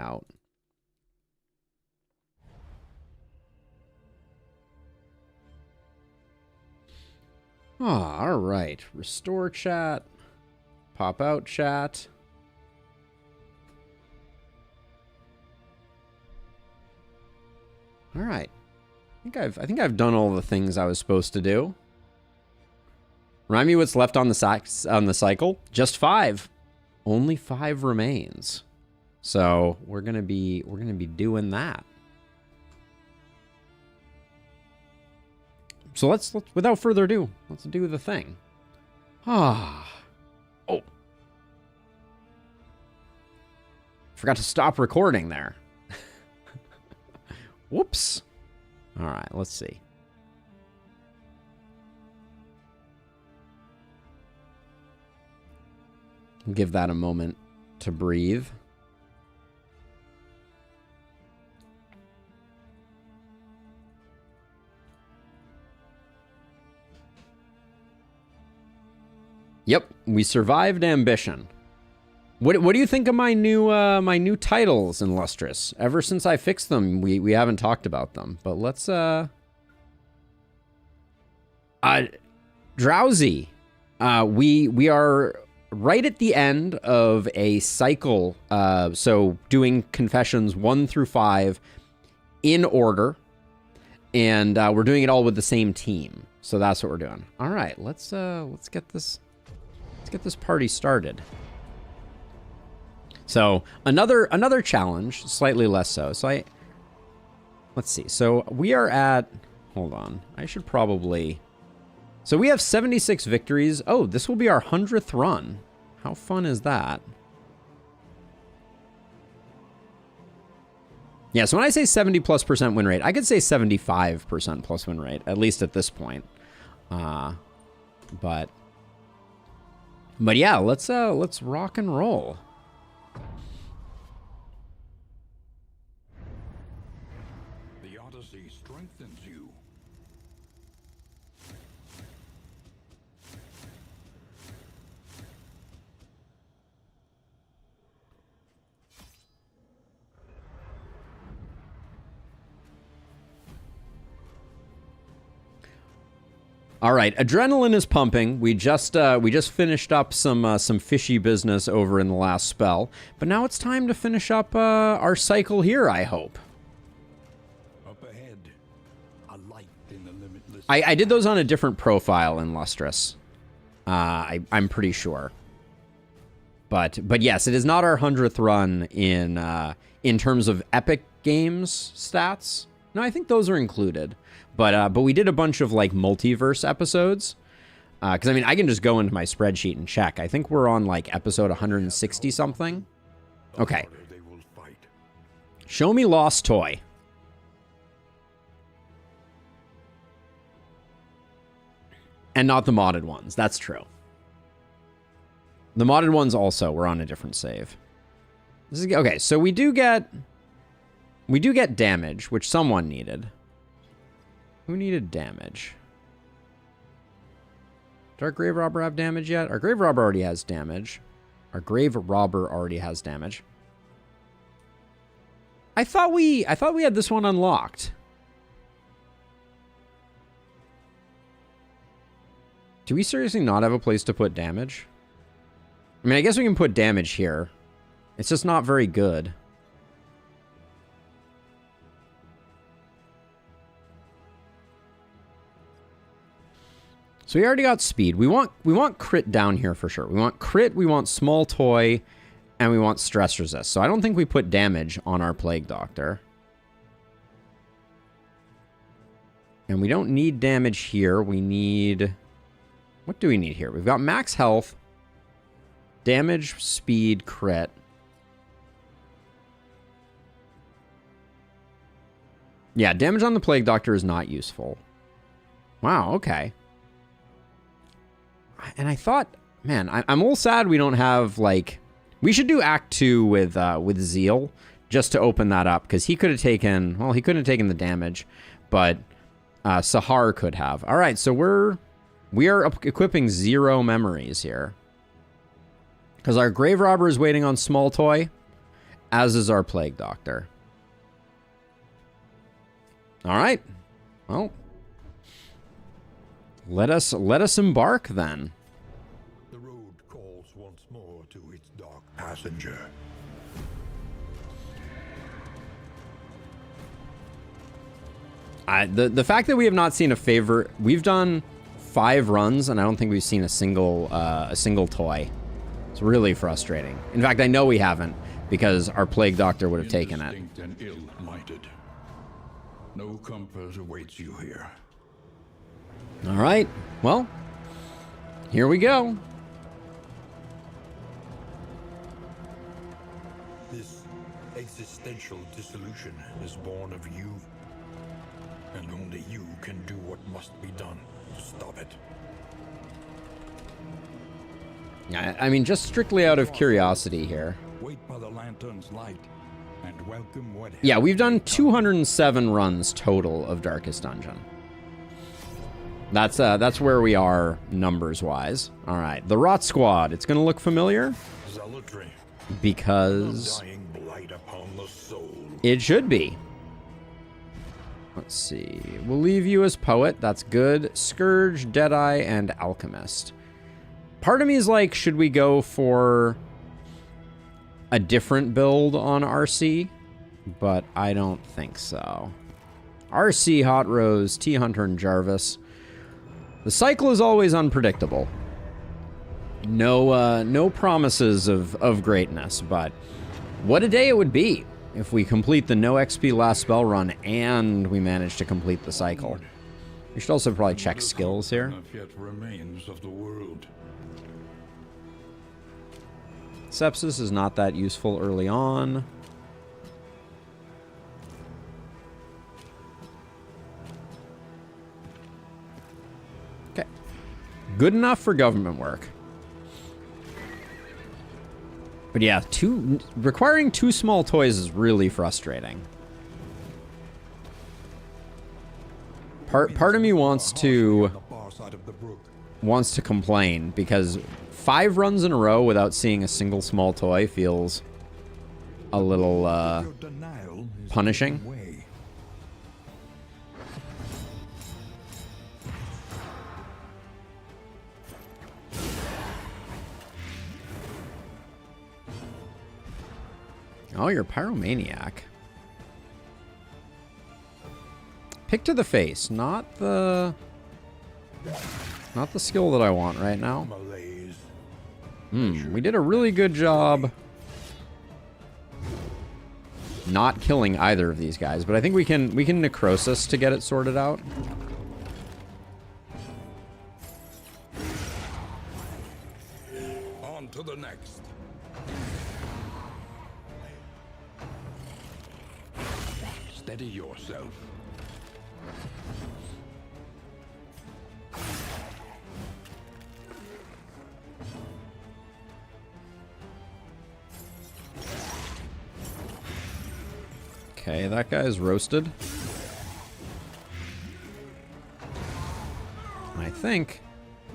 out. Oh, all right. Restore chat. Pop out chat. All right. I think I've done all the things I was supposed to do. Remind me what's left on the cycle? Just 5. Only 5 remains. So we're gonna be doing that. So let's without further ado, let's do the thing. Oh. Forgot to stop recording there. Whoops. All right, let's see. Give that a moment to breathe. Yep, we survived ambition. What do you think of my new titles in Lustrous? Ever since I fixed them, we haven't talked about them. But let's Drowsy. We are right at the end of a cycle. So doing confessions 1 through 5 in order, and we're doing it all with the same team. So that's what we're doing. All right, let's get this party started. So another challenge, slightly less so. So let's see. So we are at, hold on. I should probably, so we have 76 victories. Oh, this will be our 100th run. How fun is that? Yeah, so when I say 70+% win rate, I could say 75% plus win rate, at least at this point. But yeah, let's rock and roll. The Odyssey strengthens you. All right, adrenaline is pumping. We just finished up some fishy business over in the last spell, but now it's time to finish up our cycle here, I hope. Up ahead, a light in the limitless. I did those on a different profile in Lustrous. I'm pretty sure. But yes, it is not our 100th run in terms of Epic Games stats. No, I think those are included. But we did a bunch of like multiverse episodes. Because I mean, I can just go into my spreadsheet and check. I think we're on like episode 160 something. Okay. Show me Lost Toy. And not the modded ones. That's true. The modded ones also were on a different save. This is okay. So we do get damage, which someone needed. Who needed damage? Did our Grave Robber have damage yet? Our Grave Robber already has damage. Our Grave Robber already has damage. I thought we had this one unlocked. Do we seriously not have a place to put damage? I mean, I guess we can put damage here. It's just not very good. So we already got speed. We want crit down here for sure. We want crit, we want small toy, and we want stress resist. So I don't think we put damage on our Plague Doctor. And we don't need damage here. We need... What do we need here? We've got max health, damage, speed, crit. Yeah, damage on the Plague Doctor is not useful. Wow, okay. And I thought, man, I'm a little sad we don't have, like... We should do Act 2 with Zeal, just to open that up, because he could have taken... Well, he couldn't have taken the damage, but Sahar could have. All right, so we are equipping 0 memories here. Because our Grave Robber is waiting on small toy, as is our Plague Doctor. All right. Well, let us embark then. The road calls once more to its dark passenger. The fact that we have not seen a favor, we've done 5 runs and I don't think we've seen a single toy. It's really frustrating. In fact, I know we haven't because our Plague Doctor would have taken it. Indistinct and ill-lighted. No comfort awaits you here. All right. Well, here we go. This existential dissolution is born of you. And only you can do what must be done to stop it. I mean, just strictly out of curiosity here. Wait by the lantern's light and welcome what. Yeah, we've done 207 runs total of Darkest Dungeon. That's where we are numbers-wise. All right, the Rot Squad. It's gonna look familiar Zealotry. because Dying blight upon the soul. it should be. Let's see. We'll leave you as Poet. That's good. Scourge, Deadeye, and Alchemist. Part of me is like, should we go for a different build on RC? But I don't think so. RC, Hot Rose, T-Hunter, and Jarvis. The cycle is always unpredictable. No promises of greatness, but what a day it would be if we complete the no XP last spell run and we manage to complete the cycle. We should also probably check skills here. Yet remains of the world. Sepsis is not that useful early on. Okay. Good enough for government work. But yeah, requiring 2 small toys is really frustrating. Part of me wants to complain because 5 runs in a row without seeing a single small toy feels a little punishing. Oh, you're a Pyromaniac. Pick to the face, not the skill that I want right now. We did a really good job not killing either of these guys, but I think we can necrosis to get it sorted out. On to the next. Steady yourself. Okay, that guy's roasted. I think.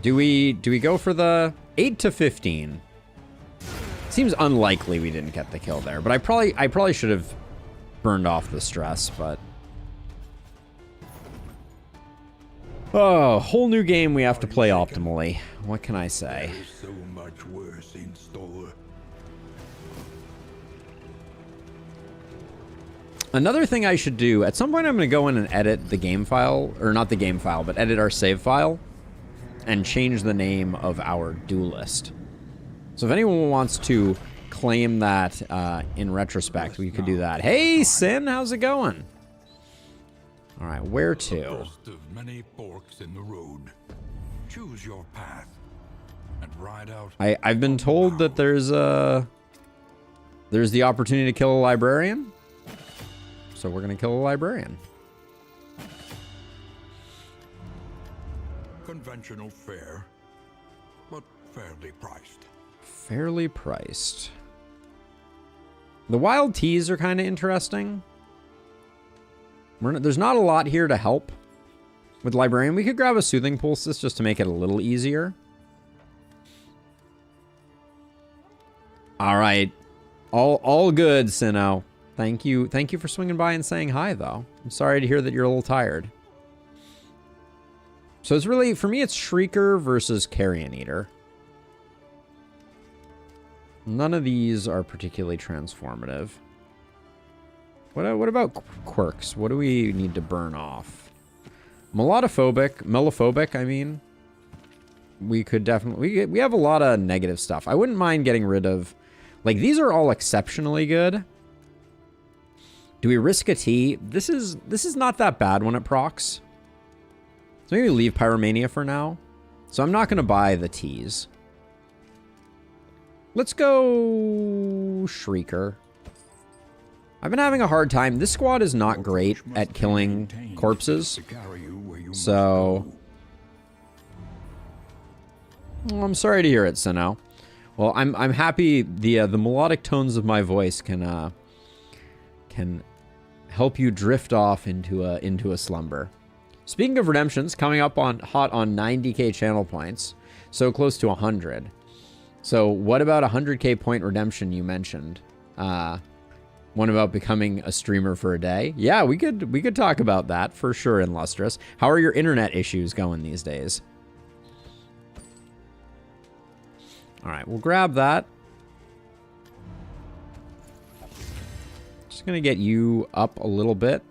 Do we go for the 8 to 15? Seems unlikely we didn't get the kill there, but I probably should have burned off the stress, but oh, whole new game we have to play optimally. What can I say? There is so much worse in store. Another thing I should do, at some point I'm going to go in and edit the game file, or not the game file, but edit our save file and change the name of our duelist. So if anyone wants to claim that in retrospect, we could do that. Hey, Sin, how's it going? All right, where to? First of many forks in the road. Choose your path and ride out. I've been told that there's the opportunity to kill a librarian. So we're gonna kill a librarian. Conventional fare, but fairly priced. Fairly priced. The wild teas are kind of interesting. There's not a lot here to help with librarian. We could grab a soothing poultice just to make it a little easier. All right. All good, Sinnoh. Thank you for swinging by and saying hi, though. I'm sorry to hear that you're a little tired. So it's really, for me, it's Shrieker versus Carrion Eater. None of these are particularly transformative. What about quirks? What do we need to burn off? Melophobic, I mean. We could definitely... We have a lot of negative stuff. I wouldn't mind getting rid of... Like, these are all exceptionally good. Do we risk a T? This is not that bad when it procs. So maybe leave Pyromania for now. So I'm not going to buy the Ts. Let's go... Shrieker. I've been having a hard time. This squad is not great at killing corpses. So... Well, I'm sorry to hear it, Sinnoh. Well, I'm happy the melodic tones of my voice can help you drift off into a slumber. Speaking of redemptions, coming up on hot on 90k channel points, so close to 100. So what about 100k point redemption you mentioned? One about becoming a streamer for a day. Yeah, we could talk about that for sure, Illustrious. How are your internet issues going these days? All right, we'll grab that. Just gonna get you up a little bit.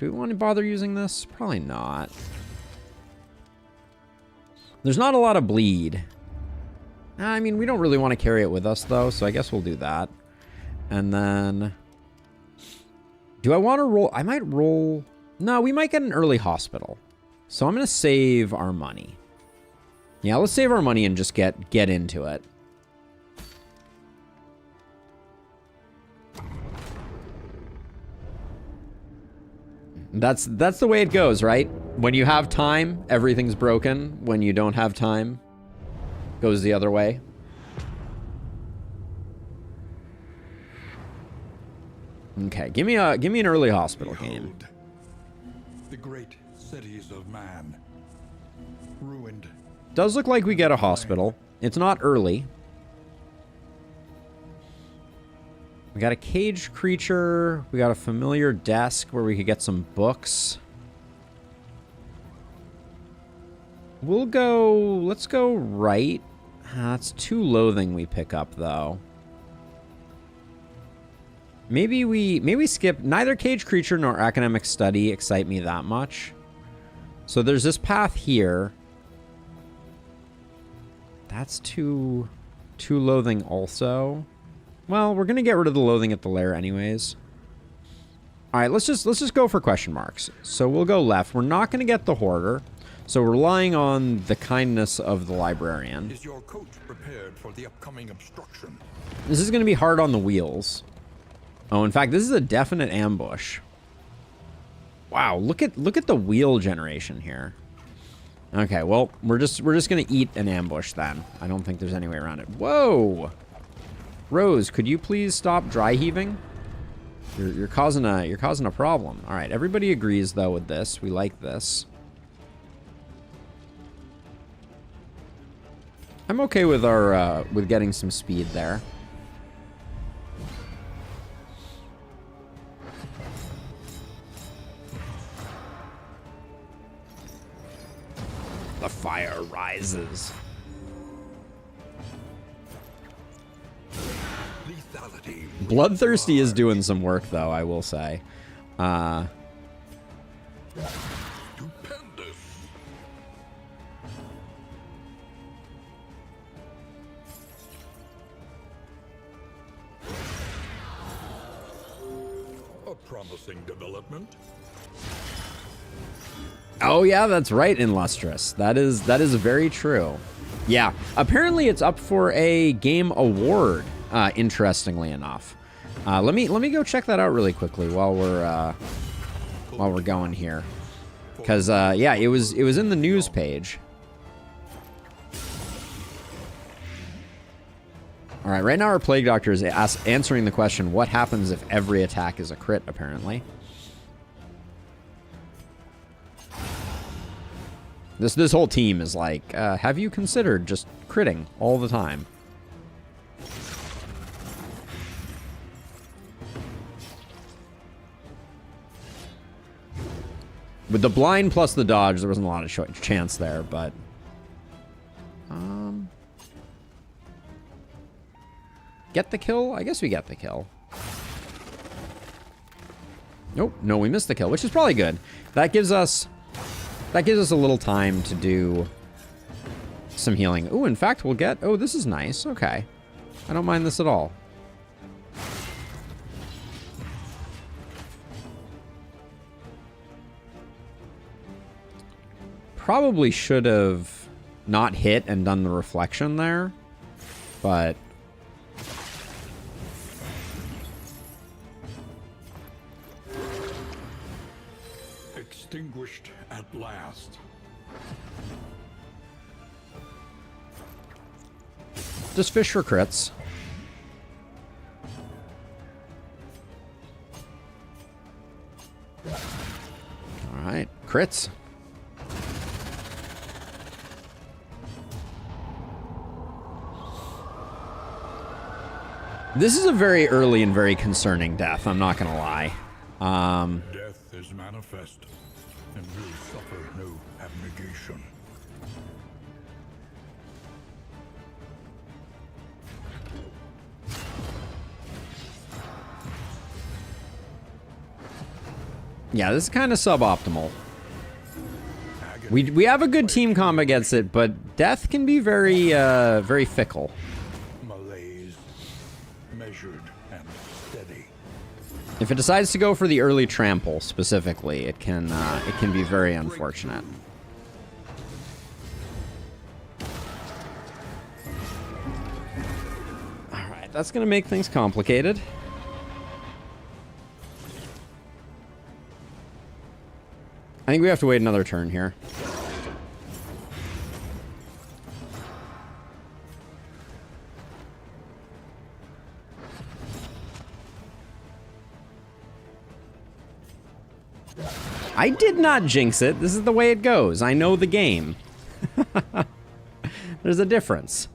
Do we want to bother using this? Probably not. There's not a lot of bleed. I mean, we don't really want to carry it with us, though, so I guess we'll do that. And then... Do I want to roll? I might roll... No, we might get an early hospital. So I'm going to save our money. Yeah, let's save our money and just get into it. That's the way it goes, right? When you have time, everything's broken. When you don't have time, goes the other way. Okay, give me an early hospital game. The great cities of man ruined. Does look like we get a hospital. It's not early. We got a caged creature. We got a familiar desk where we could get some books. We'll go... Let's go right. That's 2 loathing we pick up, though. Maybe we skip... Neither caged creature nor academic study excite me that much. So there's this path here. That's 2 loathing also. Well, we're gonna get rid of the loathing at the lair anyways. All right, let's just go for question marks. So we'll go left. We're not gonna get the hoarder, so we're relying on the kindness of the librarian. Is your coach prepared for the upcoming obstruction? This is gonna be hard on the wheels. Oh, in fact, this is a definite ambush. Wow, look at the wheel generation here. Okay, well, we're just gonna eat an ambush then. I don't think there's any way around it. Whoa! Rose, could you please stop dry heaving? You're causing a problem. All right, everybody agrees though with this. We like this. I'm okay with our with getting some speed there. The fire rises. Bloodthirsty is doing some work, though, I will say. Stupendous. A promising development. Oh yeah, that's right, Illustrious. That is very true. Yeah, apparently it's up for a game award. Interestingly enough, let me go check that out really quickly while we're going here, because yeah, it was in the news page. All right, right now our Plague Doctor is answering the question: what happens if every attack is a crit? Apparently. This whole team is like, have you considered just critting all the time? With the blind plus the dodge, there wasn't a lot of chance there, but... Get the kill? I guess we get the kill. Nope, no, we missed the kill, which is probably good. That gives us a little time to do some healing. Ooh, in fact, we'll get... Oh, this is nice. Okay. I don't mind this at all. Probably should have not hit and done the reflection there, but... Extinguished at last. Just fish for crits. Alright, crits. This is a very early and very concerning death, I'm not gonna lie. Death is manifest, and will suffer no abnegation. Yeah, this is kind of suboptimal. We have a good team comp against it, but death can be very, very fickle. Malaise, measured and steady. If it decides to go for the early trample, specifically, it can be very unfortunate. Alright, that's gonna make things complicated. I think we have to wait another turn here. I did not jinx it. This is the way it goes. I know the game. There's a difference.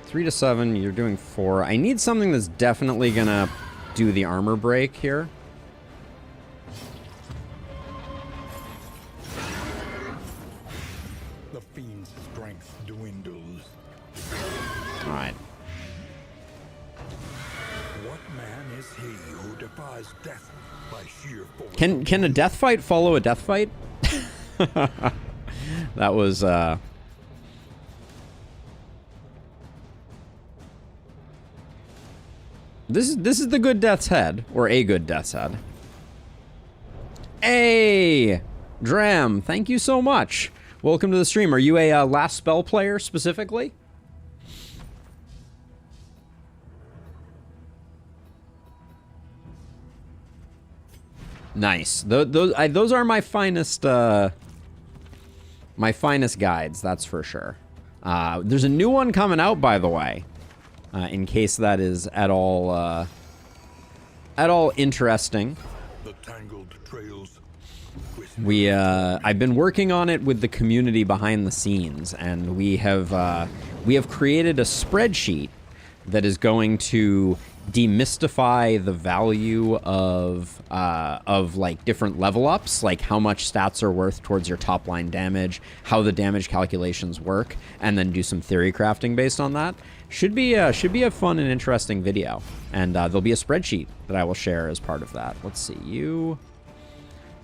3 to 7, you're doing 4. I need something that's definitely gonna do the armor break here. The fiend's strength dwindles. Alright. What man is he who defies death by sheer force? Can a death fight follow a death fight? That was This is the good death's head, or a good death's head. Hey, Dram, thank you so much. Welcome to the stream. Are you a last spell player specifically? Nice. Those are my finest guides. That's for sure. There's a new one coming out, by the way. In case that is at all interesting. The tangled trails. I've been working on it with the community behind the scenes, and we have created a spreadsheet that is going to demystify the value of like different level ups, like how much stats are worth towards your top line damage, how the damage calculations work, and then do some theory crafting based on that. Should be a fun and interesting video, and there'll be a spreadsheet that I will share as part of that. Let's see,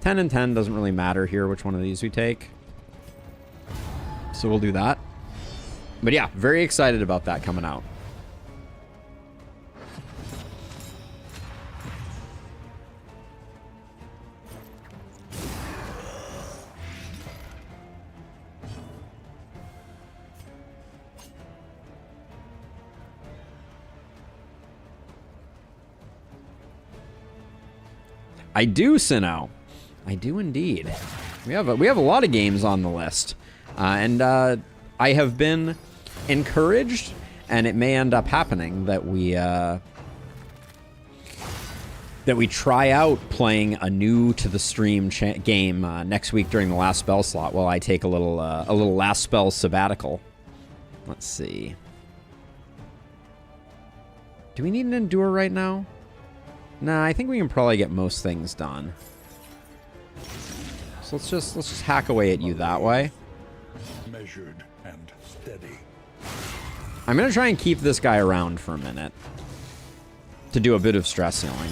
10 and 10 doesn't really matter here which one of these we take, so we'll do that. But yeah, very excited about that coming out. I do, Sinnoh. I do indeed. We have a lot of games on the list, and I have been encouraged, and it may end up happening that we try out playing a new to the stream game next week during the last spell slot while I take a little last spell sabbatical. Let's see. Do we need an endure right now? Nah, I think we can probably get most things done. So let's just hack away at you that way. Measured and steady. I'm gonna try and keep this guy around for a minute to do a bit of stress healing.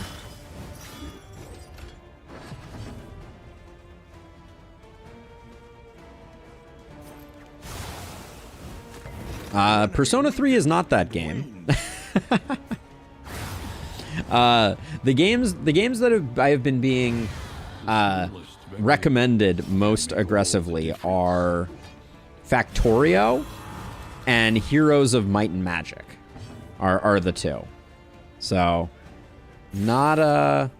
Persona 3 is not that game. The games that I have been being recommended most aggressively are Factorio and Heroes of Might and Magic are the two. So not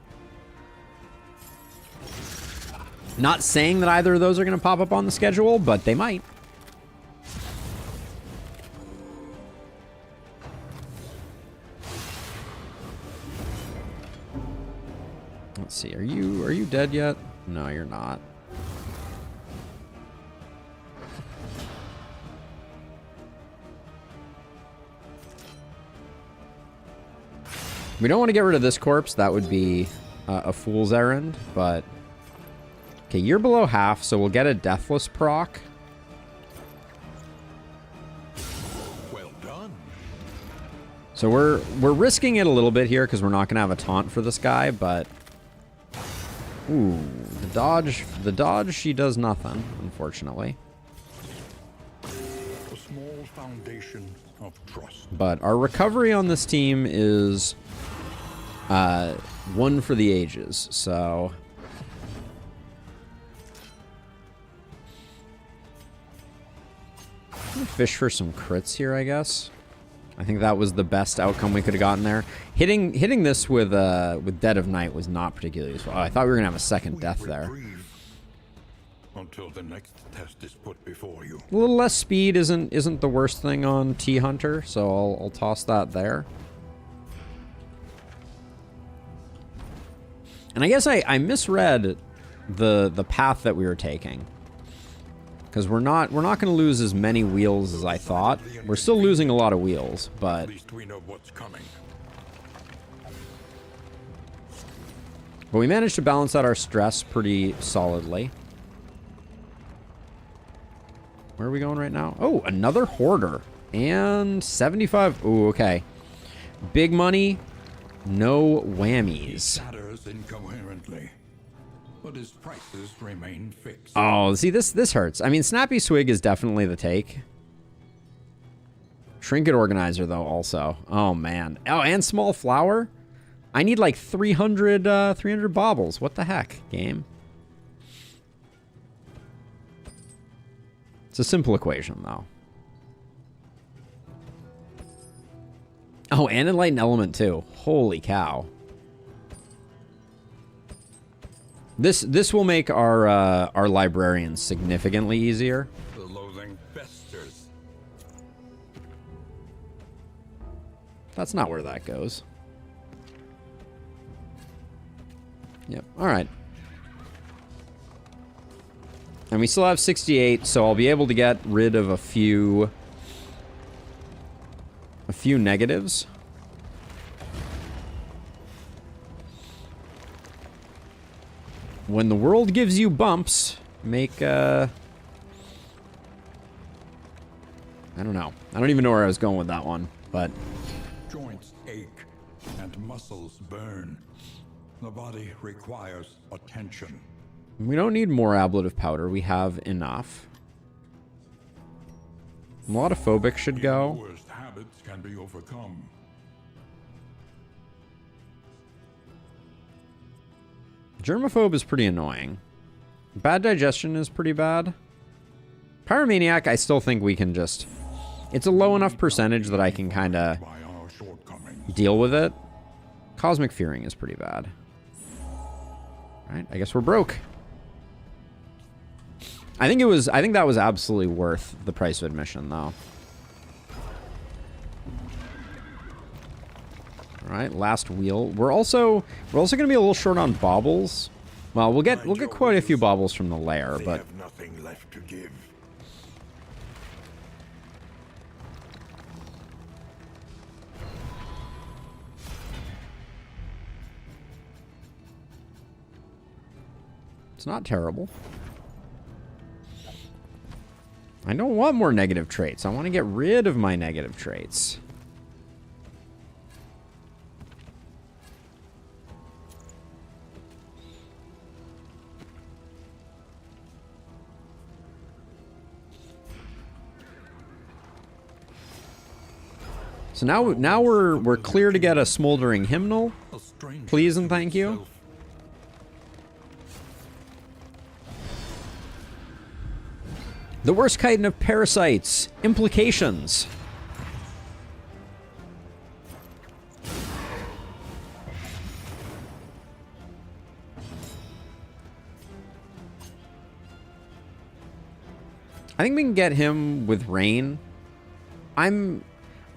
saying that either of those are going to pop up on the schedule, but they might. Let's see. Are you dead yet? No, you're not. We don't want to get rid of this corpse. That would be a fool's errand, but... Okay, you're below half, so we'll get a Deathless proc. Well done. So we're risking it a little bit here because we're not going to have a taunt for this guy, but... Ooh, the dodge, she does nothing, unfortunately. A small foundation of trust. But our recovery on this team is one for the ages, so... I'm gonna fish for some crits here, I guess. I think that was the best outcome we could have gotten there. Hitting this with Dead of Night was not particularly useful. Oh, I thought we were gonna have a second death there. Until the next test is put before you. A little less speed isn't the worst thing on T-Hunter, so I'll toss that there. And I guess I misread the path that we were taking. Because we're not going to lose as many wheels as I thought. We're still losing a lot of wheels, but... At least we know what's coming. But we managed to balance out our stress pretty solidly. Where are we going right now? Oh, another Hoarder. And 75... Ooh, okay. Big money, no whammies. Shatters incoherently, but his prices remain fixed. Oh, see, this hurts. I mean, Snappy Swig is definitely the take. Trinket Organizer, though, also. Oh, man. Oh, and Small Flower? I need, like, 300 baubles. What the heck, game? It's a simple equation, though. Oh, and Enlightened Element, too. Holy cow. This will make our librarians significantly easier. The loathing festers. That's not where that goes. Yep. All right. And we still have 68, so I'll be able to get rid of a few negatives. When the world gives you bumps, make, I don't know. I don't even know where I was going with that one, but... Joints ache and muscles burn. The body requires attention. We don't need more ablative powder. We have enough. A lot of phobic should go. The worst habits can be overcome. Germaphobe is pretty annoying. Bad digestion is pretty bad. Pyromaniac, I still think we can just... It's a low enough percentage that I can kind of deal with it. Cosmic Fearing is pretty bad. Alright, I guess we're broke. I think that was absolutely worth the price of admission, though. All right, last wheel. We're also going to be a little short on baubles. Well, we'll get quite a few baubles from the lair, but have nothing left to give. it's not terrible. I don't want more negative traits. I want to get rid of my negative traits. So now we're clear to get a smoldering hymnal. Please and thank you. The worst kind of parasites. Implications. I think we can get him with rain. I'm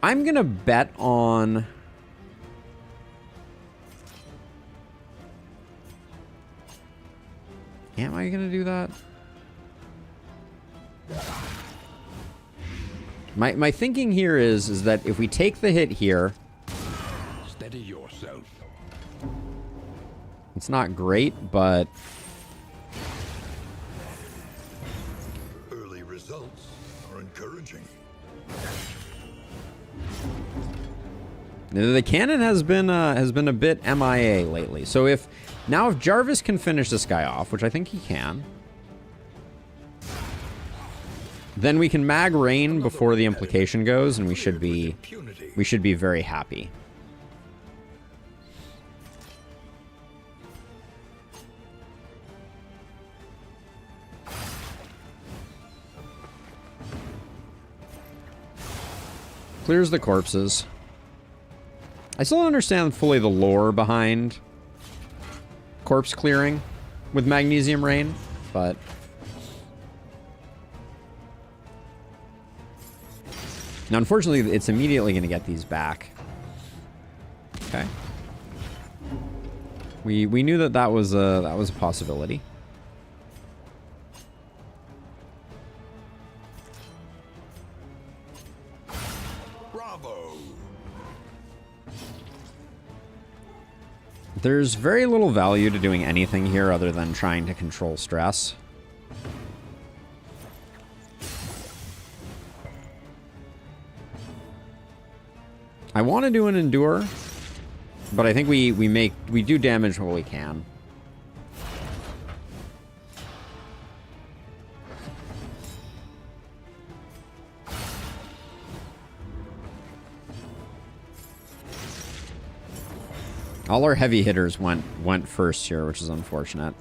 gonna bet on... Am I gonna do that? My thinking here is that if we take the hit here... Steady yourself. It's not great, but... Early results are encouraging. The cannon has been a bit MIA lately. So if Jarvis can finish this guy off, which I think he can, then we can mag rain before the implication goes, and we should be very happy. Clears the corpses. I still don't understand fully the lore behind corpse clearing with magnesium rain, but... Now, unfortunately, it's immediately going to get these back. Okay. We knew that was a possibility. Bravo. There's very little value to doing anything here other than trying to control stress. I want to do an endure, but I think we do damage what we can. All our heavy hitters went first here, which is unfortunate.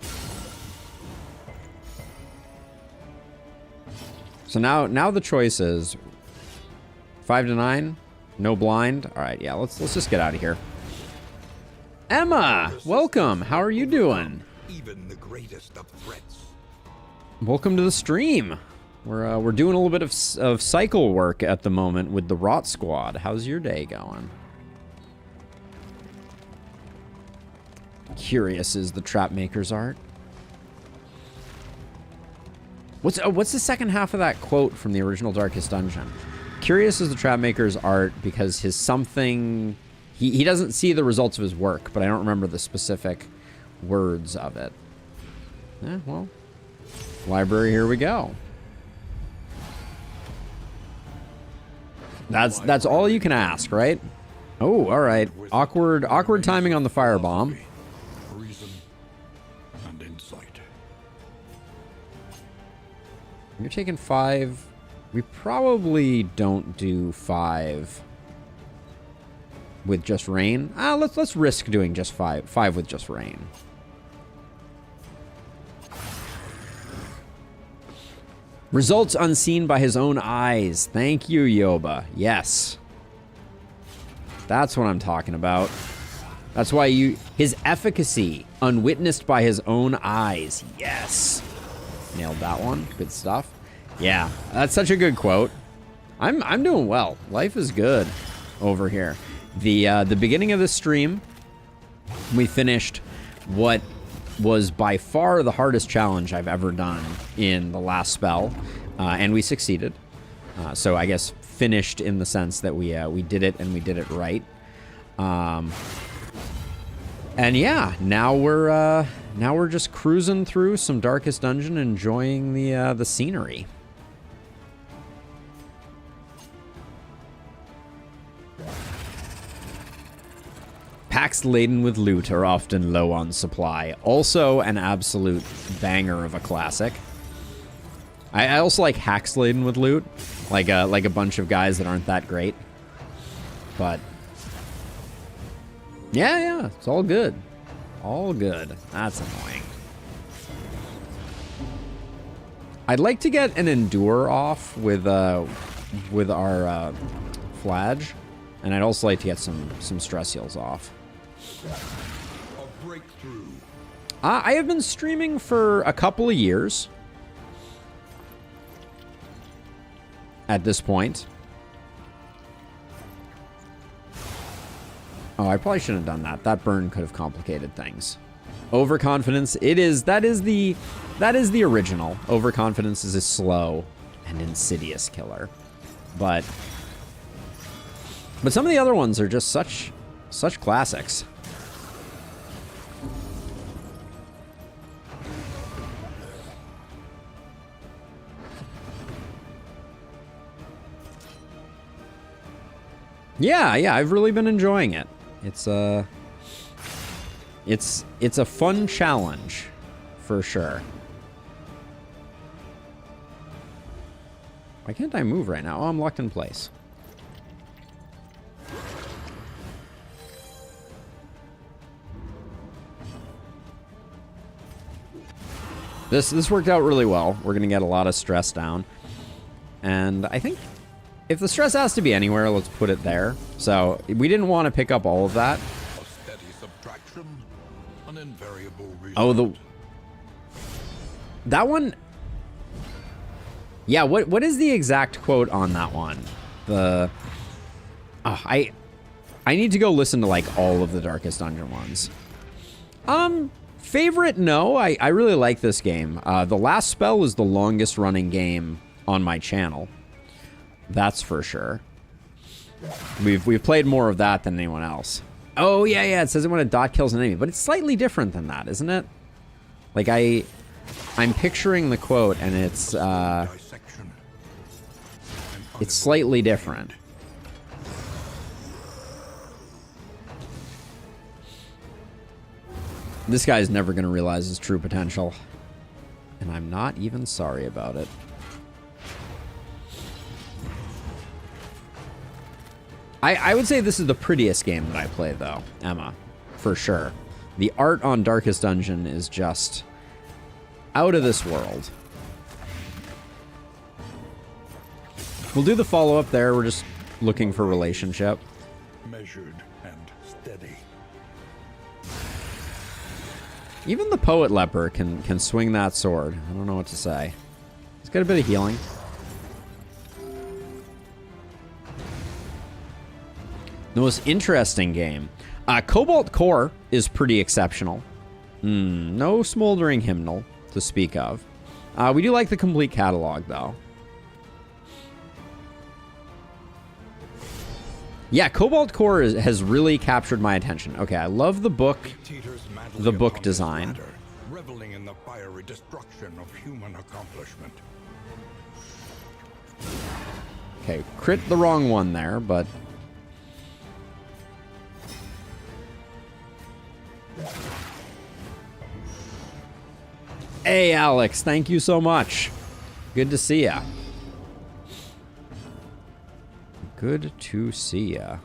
So now the choice is 5 to 9. No blind? Alright, yeah, let's just get out of here. Emma! Welcome! How are you doing? Even the greatest of threats. Welcome to the stream. We're doing a little bit of cycle work at the moment with the Rot Squad. How's your day going? Curious is the Trapmaker's art. What's the second half of that quote from the original Darkest Dungeon? Curious is the Trapmaker's art because his something... He doesn't see the results of his work, but I don't remember the specific words of it. Well, library, here we go. That's all you can ask, right? Oh, all right. Awkward timing on the firebomb. Reason and insight. You're taking 5. We probably don't do 5 with just rain. Let's risk doing just 5 with just rain. Results unseen by his own eyes. Thank you, Yoba. Yes. That's what I'm talking about. That's why his efficacy unwitnessed by his own eyes. Yes. Nailed that one. Good stuff. Yeah, that's such a good quote. I'm doing well. Life is good over here. The beginning of the stream, we finished what was by far the hardest challenge I've ever done in the last spell, and we succeeded. So I guess finished in the sense that we did it and we did it right. And yeah, now we're just cruising through some Darkest Dungeon, enjoying the scenery. Packs laden with loot are often low on supply. Also an absolute banger of a classic. I also like hacks laden with loot, like a bunch of guys that aren't that great. But yeah, it's all good. All good. That's annoying. I'd like to get an endure off with our flage, and I'd also like to get some stress heals off. A breakthrough. I have been streaming for a couple of years at this point. Oh, I probably shouldn't have done that. That burn could have complicated things. Overconfidence, that is the original. Overconfidence is a slow and insidious killer. But some of the other ones are just such classics. Yeah, I've really been enjoying it. It's a fun challenge, for sure. Why can't I move right now? Oh, I'm locked in place. This worked out really well. We're gonna get a lot of stress down. And I think if the stress has to be anywhere, let's put it there. So we didn't want to pick up all of that. A steady subtraction, an invariable result. Oh, that one. Yeah, what is the exact quote on that one? I need to go listen to like all of the Darkest Dungeon ones. Favorite? No, I really like this game. The Last Spell is the longest running game on my channel. That's for sure. We've played more of that than anyone else. Oh yeah, it says it when a dot kills an enemy, but it's slightly different than that, isn't it? Like I'm picturing the quote and it's slightly different. This guy's never gonna realize his true potential. And I'm not even sorry about it. I would say this is the prettiest game that I play, though, Emma, for sure. The art on Darkest Dungeon is just out of this world. We'll do the follow-up there. We're just looking for relationship. Measured and steady. Even the Poet Leper can swing that sword. I don't know what to say. He's got a bit of healing. The most interesting game. Cobalt Core is pretty exceptional. No Smoldering Hymnal to speak of. We do like the complete catalog, though. Yeah, Cobalt Core has really captured my attention. Okay, I love the book design. Ladder, reveling in the fiery destruction of human accomplishment. Okay, crit the wrong one there, but... Hey, Alex, thank you so much. Good to see ya. Good to see ya.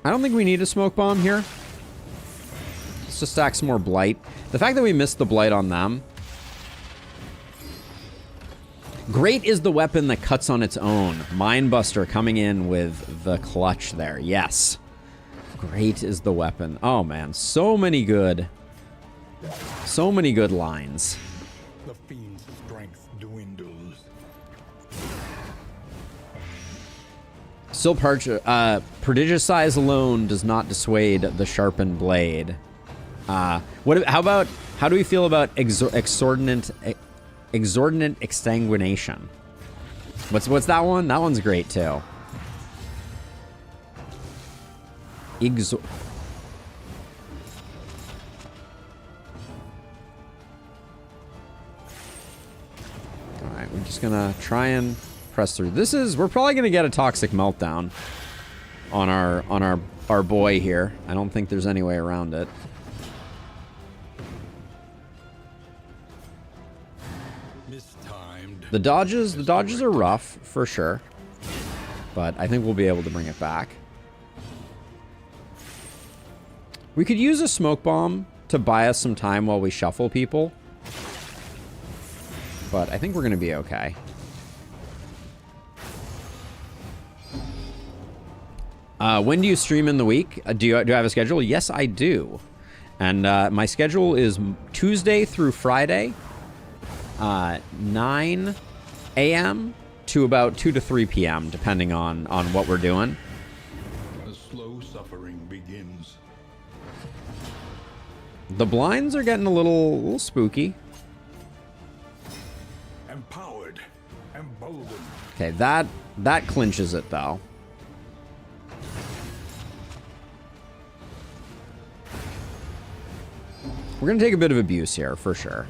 I don't think we need a smoke bomb here. Let's just stack some more blight. The fact that we missed the blight on them. Great is the weapon that cuts on its own. Mindbuster coming in with the clutch there. Yes. great is the weapon? Oh man, so many good lines. The fiend's strength dwindles. Still prodigious size alone does not dissuade the sharpened blade. How do we feel about exordinant exsanguination? What's that one? That one's great too. Alright, we're just gonna try and press through. We're probably gonna get a toxic meltdown on our boy here. I don't think there's any way around it. Mistimed. The dodges are rough for sure, but I think we'll be able to bring it back. We could use a smoke bomb to buy us some time while we shuffle people, but I think we're gonna be okay. When do you stream in the week? Do I have a schedule? Yes, I do. And my schedule is Tuesday through Friday, 9 a.m. to about 2 to 3 p.m., depending on what we're doing. The slow suffering begins. The blinds are getting a little spooky. Empowered. Emboldened. Okay, that clinches it, though. We're going to take a bit of abuse here, for sure.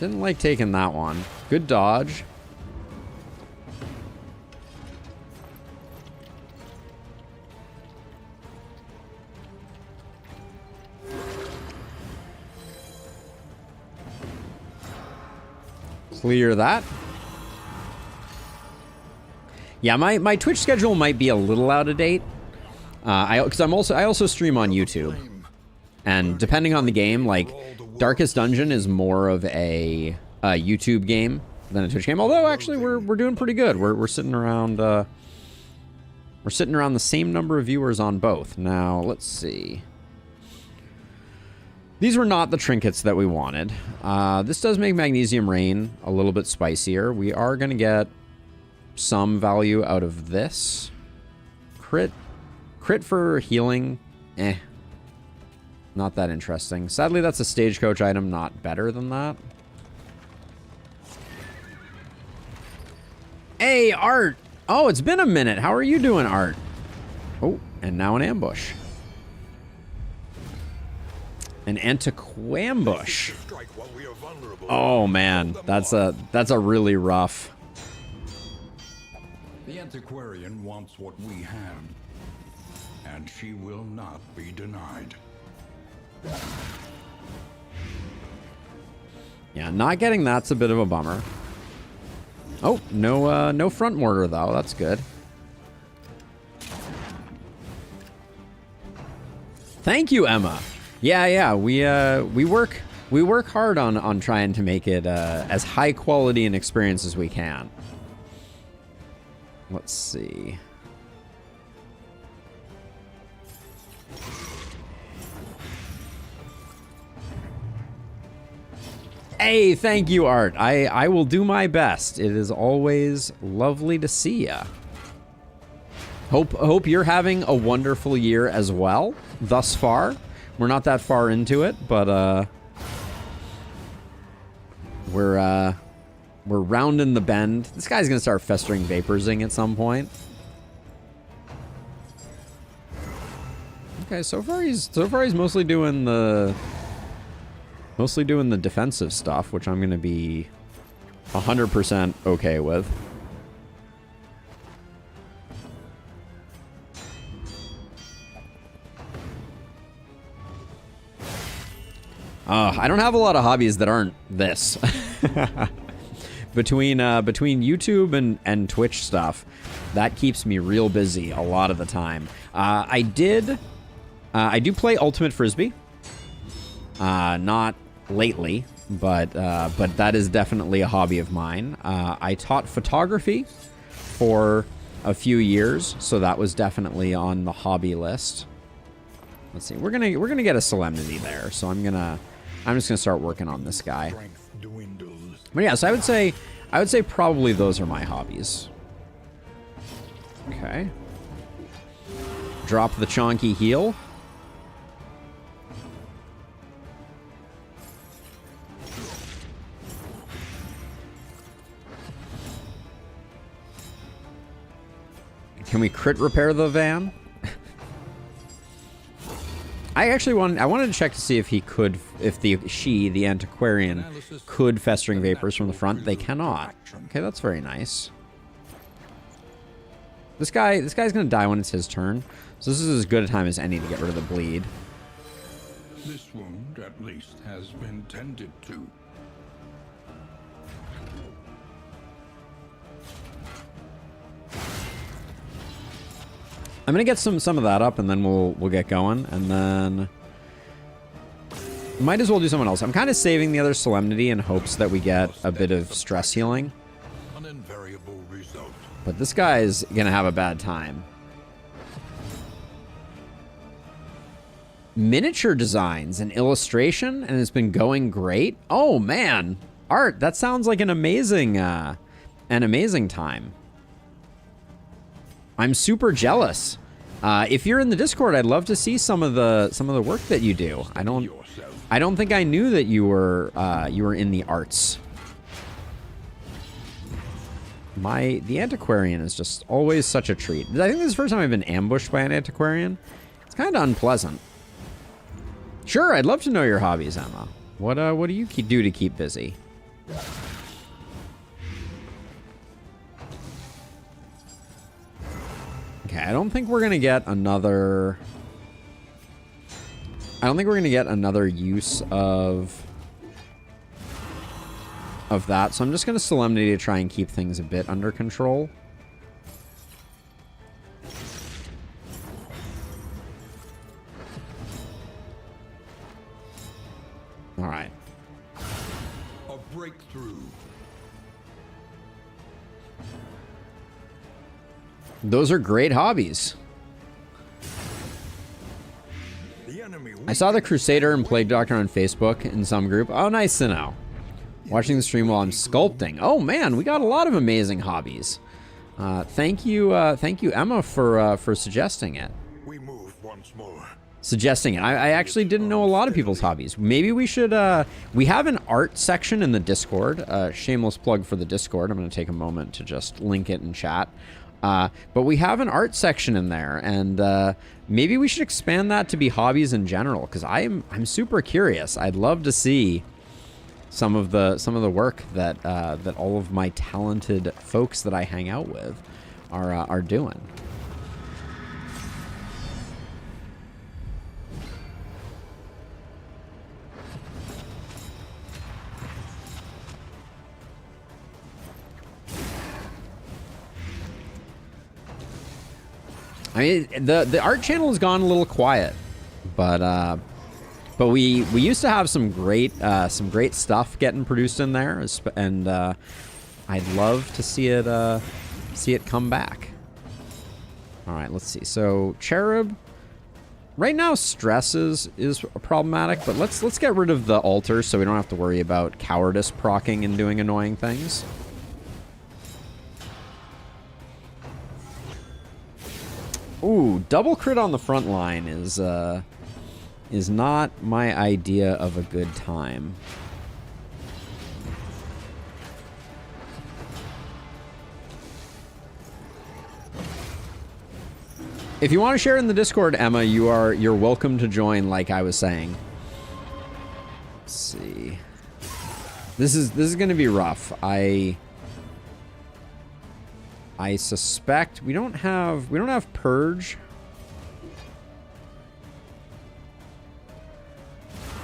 Didn't like taking that one. Good dodge. Clear that. Yeah, my Twitch schedule might be a little out of date. Because I also stream on YouTube, and depending on the game, like Darkest Dungeon is more of a YouTube game than a Twitch game. Although actually we're doing pretty good. We're sitting around the same number of viewers on both. Now let's see. These were not the trinkets that we wanted. This does make Magnesium Rain a little bit spicier. We are gonna get some value out of this. Crit for healing, not that interesting. Sadly, that's a stagecoach item, not better than that. Hey, Art! Oh, it's been a minute. How are you doing, Art? Oh, and now an ambush. An antiquambush. Oh man, that's a really rough. The antiquarian wants what we have, and she will not be denied. Yeah, not getting that's a bit of a bummer. Oh, no front mortar though. That's good. Thank you, Emma. Yeah, we work hard on trying to make it as high quality an experience as we can. Let's see. Hey, thank you, Art. I will do my best. It is always lovely to see ya. Hope you're having a wonderful year as well thus far. We're not that far into it, but we're rounding the bend. This guy's gonna start festering vaporzing at some point. Okay, so far he's mostly doing the defensive stuff, which I'm gonna be 100% okay with. I don't have a lot of hobbies that aren't this. Between YouTube and Twitch stuff, that keeps me real busy a lot of the time. I do play Ultimate Frisbee. Not lately, but that is definitely a hobby of mine. I taught photography for a few years, so that was definitely on the hobby list. Let's see, we're gonna get a solemnity there, so I'm just gonna start working on this guy. But yeah, so I would say probably those are my hobbies. Okay. Drop the chonky heal. Can we crit repair the van? I wanted to check to see if the antiquarian could festering vapors from the front. They cannot. Okay, that's very nice. This guy's gonna die when it's his turn, so this is as good a time as any to get rid of the bleed. This wound, at least, has been tended to. I'm gonna get some of that up, and then we'll get going, and then might as well do someone else. I'm kind of saving the other solemnity in hopes that we get a bit of stress healing. An invariable result. But this guy's gonna have a bad time. Miniature designs and illustration, and it's been going great. Oh man, art! That sounds like an amazing time. I'm super jealous. If you're in the Discord, I'd love to see some of the work that you do. I don't think I knew that you were in the arts. The antiquarian is just always such a treat. I think this is the first time I've been ambushed by an antiquarian. It's kind of unpleasant. Sure, I'd love to know your hobbies, Emma. What do you do to keep busy? Okay, I don't think we're gonna get another. I don't think we're gonna get another use of that, so I'm just gonna solemnity to try and keep things a bit under control. All right. A breakthrough. Those are great hobbies. I saw the Crusader and Plague Doctor on Facebook in some group. Oh, nice to know. Watching the stream while I'm sculpting. Oh man, we got a lot of amazing hobbies. Thank you, Emma, for suggesting it. We move once more. Suggesting it. I actually didn't know a lot of people's hobbies. Maybe we should. We have an art section in the Discord. Shameless plug for the Discord. I'm going to take a moment to just link it in chat. But we have an art section in there, and maybe we should expand that to be hobbies in general, because I'm super curious. I'd love to see some of the work that that all of my talented folks that I hang out with are doing. I mean, the art channel has gone a little quiet, but we used to have some great stuff getting produced in there, and I'd love to see it come back. All right, let's see. So Cherub, right now stress is problematic, but let's get rid of the altar so we don't have to worry about cowardice proccing and doing annoying things. Ooh, double crit on the front line is not my idea of a good time. If you want to share in the Discord, Emma, you're welcome to join, like I was saying. Let's see. This is going to be rough. I suspect we don't have Purge.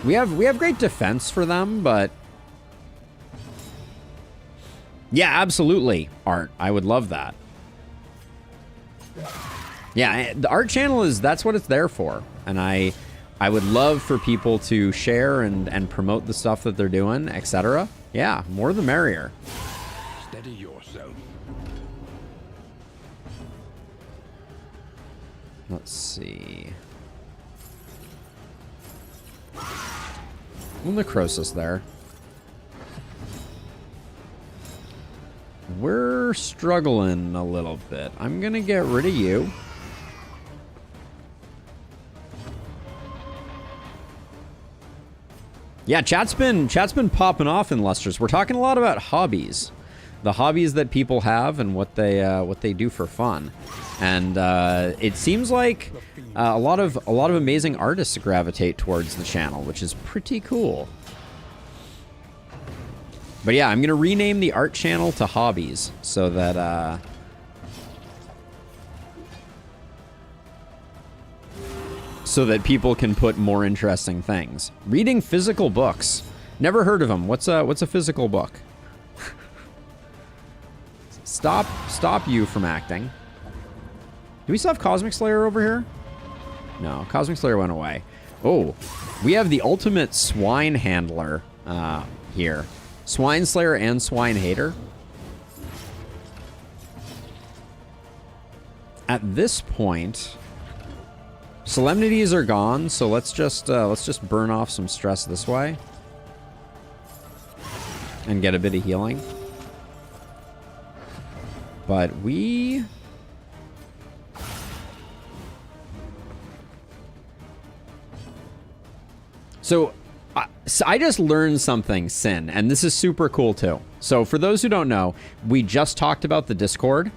We have great defense for them, but yeah, absolutely, art. I would love that. Yeah, the art channel that's what it's there for, and I I would love for people to share and promote the stuff that they're doing, etc. Yeah, more the merrier. Steady yourself. Let's see. Well, Necrosis there. We're struggling a little bit. I'm gonna get rid of you. Yeah, chat's been popping off in Lustrous. We're talking a lot about hobbies, the hobbies that people have and what they do for fun, and it seems like a lot of amazing artists gravitate towards the channel, which is pretty cool. But yeah, I'm gonna rename the art channel to Hobbies so that people can put more interesting things. Reading physical books. Never heard of them. What's a physical book? Stop you from acting. Do we still have Cosmic Slayer over here? No, Cosmic Slayer went away. Oh, we have the ultimate swine handler here. Swine Slayer and Swine Hater. At this point, solemnities are gone, so let's just burn off some stress this way and get a bit of healing. But we so I just learned something, Sin, and this is super cool too. So for those who don't know, we just talked about the Discord.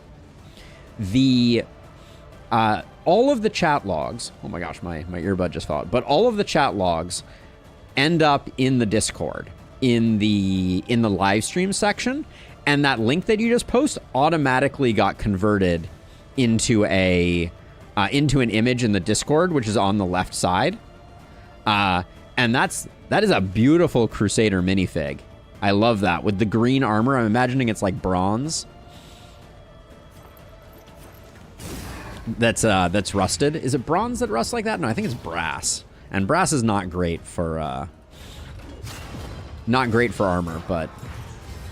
All of the chat logs, oh my gosh, my earbud just fell out, but all of the chat logs end up in the Discord, in the live stream section, and that link that you just post automatically got converted into an image in the Discord, which is on the left side. And that is a beautiful Crusader minifig. I love that with the green armor. I'm imagining it's like bronze. That's rusted. Is it bronze that rusts like that? No, I think it's brass. And brass is not great for armor, but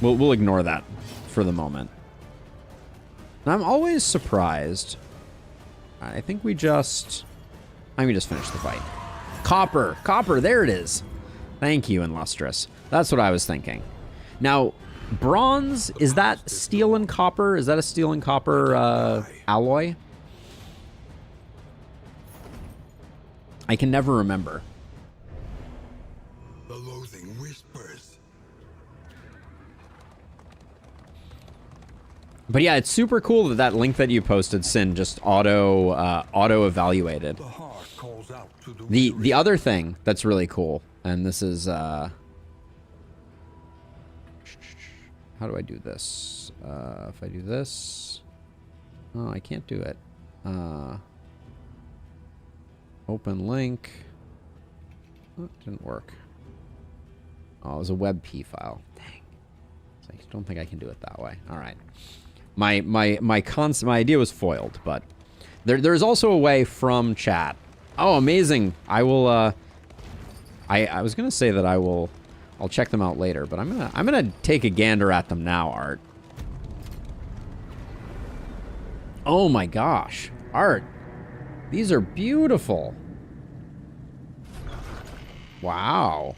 we'll ignore that for the moment. And I'm always surprised. I think we just finished the fight. Copper, there it is. Thank you, Illustrious. That's what I was thinking. Now, bronze, is that steel and copper? Is that a steel and copper alloy? I can never remember. The loathing whispers. But yeah, it's super cool that link that you posted, Sin, just auto evaluated. The heart calls out to The other thing that's really cool, and this is how do I do this? If I do this, oh, I can't do it. Open link. Oh, it didn't work. Oh, it was a WebP file. Dang. So I don't think I can do it that way. All right. My idea was foiled, but there's also a way from chat. Oh, amazing. I will I was gonna say that I'll check them out later, but I'm gonna take a gander at them now, Art. Oh my gosh. Art. These are beautiful. Wow.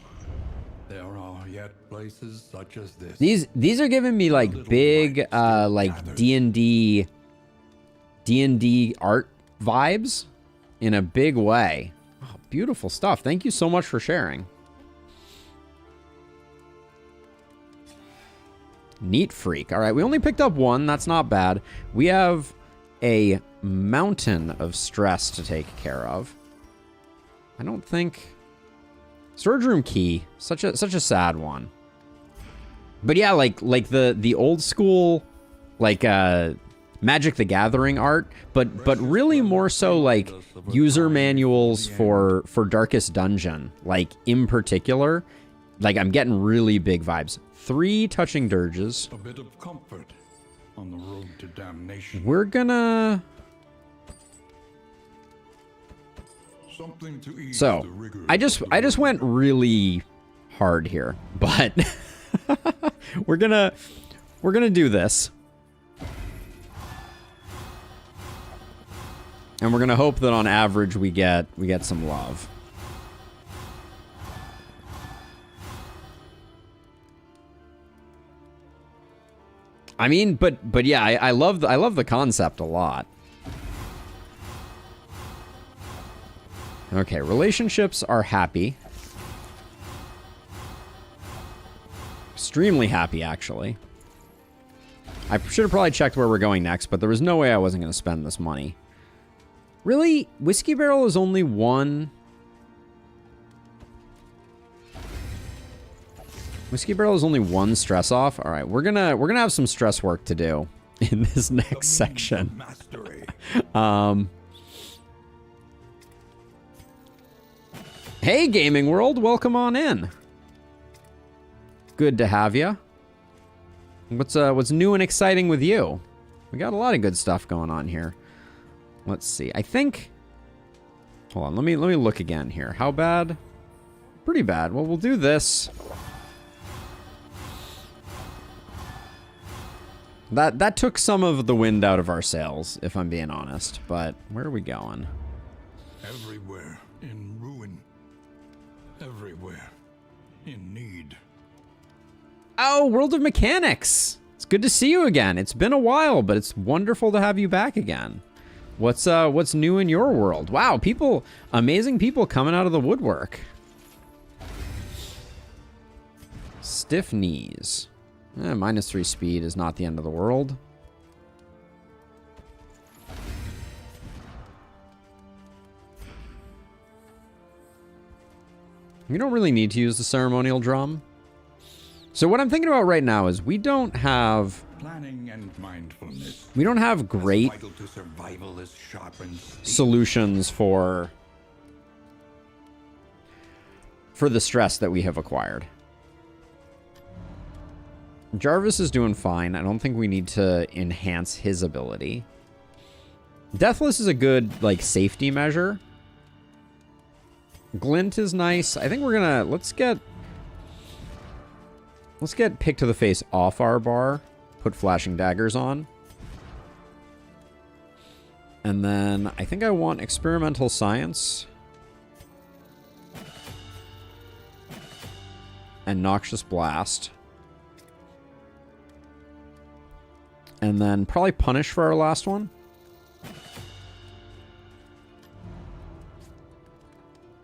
There are yet places such as this. These are giving me like big like D&D art vibes in a big way. Oh, beautiful stuff. Thank you so much for sharing. Neat freak. All right, we only picked up one. That's not bad. We have a mountain of stress to take care of. I don't think storage room key, such a sad one. But yeah, like the old school like Magic the Gathering art, but really more so like user manuals for Darkest Dungeon, like in particular. Like I'm getting really big vibes. 3 touching dirges. A bit of comfort on the road to damnation. We're gonna Something to ease So, the rigors I of just the went really hard here, but we're gonna do this. And we're gonna hope that on average we get some love. I mean, but yeah, I love the concept a lot. Okay, relationships are happy. Extremely happy, actually. I should have probably checked where we're going next, but there was no way I wasn't going to spend this money. Really? Whiskey Barrel is only one... Whiskey Barrel is only one stress off? Alright, we're gonna have some stress work to do in this next section. Hey, Gaming World, welcome on in. Good to have you. What's new and exciting with you? We got a lot of good stuff going on here. Let's see. I think. Hold on. Let me look again here. How bad? Pretty bad. Well, we'll do this. That took some of the wind out of our sails, if I'm being honest. But where are we going? Everywhere in ruin. Everywhere in need. Oh, World of Mechanics! It's good to see you again. It's been a while, but it's wonderful to have you back again. What's new in your world? Wow, amazing people coming out of the woodwork. Stiff knees. -3 speed is not the end of the world. We don't really need to use the ceremonial drum. So what I'm thinking about right now is we don't have Planning and mindfulness. We don't have great Vital to survival is sharpened solutions for the stress that we have acquired. Jarvis is doing fine. I don't think we need to enhance his ability. Deathless is a good, like, safety measure. Glint is nice. I think we're gonna... Let's get Pick to the Face off our bar. Put Flashing Daggers on. And then I think I want Experimental Science. And Noxious Blast. And then probably Punish for our last one.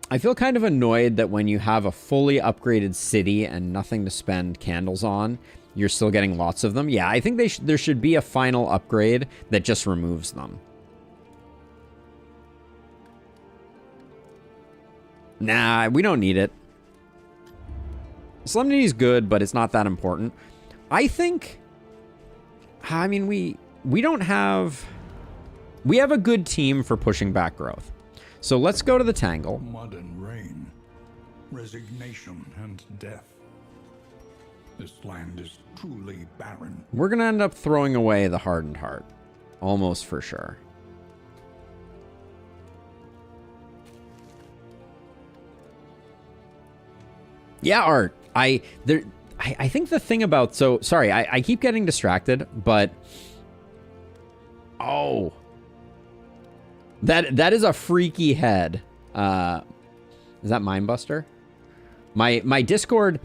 I feel kind of annoyed that when you have a fully upgraded city and nothing to spend candles on, you're still getting lots of them. Yeah, I think there should be a final upgrade that just removes them. Nah, we don't need it. Solemnity is good, but it's not that important. I think... I mean, we don't have... We have a good team for pushing back growth. So let's go to the Tangle. Mud and rain, resignation and death. This land is truly barren. We're going to end up throwing away the Hardened Heart. Almost for sure. Yeah, Art. I think the thing about... So, sorry, I keep getting distracted, but... Oh... That is a freaky head. Is that Mindbuster? My Discord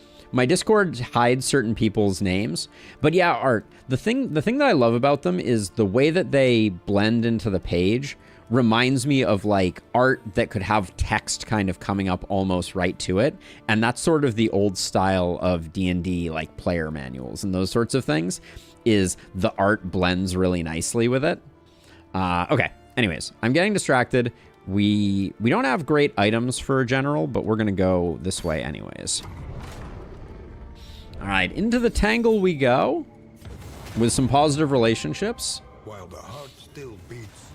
hides certain people's names. But yeah, Art, the thing that I love about them is the way that they blend into the page reminds me of like art that could have text kind of coming up almost right to it. And that's sort of the old style of D&D like player manuals and those sorts of things, is the art blends really nicely with it. Okay. Anyways, I'm getting distracted. We don't have great items for a general, but we're going to go this way anyways. All right, into the Tangle we go with some positive relationships. While the heart still beats,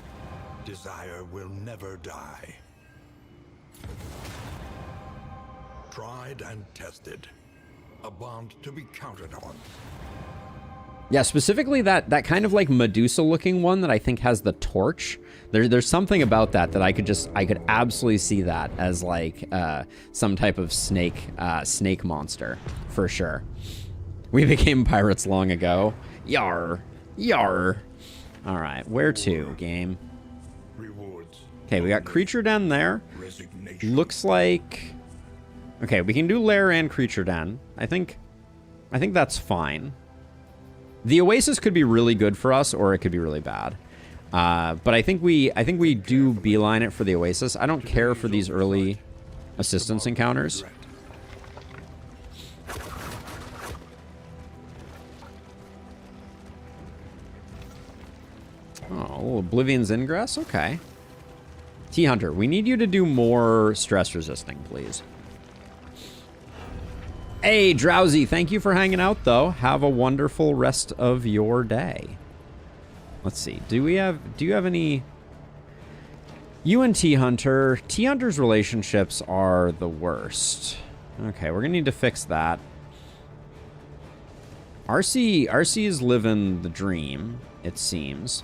desire will never die. Tried and tested. A bond to be counted on. Yeah, specifically that kind of like Medusa looking one that I think has the torch. There's something about that I could absolutely see that as like some type of snake monster for sure. We became pirates long ago. Yar, yar. All right, where to, game? Rewards. Okay, we got creature den there. Resignation. Looks like, okay, we can do lair and creature den. I think that's fine. The Oasis could be really good for us, or it could be really bad. But I think we do beeline it for the Oasis. I don't care for these early assistance encounters. Oh, Oblivion's Ingress? Okay. T-Hunter, we need you to do more stress resisting, please. Hey, Drowsy, thank you for hanging out, though. Have a wonderful rest of your day. Let's see. Do you have any... You and T-Hunter. T-Hunter's relationships are the worst. Okay, we're going to need to fix that. RC is living the dream, it seems.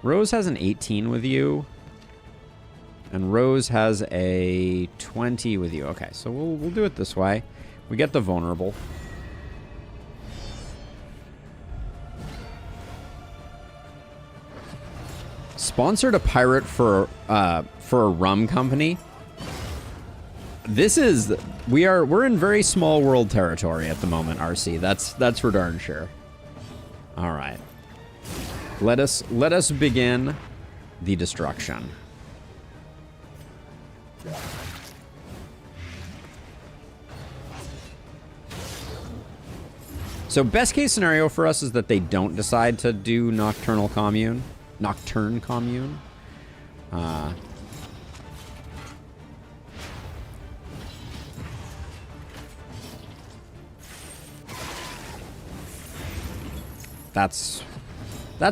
Rose has an 18 with you. And Rose has a 20 with you. Okay, so we'll do it this way. We get the vulnerable. Sponsored a pirate for a rum company. This is we're in very small world territory at the moment, RC. That's for darn sure. All right. Let us begin the destruction. So best case scenario for us is that they don't decide to do Nocturnal Commune. Nocturne Commune. That's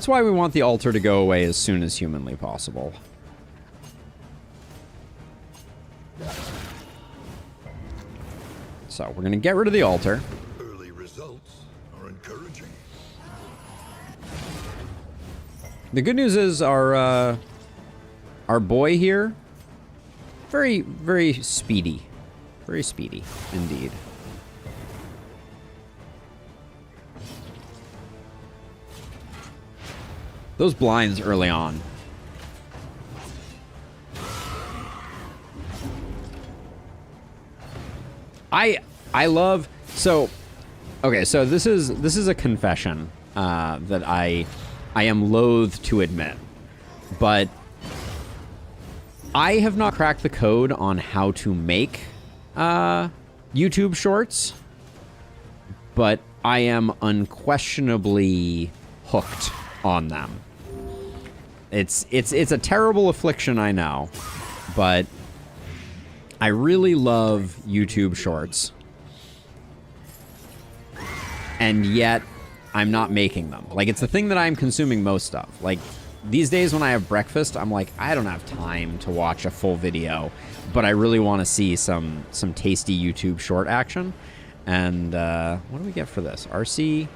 why we want the altar to go away as soon as humanly possible. So we're going to get rid of the altar. Early results are encouraging. The good news is our boy here, very, very speedy. Very speedy, indeed. Those blinds early on. I love, so okay, so this is a confession that I am loath to admit, but I have not cracked the code on how to make YouTube shorts, but I am unquestionably hooked on them. It's a terrible affliction, I know, but I really love YouTube shorts. And yet, I'm not making them. Like, it's the thing that I'm consuming most of. Like, these days when I have breakfast, I'm like, I don't have time to watch a full video, but I really want to see some tasty YouTube short action. And what do we get for this? RC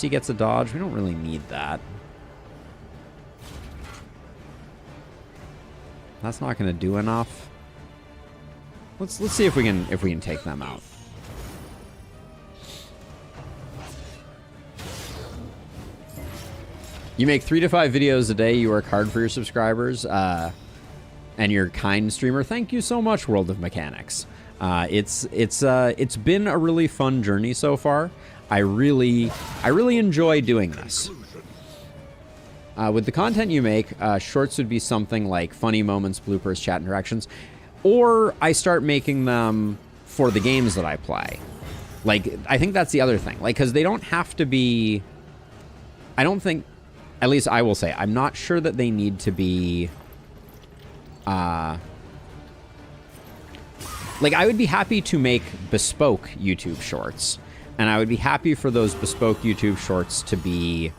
gets a dodge. We don't really need that. That's not going to do enough. Let's see if we can take them out. You make 3 to 5 videos a day. You work hard for your subscribers, and you're a kind streamer. Thank you so much, World of Mechanics. It's been a really fun journey so far. I really enjoy doing this. With the content you make, shorts would be something like funny moments, bloopers, chat interactions, or I start making them for the games that I play. Like, I think that's the other thing. Like, because they don't have to be... I don't think... At least I will say, I'm not sure that they need to be... like, I would be happy to make bespoke YouTube shorts. And I would be happy for those bespoke YouTube shorts to be...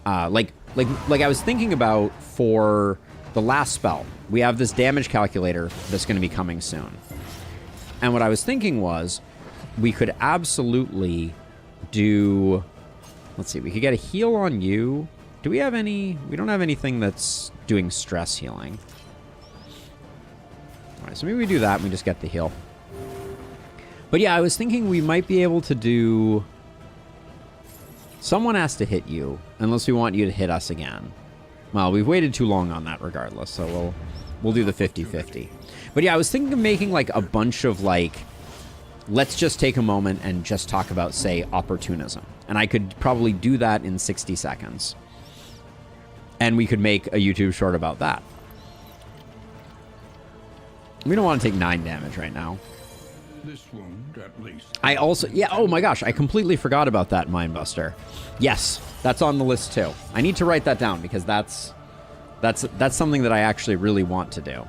like I was thinking about for the last spell. We have this damage calculator that's going to be coming soon. And what I was thinking was, we could absolutely do... Let's see, we could get a heal on you. Do we have any... We don't have anything that's doing stress healing. Alright, so maybe we do that and we just get the heal. But yeah, I was thinking we might be able to do... Someone has to hit you, unless we want you to hit us again. Well, we've waited too long on that regardless, so we'll do the 50-50. But yeah, I was thinking of making like a bunch of like... Let's just take a moment and just talk about, say, opportunism. And I could probably do that in 60 seconds. And we could make a YouTube short about that. We don't want to take 9 damage right now. This wound, at least. I also... Yeah, oh my gosh, I completely forgot about that Mindbuster. Yes, that's on the list too. I need to write that down because that's something that I actually really want to do.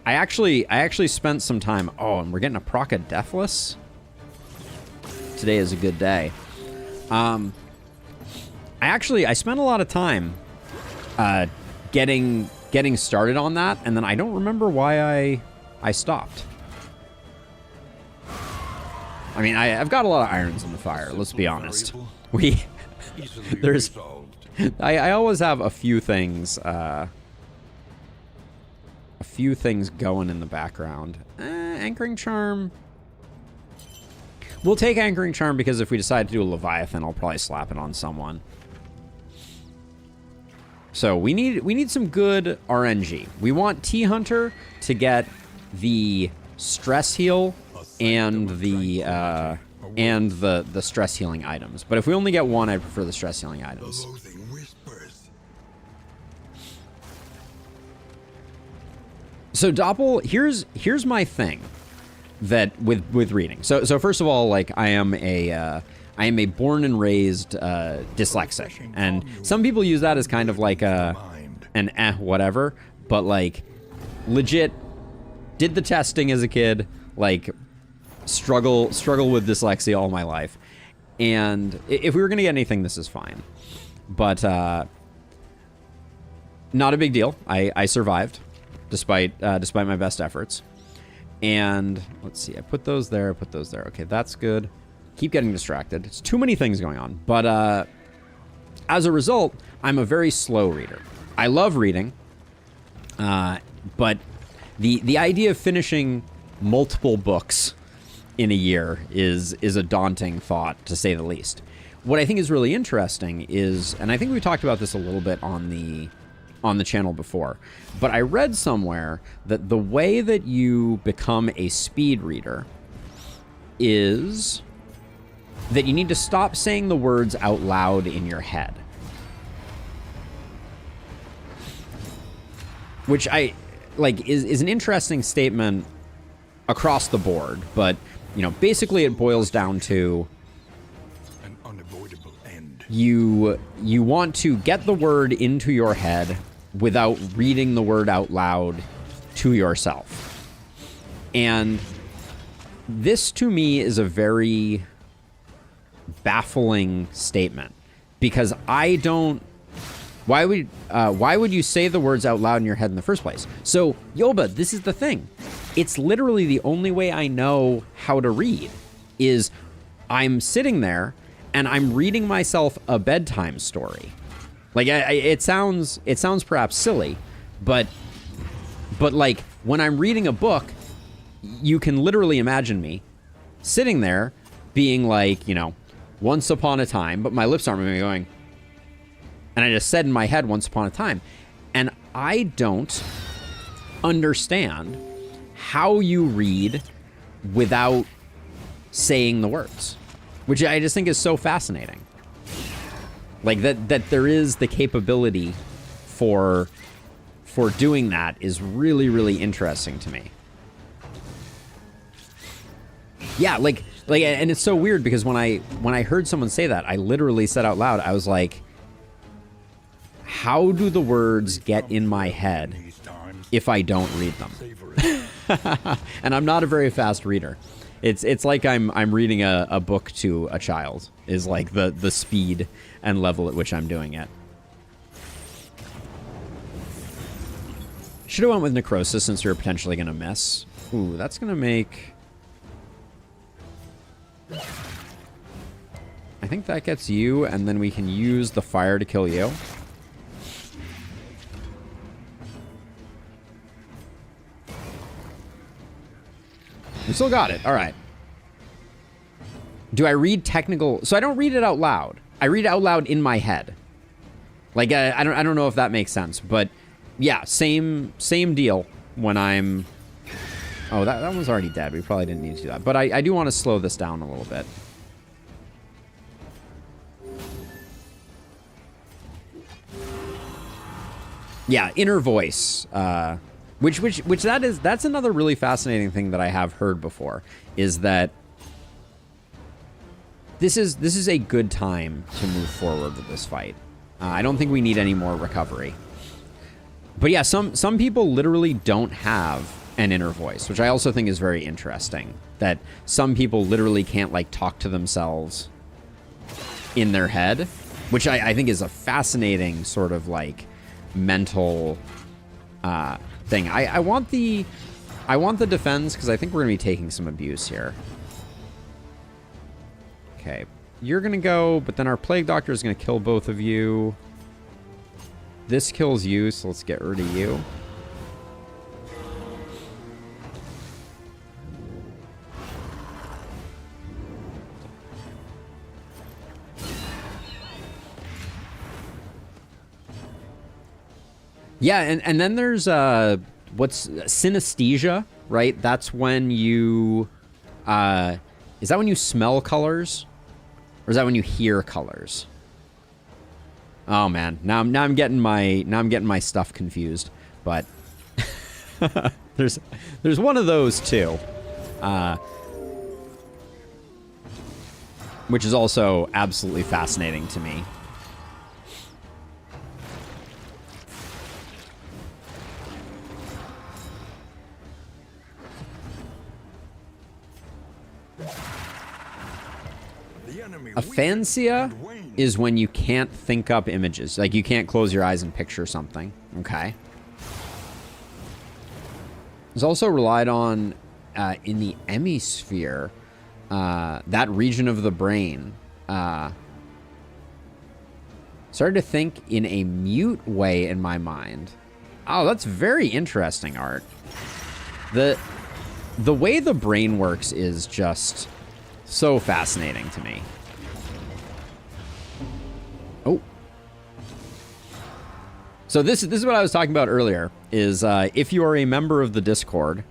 I actually spent some time... Oh, and we're getting a proc of Deathless? Today is a good day. I spent a lot of time getting started on that, and then I don't remember why I stopped. I mean, I've got a lot of irons in the fire, let's be honest. There's... I always have a few things... a few things going in the background. Anchoring Charm. We'll take Anchoring Charm because if we decide to do a Leviathan, I'll probably slap it on someone. So we need some good RNG. We want T-Hunter to get the stress heal and the stress healing items. But if we only get one, I prefer the stress healing items. So Doppel, here's my thing that with reading. So first of all, like I am a born and raised dyslexic, and some people use that as kind of like an whatever, but like legit did the testing as a kid, like struggle with dyslexia all my life, and if we were gonna get anything, this is fine, but not a big deal. I survived. Despite my best efforts. And let's see, I put those there, I put those there. Okay, that's good. Keep getting distracted. It's too many things going on. But as a result, I'm a very slow reader. I love reading, but the idea of finishing multiple books in a year is a daunting thought, to say the least. What I think is really interesting is, and I think we talked about this a little bit on the channel before, but I read somewhere that the way that you become a speed reader is that you need to stop saying the words out loud in your head. Which I like is an interesting statement across the board, but you know, basically it boils down to an unavoidable end. You want to get the word into your head without reading the word out loud to yourself. And this to me is a very baffling statement, because I don't... Why would you say the words out loud in your head in the first place? So, Yoba, this is the thing. It's literally the only way I know how to read, is I'm sitting there and I'm reading myself a bedtime story. Like, it sounds perhaps silly, but like when I'm reading a book, you can literally imagine me sitting there being like, you know, once upon a time, but my lips aren't moving, going, and I just said in my head, once upon a time. And I don't understand how you read without saying the words, which I just think is so fascinating. Like that there is the capability for doing that is really, really interesting to me. Yeah, like, and it's so weird because when I heard someone say that, I literally said out loud, I was like, how do the words get in my head if I don't read them? And I'm not a very fast reader. It's like I'm reading a book to a child, is like the speed and level at which I'm doing it. Should have went with Necrosis since we were potentially going to miss. Ooh, that's going to make... I think that gets you, and then we can use the fire to kill you. We still got it. All right. Do I read technical? So I don't read it out loud. I read it out loud in my head. Like I don't know if that makes sense, but yeah, same deal when I'm... Oh, that one's already dead. We probably didn't need to do that. But I do want to slow this down a little bit. Yeah, inner voice. That's another really fascinating thing that I have heard before, is that this is a good time to move forward with this fight. I don't think we need any more recovery. But yeah, some people literally don't have an inner voice, which I also think is very interesting. That some people literally can't, like, talk to themselves in their head, which I think is a fascinating sort of, like, mental thing. I want the defense, because I think we're going to be taking some abuse here. Okay. You're going to go, but then our Plague Doctor is going to kill both of you. This kills you, so let's get rid of you. Yeah, and then there's what's synesthesia, right? That's when you is that when you smell colors? Or is that when you hear colors? Oh man, now I'm getting my stuff confused. But there's one of those too, which is also absolutely fascinating to me. Aphansia is when you can't think up images. Like, you can't close your eyes and picture something. Okay. It's also relied on in the hemisphere, that region of the brain. Started to think in a mute way in my mind. Oh, that's very interesting, Art. The way the brain works is just so fascinating to me. Oh. So this is what I was talking about earlier, is if you are a member of the Discord,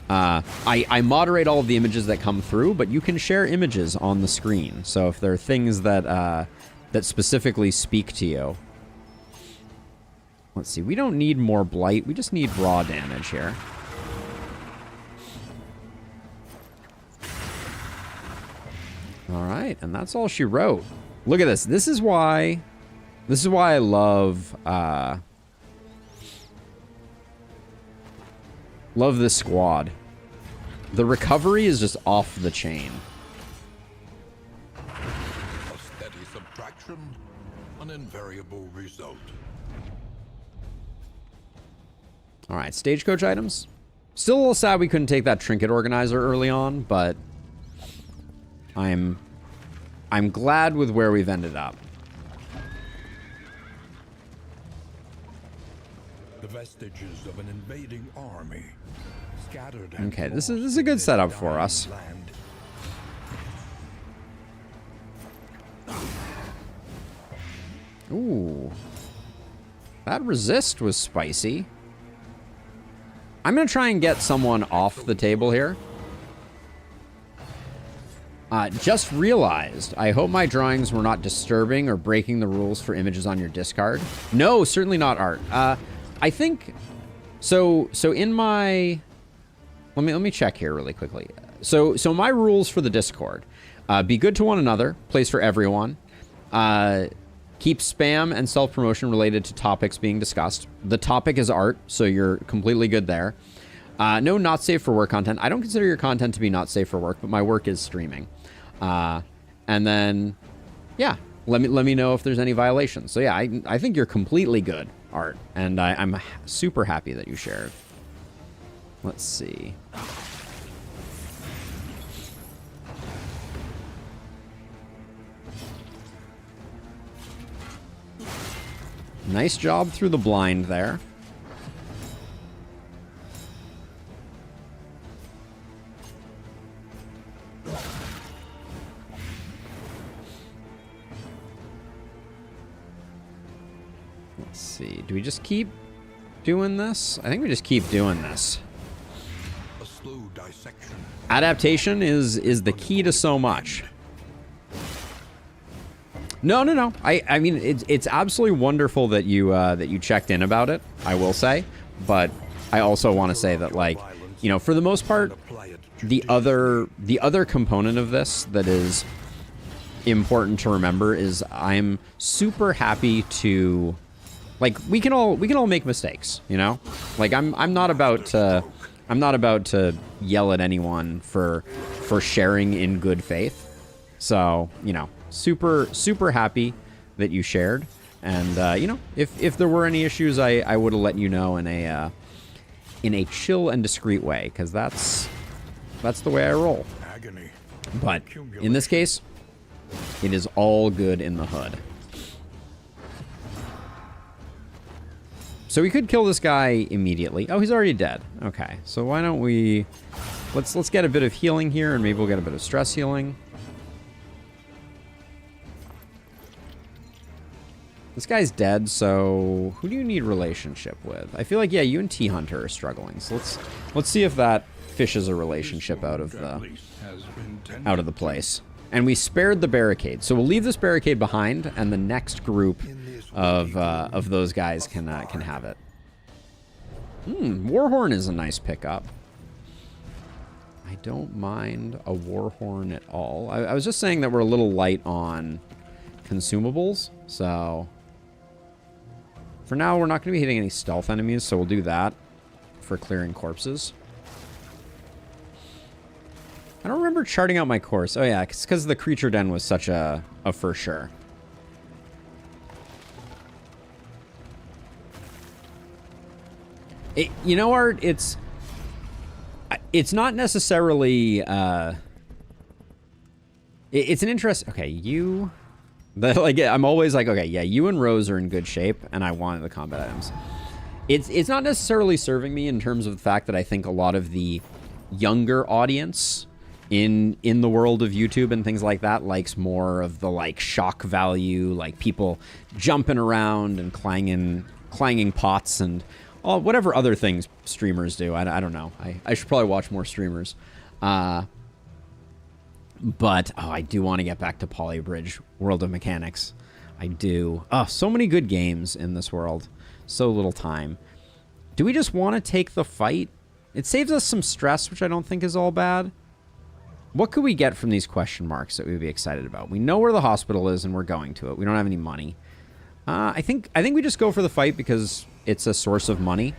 I moderate all of the images that come through, but you can share images on the screen. So if there are things that that specifically speak to you. Let's see, we don't need more blight, we just need raw damage here. All right, and that's all she wrote. Look at this. This is why I love this squad. The recovery is just off the chain. A steady subtraction, an invariable result. All right, stagecoach items. Still a little sad we couldn't take that trinket organizer early on, but I'm glad with where we've ended up. The vestiges of an invading army, scattered. Okay, this is a good setup for us. Ooh, that resist was spicy. I'm gonna try and get someone off the table here. Just realized, I hope my drawings were not disturbing or breaking the rules for images on your discard. No, certainly not, Art. I think, so in my, let me check here really quickly. So my rules for the Discord, be good to one another, plays for everyone, keep spam and self-promotion related to topics being discussed. The topic is art, so you're completely good there. No not safe for work content. I don't consider your content to be not safe for work, but my work is streaming. And then, yeah, let me know if there's any violations. So yeah, I think you're completely good art, and I'm super happy that you shared. Let's see. Nice job through the blind there. Let's see. Do we just keep doing this? I think we just keep doing this. A slow dissection. Adaptation is the key to so much. No. I mean, it's absolutely wonderful that you checked in about it, I will say. But I also want to say that, like, you know, for the most part, the other component of this that is important to remember is I'm super happy to, like, we can all make mistakes, you know? Like, I'm not about to yell at anyone for sharing in good faith. So, you know, super happy that you shared. And you know, if there were any issues, I would have let you know in a chill and discreet way, because that's the way I roll. Agony. But in this case, it is all good in the hood. So we could kill this guy immediately. Oh, he's already dead. Okay, so why don't we... Let's get a bit of healing here, and maybe we'll get a bit of stress healing. This guy's dead, so who do you need relationship with? I feel like, yeah, you and T-Hunter are struggling. So let's see if that fishes a relationship out of the place. And we spared the barricade, so we'll leave this barricade behind, and the next group of those guys can have it. Warhorn is a nice pickup. I don't mind a Warhorn at all. I was just saying that we're a little light on consumables, so for now we're not going to be hitting any stealth enemies, so we'll do that for clearing corpses. I don't remember charting out my course. Oh yeah, it's because the creature den was such a for sure. You know, Art, it's not necessarily it's an interest. Okay, you, like, I'm always like, okay, yeah, you and Rose are in good shape, and I wanted the combat items. It's not necessarily serving me in terms of the fact that I think a lot of the younger audience in the world of YouTube and things like that likes more of the, like, shock value, like people jumping around and clanging pots and whatever other things streamers do. I don't know. I should probably watch more streamers. But, I do want to get back to Polybridge World of Mechanics. I do. Oh, so many good games in this world. So little time. Do we just want to take the fight? It saves us some stress, which I don't think is all bad. What could we get from these question marks that we'd be excited about? We know where the hospital is, and we're going to it. We don't have any money. I think we just go for the fight because it's a source of money.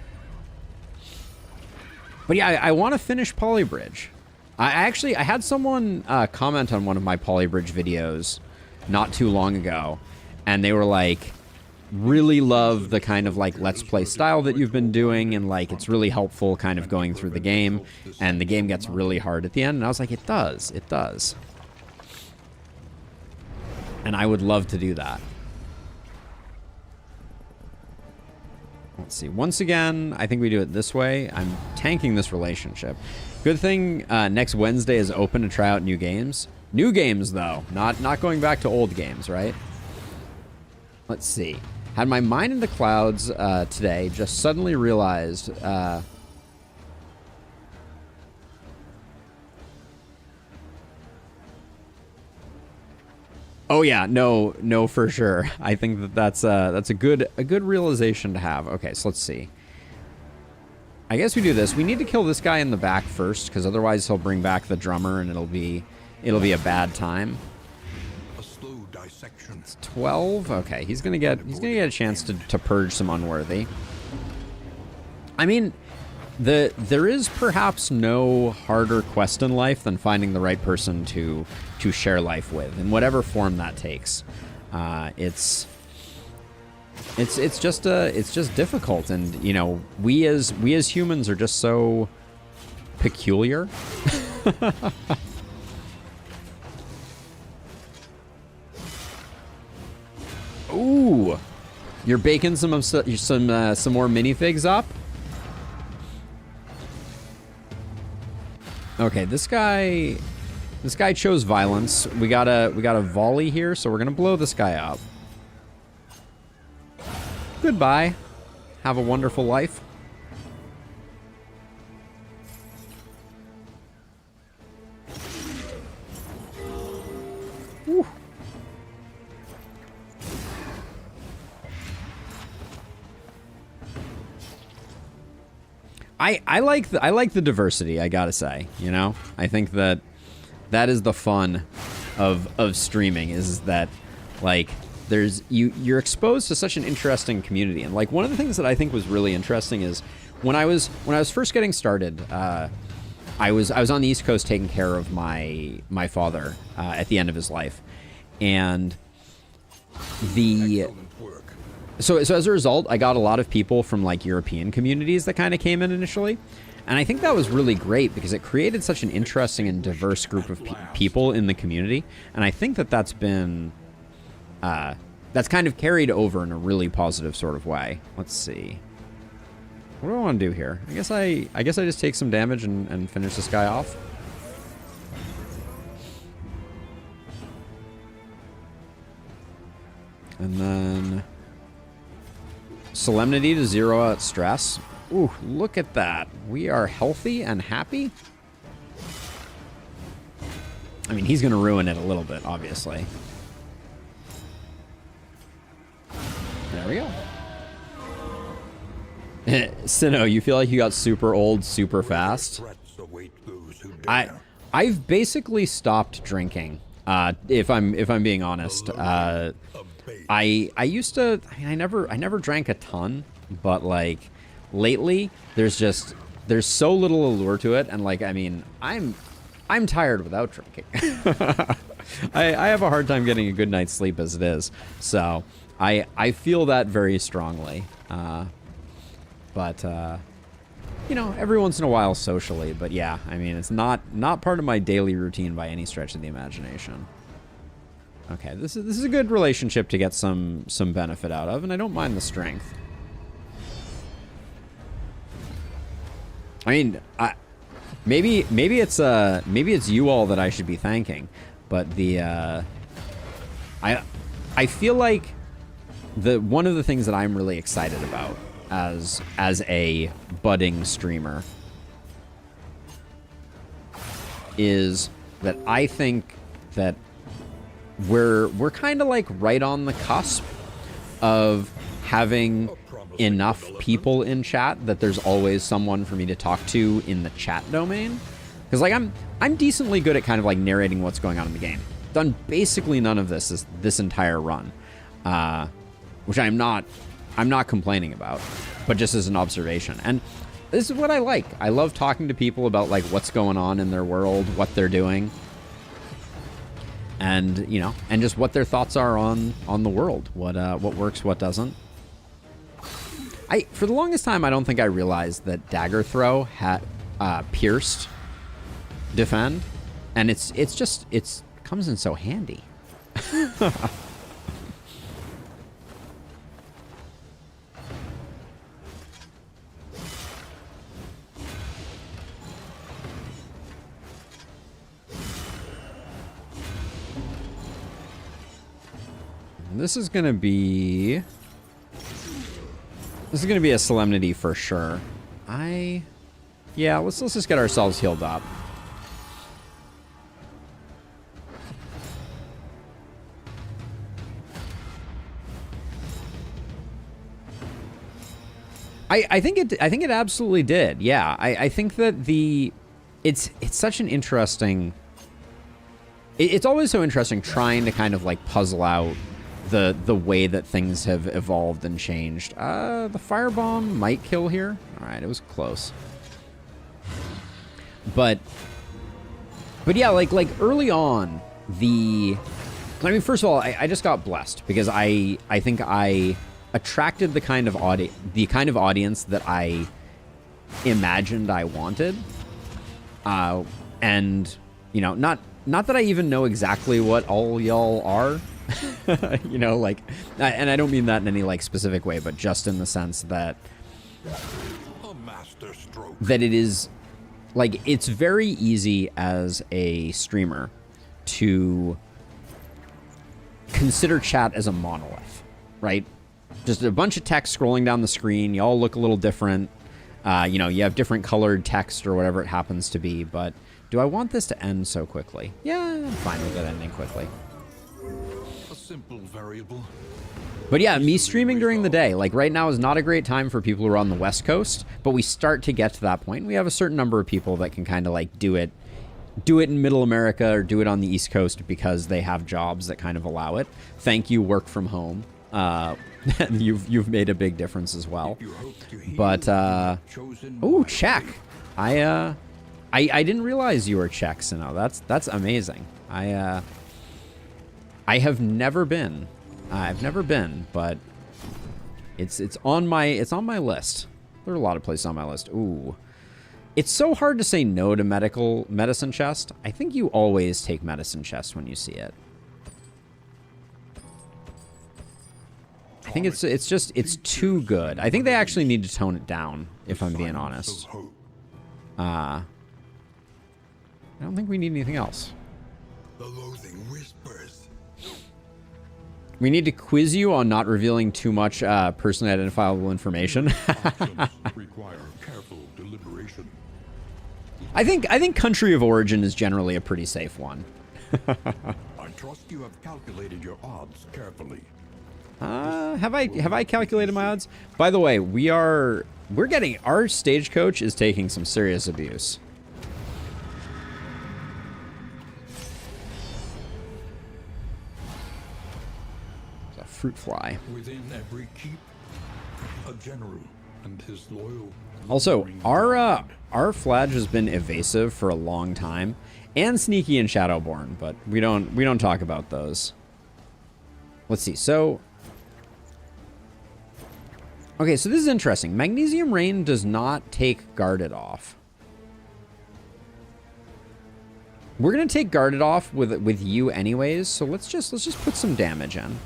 But yeah, I want to finish Polybridge. I had someone comment on one of my Polybridge videos not too long ago, and they were like, really love the kind of, like, let's play style that you've been doing, and, like, it's really helpful kind of going through the game, and the game gets really hard at the end. And I was like, it does. And I would love to do that. Let's see. Once again, I think we do it this way. I'm tanking this relationship. Good thing next Wednesday is open to try out new games. New games, though. Not going back to old games, right? Let's see. Had my mind in the clouds today. Just suddenly realized... Oh yeah, no, for sure. I think that's a good realization to have. Okay, so let's see. I guess we do this. We need to kill this guy in the back first, because otherwise he'll bring back the drummer, and it'll be a bad time. A slow dissection. It's 12. Okay, he's gonna get a chance to purge some unworthy. I mean, there is perhaps no harder quest in life than finding the right person to share life with, in whatever form that takes. It's just difficult, and you know, we as humans are just so peculiar. Ooh, you're baking some more minifigs up. Okay, this guy chose violence. We got a volley here, so we're gonna blow this guy up. Goodbye. Have a wonderful life. Whew. I like the diversity, I gotta say, you know? I think that is the fun of streaming, is that, like, there's you're exposed to such an interesting community. And like, one of the things that I think was really interesting is when I was first getting started, I was on the East Coast taking care of my father at the end of his life, and so as a result, I got a lot of people from like European communities that kind of came in initially. And I think that was really great because it created such an interesting and diverse group of people in the community. And I think that that's been, that's kind of carried over in a really positive sort of way. Let's see. What do I want to do here? I guess I just take some damage and finish this guy off. And then Solemnity to zero out stress. Ooh, look at that. We are healthy and happy. I mean, he's going to ruin it a little bit, obviously. There we go. Sinnoh, you feel like you got super old super fast? I've basically stopped drinking. If I'm being honest. I used to, I mean, I never drank a ton, but like lately there's so little allure to it, and like, I mean, I'm tired without drinking. I have a hard time getting a good night's sleep as it is, so I feel that very strongly. But you know, every once in a while socially, but yeah, I mean, it's not part of my daily routine by any stretch of the imagination. Okay, this is a good relationship to get some benefit out of, and I don't mind the strength. I mean, maybe it's you all that I should be thanking, but I feel like one of the things that I'm really excited about as a budding streamer is that I think that we're kind of like right on the cusp of having enough people in chat that there's always someone for me to talk to in the chat domain. Because like I'm decently good at kind of like narrating what's going on in the game. Done basically none of this entire run, which I'm not complaining about, but just as an observation. And this is what I like. I love talking to people about like what's going on in their world, what they're doing, and you know, and just what their thoughts are on the world, what works, what doesn't. For the longest time, I don't think I realized that dagger throw had pierced defend, and it comes in so handy. This is gonna be a solemnity for sure. Yeah, let's just get ourselves healed up. I think it absolutely did. Yeah, I think that it's such an interesting. It's always so interesting trying to kind of like puzzle out the way that things have evolved and changed. The firebomb might kill here. All right, it was close. But yeah, like early on, I mean, first of all, I just got blessed because I think I attracted the kind of audience that I imagined I wanted. And you know, not that I even know exactly what all y'all are. You know, like, and I don't mean that in any like specific way, but just in the sense that it is like, it's very easy as a streamer to consider chat as a monolith, right? Just a bunch of text scrolling down the screen. You all look a little different. You know, you have different colored text or whatever it happens to be, but do I want this to end so quickly? Yeah, I'm fine with it ending quickly. A simple variable. But yeah, me streaming during the day, like right now is not a great time for people who are on the West Coast, but we start to get to that point. We have a certain number of people that can kind of like do it in Middle America or do it on the East Coast because they have jobs that kind of allow it. Thank you, work from home. You've made a big difference as well. But oh, Czech. I didn't realize you were Czech, so no, that's amazing. I have never been. I've never been, but it's on my list. There are a lot of places on my list. Ooh. It's so hard to say no to medicine chest. I think you always take medicine chest when you see it. I think it's too good. I think they actually need to tone it down, if I'm being honest. I don't think we need anything else. The loathing whispers. We need to quiz you on not revealing too much personally identifiable information. Require careful deliberation. I think country of origin is generally a pretty safe one. I trust you have calculated your odds carefully. Have I calculated my odds? By the way, we're getting, our stagecoach is taking some serious abuse. It's a fruit fly. Within every keep, a general and his loyal. Also, our Fladge has been evasive for a long time, and sneaky and Shadowborn, but we don't talk about those. Let's see. So, okay, so this is interesting. Magnesium Rain does not take Guarded off. We're gonna take Guarded off with you anyways, so let's just put some damage in.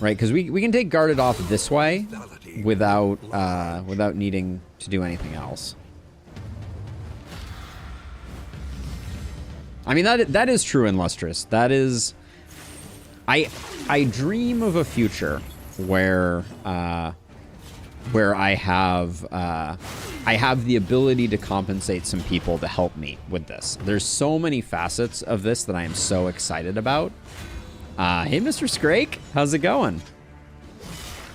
Right, because we can take Guarded off this way without needing to do anything else. I mean, that is true in Lustrous. That is, I dream of a future where I have the ability to compensate some people to help me with this. There's so many facets of this that I am so excited about. Hey, Mr. Scrake, how's it going?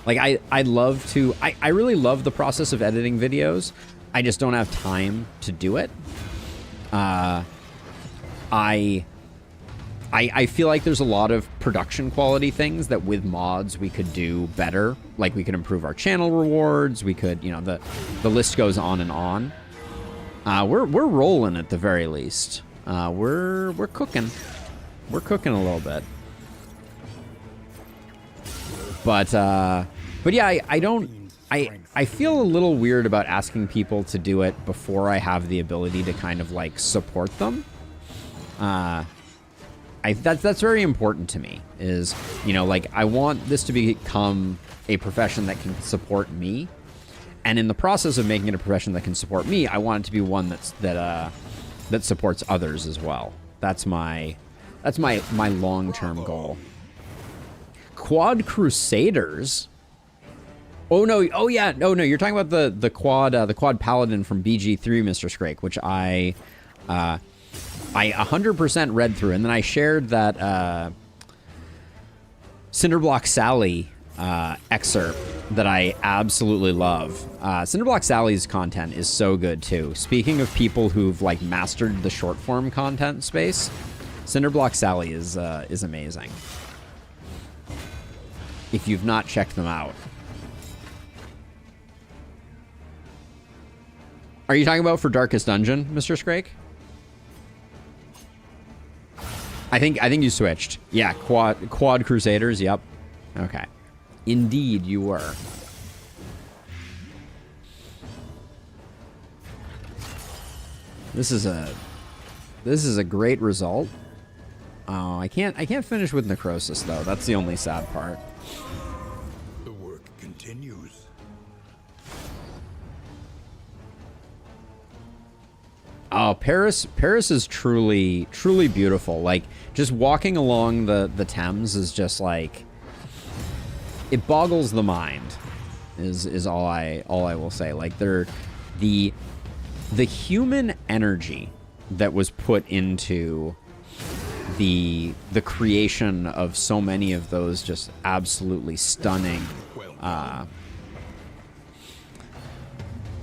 Like, I'd love to, I really love the process of editing videos. I just don't have time to do it. I feel like there's a lot of production quality things that with mods we could do better. Like, we could improve our channel rewards. We could, you know, the list goes on and on. We're rolling at the very least. We're cooking. We're cooking a little bit. But yeah, I feel a little weird about asking people to do it before I have the ability to kind of like support them. That's very important to me, is, you know, like, I want this to become a profession that can support me, and in the process of making it a profession that can support me, I want it to be one that supports others as well. That's my long-term goal. Quad Crusaders. Oh no! Oh yeah! No, you're talking about the quad paladin from BG3, Mr. Scrake, which I 100% read through, and then I shared that Cinderblock Sally excerpt that I absolutely love. Cinderblock Sally's content is so good too. Speaking of people who've like mastered the short form content space, Cinderblock Sally is amazing. If you've not checked them out. Are you talking about for Darkest Dungeon, Mr. Scrake? I think you switched. Yeah, Quad Crusaders, yep. Okay. Indeed, you were. This is a great result. Oh, I can't finish with necrosis though. That's the only sad part. The work continues. Oh, Paris is truly beautiful. Like, just walking along the Thames is just like, it boggles the mind. Is all I will say. Like, the human energy that was put into the creation of so many of those just absolutely stunning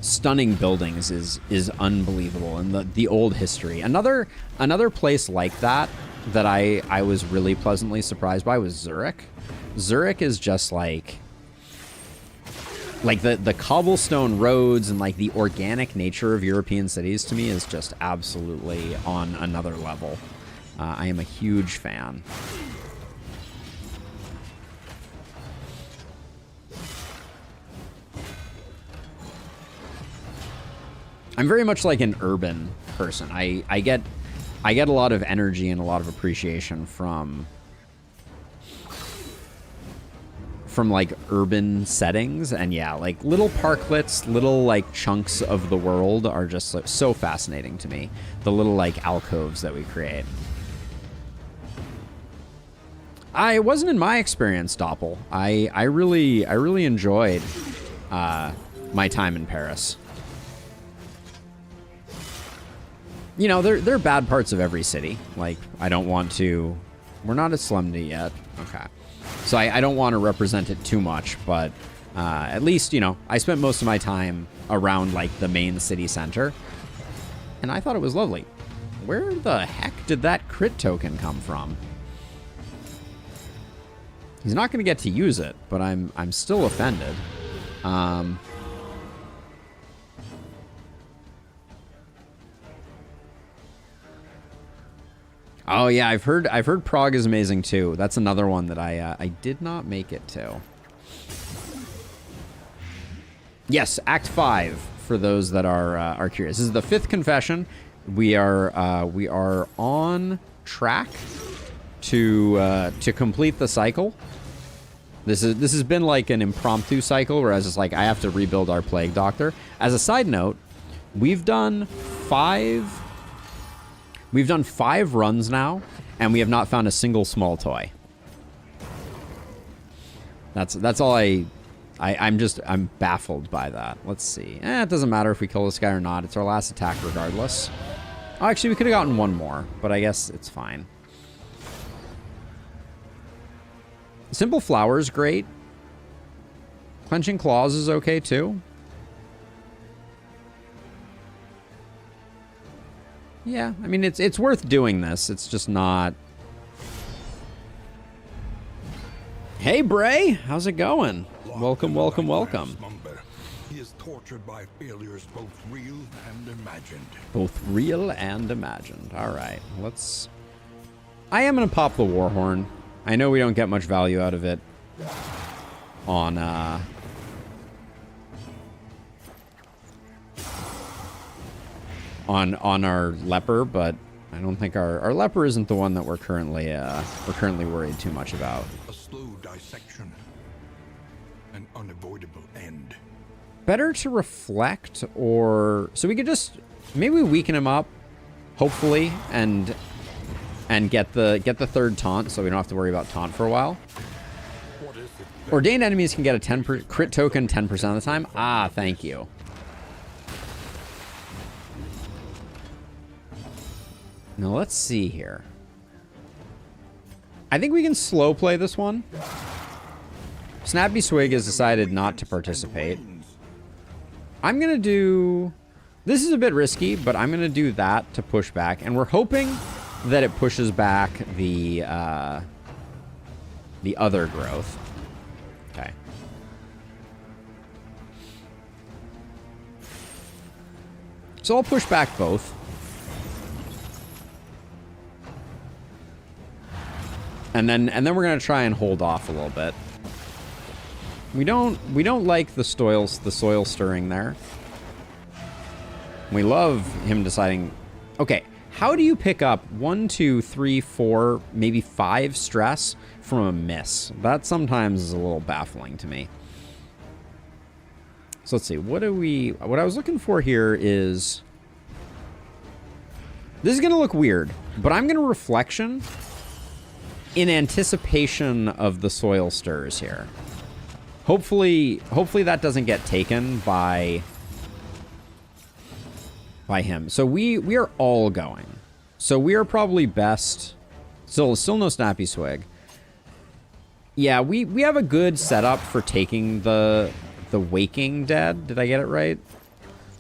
stunning buildings is unbelievable. And the old history. Another place like that I was really pleasantly surprised by was Zurich. Zurich is just like the cobblestone roads and like the organic nature of European cities to me is just absolutely on another level. I am a huge fan. I'm very much like an urban person. I get a lot of energy and a lot of appreciation from like urban settings, and yeah, like little parklets, little like chunks of the world are just like, so fascinating to me. The little like alcoves that we create. It wasn't in my experience, Doppel. I really enjoyed my time in Paris. You know, there are bad parts of every city. Like, I don't want to... We're not at Slumdy yet. Okay. So I don't want to represent it too much, but at least, you know, I spent most of my time around, like, the main city center, and I thought it was lovely. Where the heck did that crit token come from? He's not going to get to use it, but I'm still offended. Oh yeah, I've heard Prague is amazing too. That's another one that I did not make it to. Yes, Act 5 for those that are curious. This is the 5th confession. We are on track to complete the cycle. This has been like an impromptu cycle, whereas it's like I have to rebuild our Plague Doctor. As a side note, we've done 5 runs now, and we have not found a single small toy. That's all I'm baffled by that. Let's see. It doesn't matter if we kill this guy or not. It's our last attack regardless. Oh, actually, we could have gotten one more, but I guess it's fine. Simple Flower is great. Clenching Claws is okay too. Yeah, I mean, it's worth doing this. It's just not... Hey, Bray! How's it going? Welcome, welcome, welcome. He is tortured by failures both real and imagined. Both real and imagined. All right, let's... I am going to pop the Warhorn. I know we don't get much value out of it on our leper, but I don't think our leper isn't the one that we're currently worried too much about. A slow dissection, an unavoidable end. Better to reflect, or so we could just maybe weaken him up, hopefully, and get the 3rd taunt, so we don't have to worry about taunt for a while. What is it? Ordained enemies can get a 10 crit token 10% of the time. Ah, thank you. Now let's see here. I think we can slow play this one. Snappy Swig has decided not to participate. I'm going to do... This is a bit risky, but I'm going to do that to push back. And we're hoping that it pushes back the other growth. Okay. So I'll push back both. And then we're going to try and hold off a little bit. We don't like the soil stirring there. We love him deciding... Okay, how do you pick up 1, 2, 3, 4, maybe 5 stress from a miss? That sometimes is a little baffling to me. So let's see. What I was looking for here is... This is going to look weird, but I'm going to reflection in anticipation of the soil stirs here. Hopefully that doesn't get taken by him. So we are all going. So we are probably best. Still no Snappy Swig. Yeah, we have a good setup for taking the Waking Dead. Did I get it right?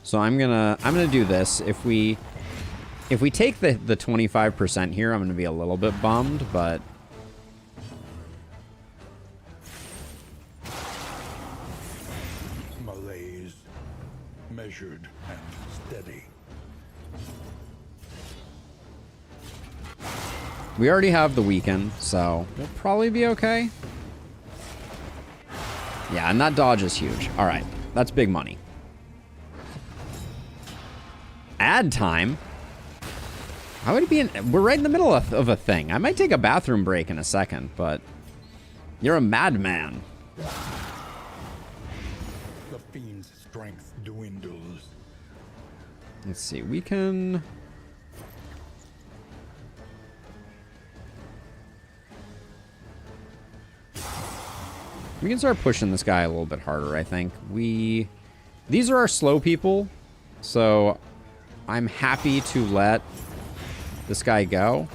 So I'm gonna do this. If we take the 25% here, I'm gonna be a little bit bummed, but malaise, measured and steady. we already have the weaken, so we'll probably be okay. Yeah, and that dodge is huge. All right, that's big money. Ad time. How would it be we're right in the middle of a thing. I might take a bathroom break in a second, but you're a madman. The fiend's strength dwindles. Let's see. We can... We can start pushing this guy a little bit harder, I think. These are our slow people, so I'm happy to let this guy go.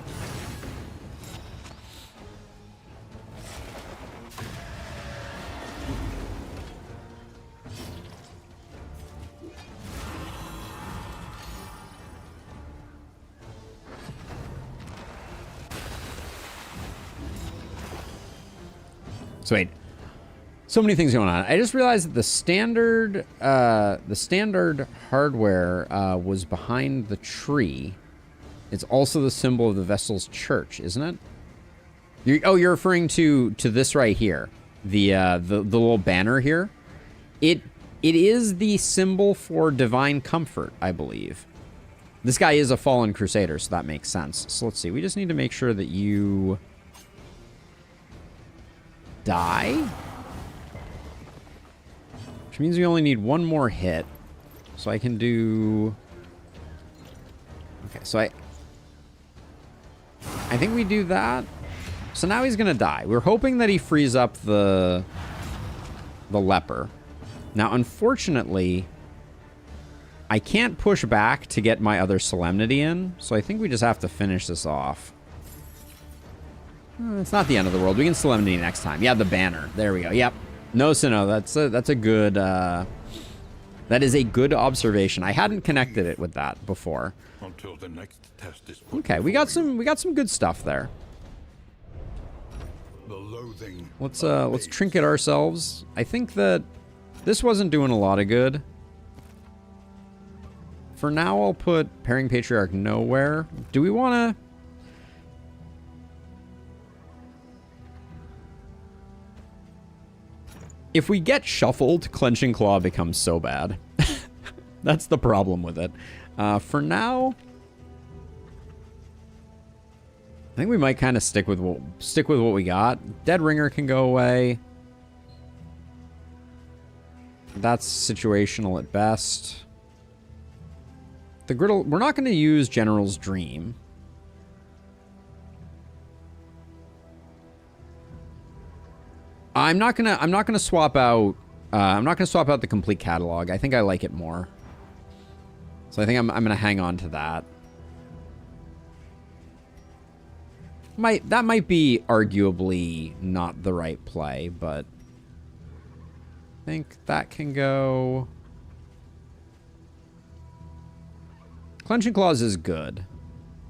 So wait. So many things going on. I just realized that the standard hardware was behind the tree. It's also the symbol of the Vestal's church, isn't it? You're referring to this right here, the little banner here. It is the symbol for divine comfort, I believe. This guy is a fallen crusader, so that makes sense. So let's see. We just need to make sure that you die. Which means we only need one more hit. So I can do... Okay, so I think we do that. So now he's going to die. We're hoping that he frees up the leper. Now, unfortunately, I can't push back to get my other Solemnity in. So I think we just have to finish this off. It's not the end of the world. We can Solemnity next time. Yeah, the banner. There we go. Yep. No, Sinnoh, that's a good, that is a good observation. I hadn't connected it with that before. Until the next test is put Okay, we got some good stuff there. the loathing. Let's trinket ourselves. I think that this wasn't doing a lot of good. For now, I'll put Pairing Patriarch nowhere. Do we want to... If we get shuffled, Clenching Claw becomes so bad. That's the problem with it. For now, I think we might kind of stick with what we got. Dead Ringer can go away. That's situational at best. The Griddle, we're not going to use General's Dream. I'm not gonna swap out the complete catalog. I think I like it more. So I think I'm gonna hang on to that. That might be arguably not the right play, but I think that can go. Clenching Claws is good.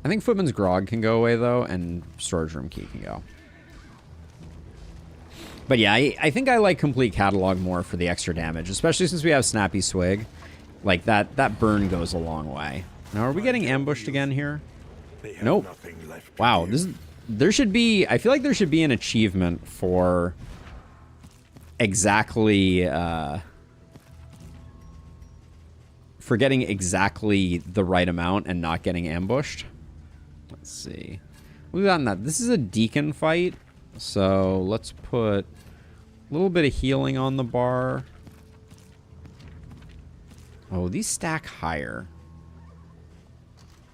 I think Footman's Grog can go away though, and Storage Room Key can go. But yeah, I think I like Complete Catalog more for the extra damage, especially since we have Snappy Swig. Like, that burn goes a long way. Now, are we getting ambushed again here? Nope. Wow, there should be... I feel like there should be an achievement for exactly the right amount and not getting ambushed. Let's see. We've gotten that. This is a deacon fight, so let's put a little bit of healing on the bar. Oh, these stack higher.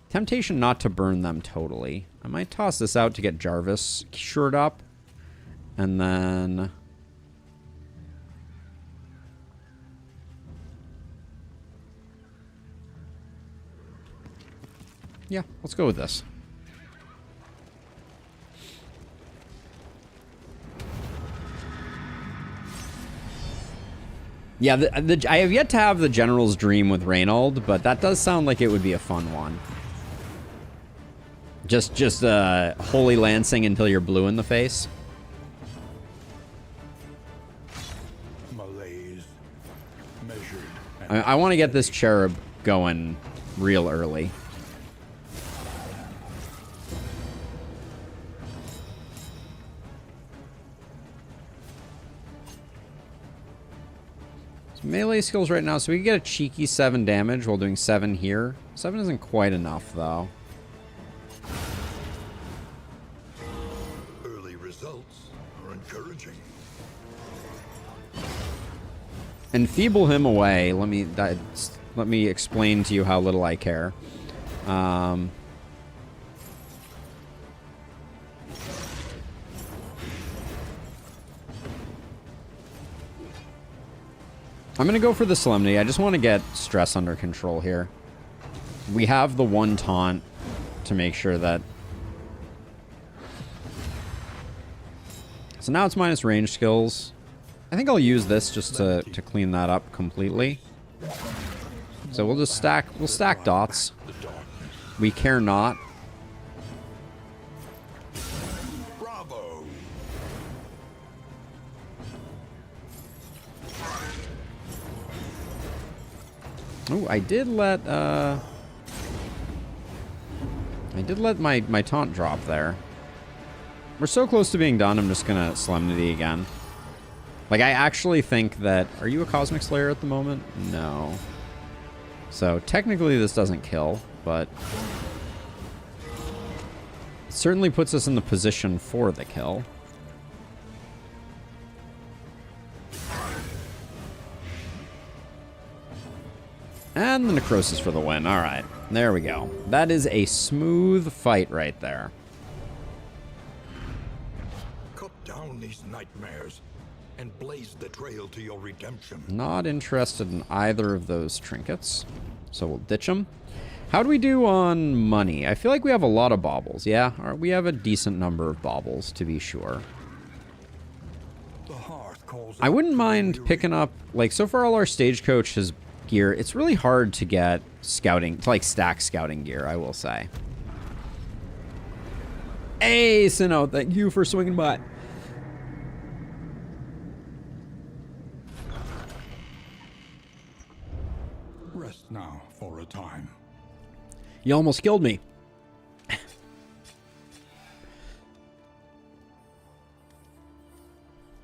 Temptation not to burn them totally. I might toss this out to get Jarvis shored up. And then... yeah, let's go with this. Yeah, I have yet to have the General's Dream with Reynold, but that does sound like it would be a fun one. Just Holy Lancing until you're blue in the face. Malaise, measured. I want to get this cherub going real early. Melee skills right now, so we can get a cheeky 7 damage while doing 7 here. 7 isn't quite enough, though. Early results are encouraging. Enfeeble him away. Let me explain to you how little I care. I'm going to go for the Solemnity. I just want to get stress under control here. We have the one taunt to make sure that... so now it's minus range skills. I think I'll use this just to clean that up completely. So we'll just stack dots. We care not. Bravo. Oh, I did let my taunt drop there. We're so close to being done, I'm just gonna Solemnity again. Like, I actually think that... are you a Cosmic Slayer at the moment? No. So, technically this doesn't kill, but... it certainly puts us in the position for the kill. And the Necrosis for the win. Alright, there we go. That is a smooth fight right there. Cut down these nightmares and blaze the trail to your redemption. Not interested in either of those trinkets, so we'll ditch them. How do we do on money? I feel like we have a lot of baubles. Yeah, we have a decent number of baubles, to be sure. The hearth calls I wouldn't mind picking up... like, so far all our stagecoach has gear. It's really hard to get scouting... to, like, stack scouting gear, I will say. Hey, Sinnoh, thank you for swinging by. Rest now for a time. You almost killed me.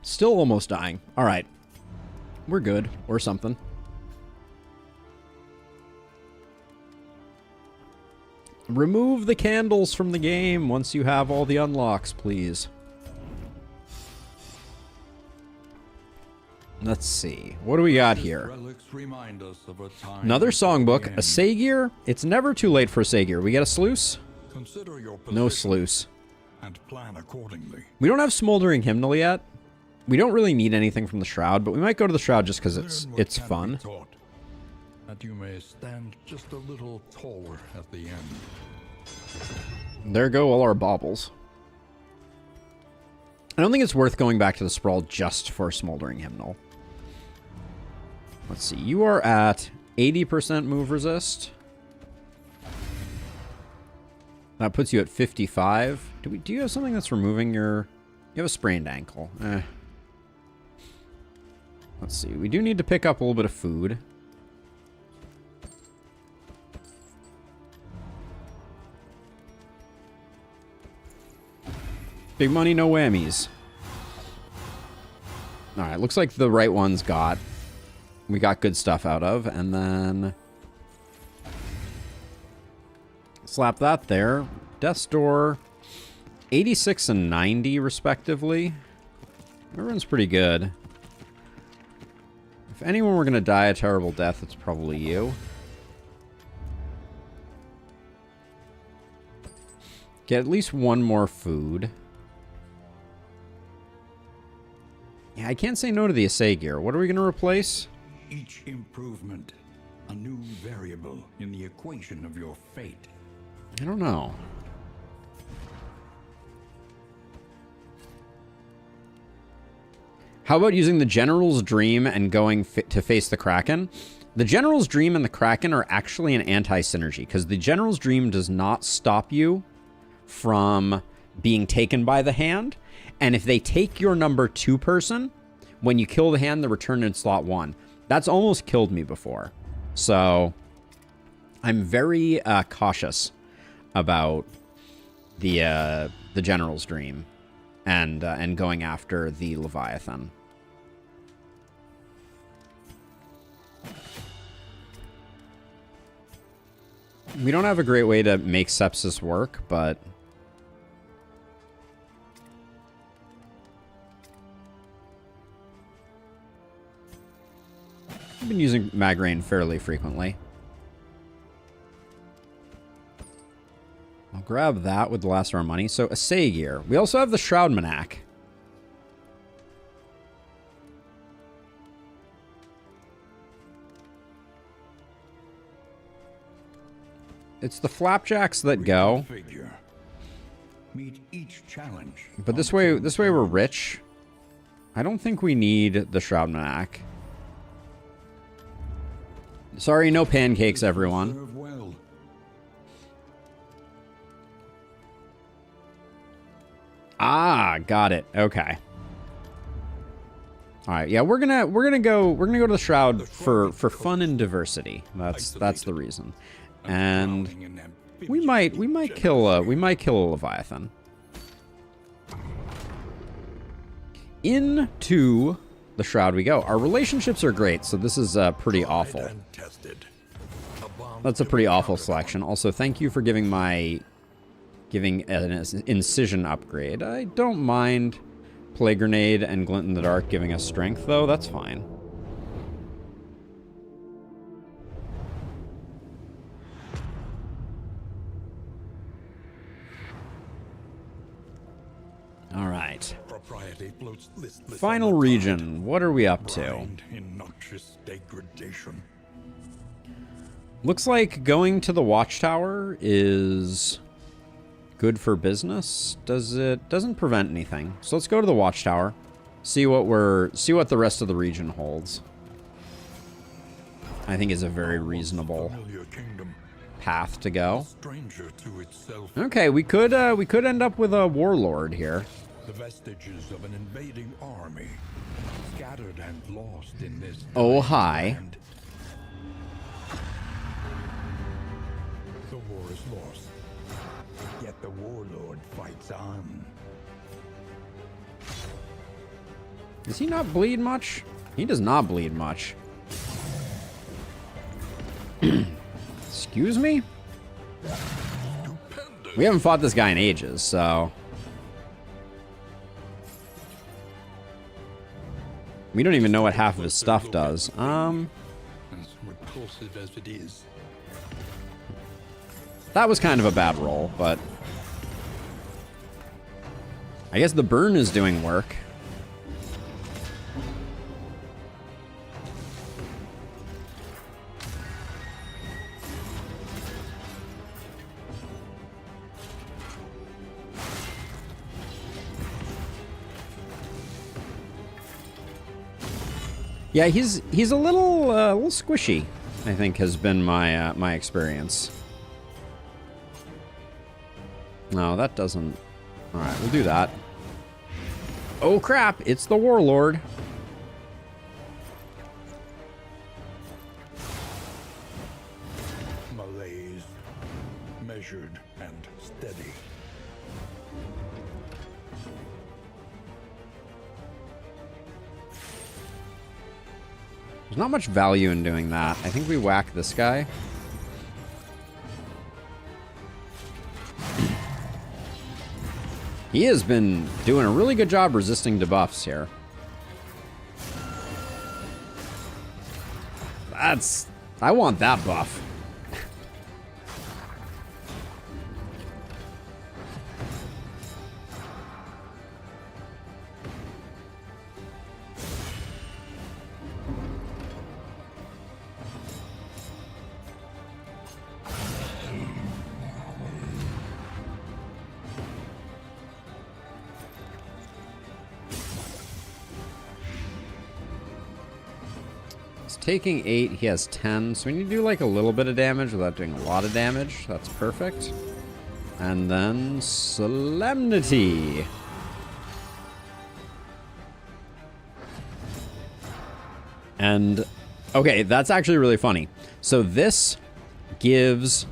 Still almost dying. All right. We're good. Or something. Remove the candles from the game once you have all the unlocks, please. Let's see. What do we got here? Another songbook. A Sagear? It's never too late for a Sagear. We get a sluice? Consider your No position sluice. and plan accordingly. We don't have Smoldering Hymnal yet. We don't really need anything from the Shroud, but we might go to the Shroud just because Learn what it's can be fun. taught, that you may stand just a little taller at the end. There go all our baubles. I don't think it's worth going back to the Sprawl just for Smoldering Hymnal. Let's see. You are at 80% move resist. That puts you at 55. Do you have something that's removing your... you have a sprained ankle. Let's see. We do need to pick up a little bit of food. Big money, no whammies. Alright, looks like the right one's got... We got good stuff out of, and then... Slap that there. Death's Door, 86 and 90, respectively. Everyone's pretty good. If anyone were going to die a terrible death, it's probably you. Get at least one more food. Yeah, I can't say no to the assay gear. What are we going to replace? Each improvement, a new variable in the equation of your fate. I don't know. How about using the General's Dream and going to face the Kraken? The General's Dream and the Kraken are actually an anti-synergy, because the General's Dream does not stop you from being taken by the hand. And if they take your number 2 person, when you kill the hand, they return in slot 1. That's almost killed me before. So I'm very cautious about the General's Dream and going after the Leviathan. We don't have a great way to make sepsis work, but... I've been using Magrain fairly frequently. I'll grab that with the last of our money. So, assay gear. We also have the Shroud Manac. It's the flapjacks that go. Meet each challenge. But this way we're rich. I don't think we need the Shroud Manac. Sorry, no pancakes, everyone. Well. Ah, got it. Okay. All right, yeah, we're gonna go to the Shroud for fun and diversity. That's the reason. And we might kill a Leviathan. Into the Shroud we go. Our relationships are great, so this is pretty awful. That's a pretty awful selection. Also, thank you for giving an incision upgrade. I don't mind Plague Grenade and Glint in the Dark giving us strength, though. That's fine. All right. Final region. What are we up to? Looks like going to the Watchtower is good for business. Doesn't prevent anything. So let's go to the Watchtower. See what the rest of the region holds. I think is a very reasonable path to go. Okay, we could end up with a warlord here. The vestiges of an invading army, scattered and lost in this. Oh, hi. Land. The war is lost, yet the warlord fights on. Does he not bleed much? He does not bleed much. Excuse me? We haven't fought this guy in ages, so... We don't even know what half of his stuff does. As repulsive as it is. That was kind of a bad roll, but... I guess the burn is doing work. Yeah, he's a little squishy, I think, has been my my experience. No, that doesn't. All right, we'll do that. Oh crap! It's the warlord. Malaise, measured and steady. There's not much value in doing that. I think we whack this guy. He has been doing a really good job resisting debuffs here. I want that buff. Taking 8, he has 10, so we need to do like a little bit of damage without doing a lot of damage. That's perfect. And then Solemnity. And okay, that's actually really funny. So this gives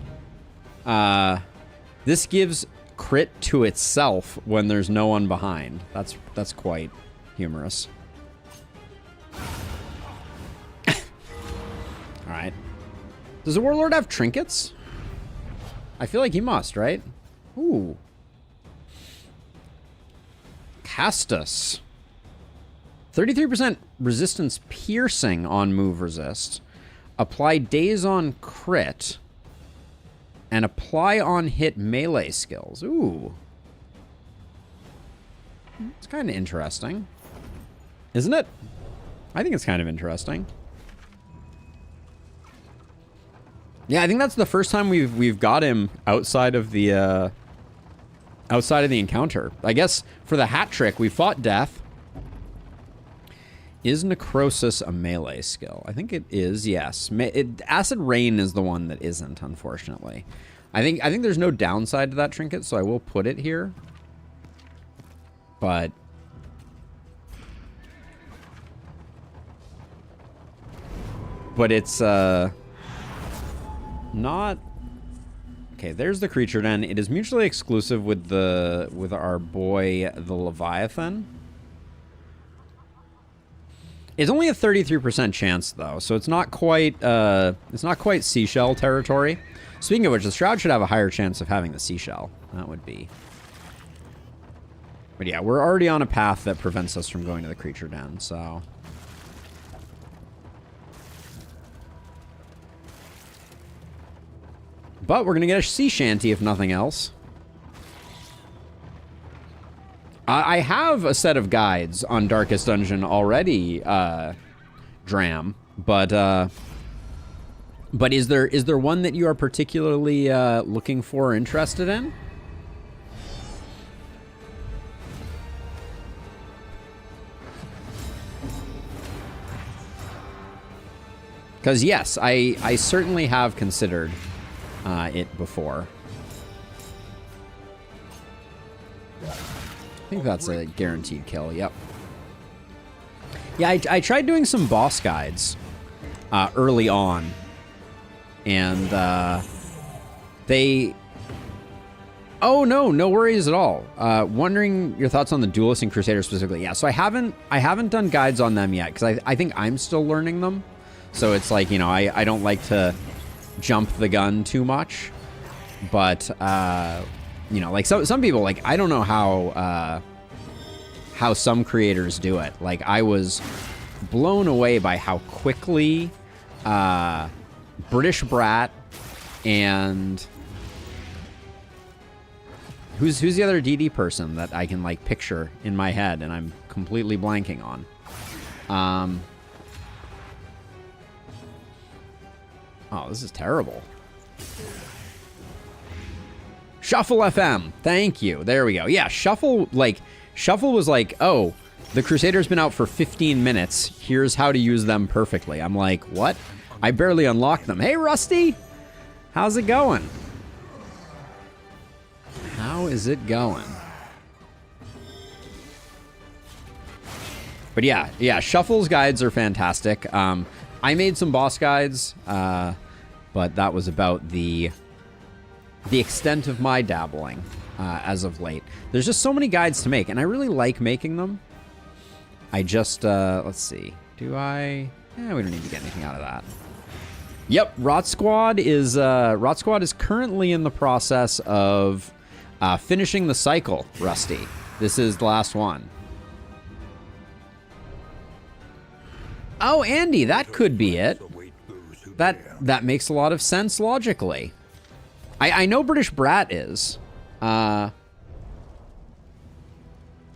crit to itself when there's no one behind. That's quite humorous. Alright. Does the Warlord have trinkets? I feel like he must, right? Ooh. Castus. 33% resistance piercing on move resist. Apply daze on crit. And apply on hit melee skills. Ooh. It's kind of interesting. Isn't it? I think it's kind of interesting. Yeah, I think that's the first time we've got him outside of the encounter. I guess for the hat trick, we fought death. Is necrosis a melee skill? I think it is. Yes. Acid rain is the one that isn't, unfortunately. I think there's no downside to that trinket, so I will put it here. But it's not okay. There's the creature den. It is mutually exclusive with our boy the Leviathan. It's only a 33% chance though, so it's not quite seashell territory. Speaking of which, the Shroud should have a higher chance of having the seashell. That would be. But yeah, we're already on a path that prevents us from going to the creature den, so. But we're going to get a sea shanty, if nothing else. I have a set of guides on Darkest Dungeon already, Dram. But is there one that you are particularly looking for or interested in? Because yes, I certainly have considered it before. I think that's a guaranteed kill. Yep. Yeah, I tried doing some boss guides early on, and they. Oh no worries at all. Wondering your thoughts on the Duelist and Crusader specifically. Yeah, so I haven't done guides on them yet because I think I'm still learning them. So it's like, you know, I don't like to jump the gun too much, but you know, like some people, like I don't know how some creators do it. Like I was blown away by how quickly British Brat and who's the other DD person that I can like picture in my head and I'm completely blanking on. Oh, this is terrible. Shuffle FM. Thank you. There we go. Yeah, Shuffle was like, oh, the Crusader's been out for 15 minutes. Here's how to use them perfectly. I'm like, what? I barely unlocked them. Hey, Rusty. How's it going? How is it going? But yeah, Shuffle's guides are fantastic. I made some boss guides, but that was about the extent of my dabbling as of late. There's just so many guides to make, and I really like making them. I just, let's see. Do I We don't need to get anything out of that. Yep, Rot Squad is currently in the process of finishing the cycle, Rusty. This is the last one. Oh, Andy, that could be it. That makes a lot of sense logically. I know British Brat is.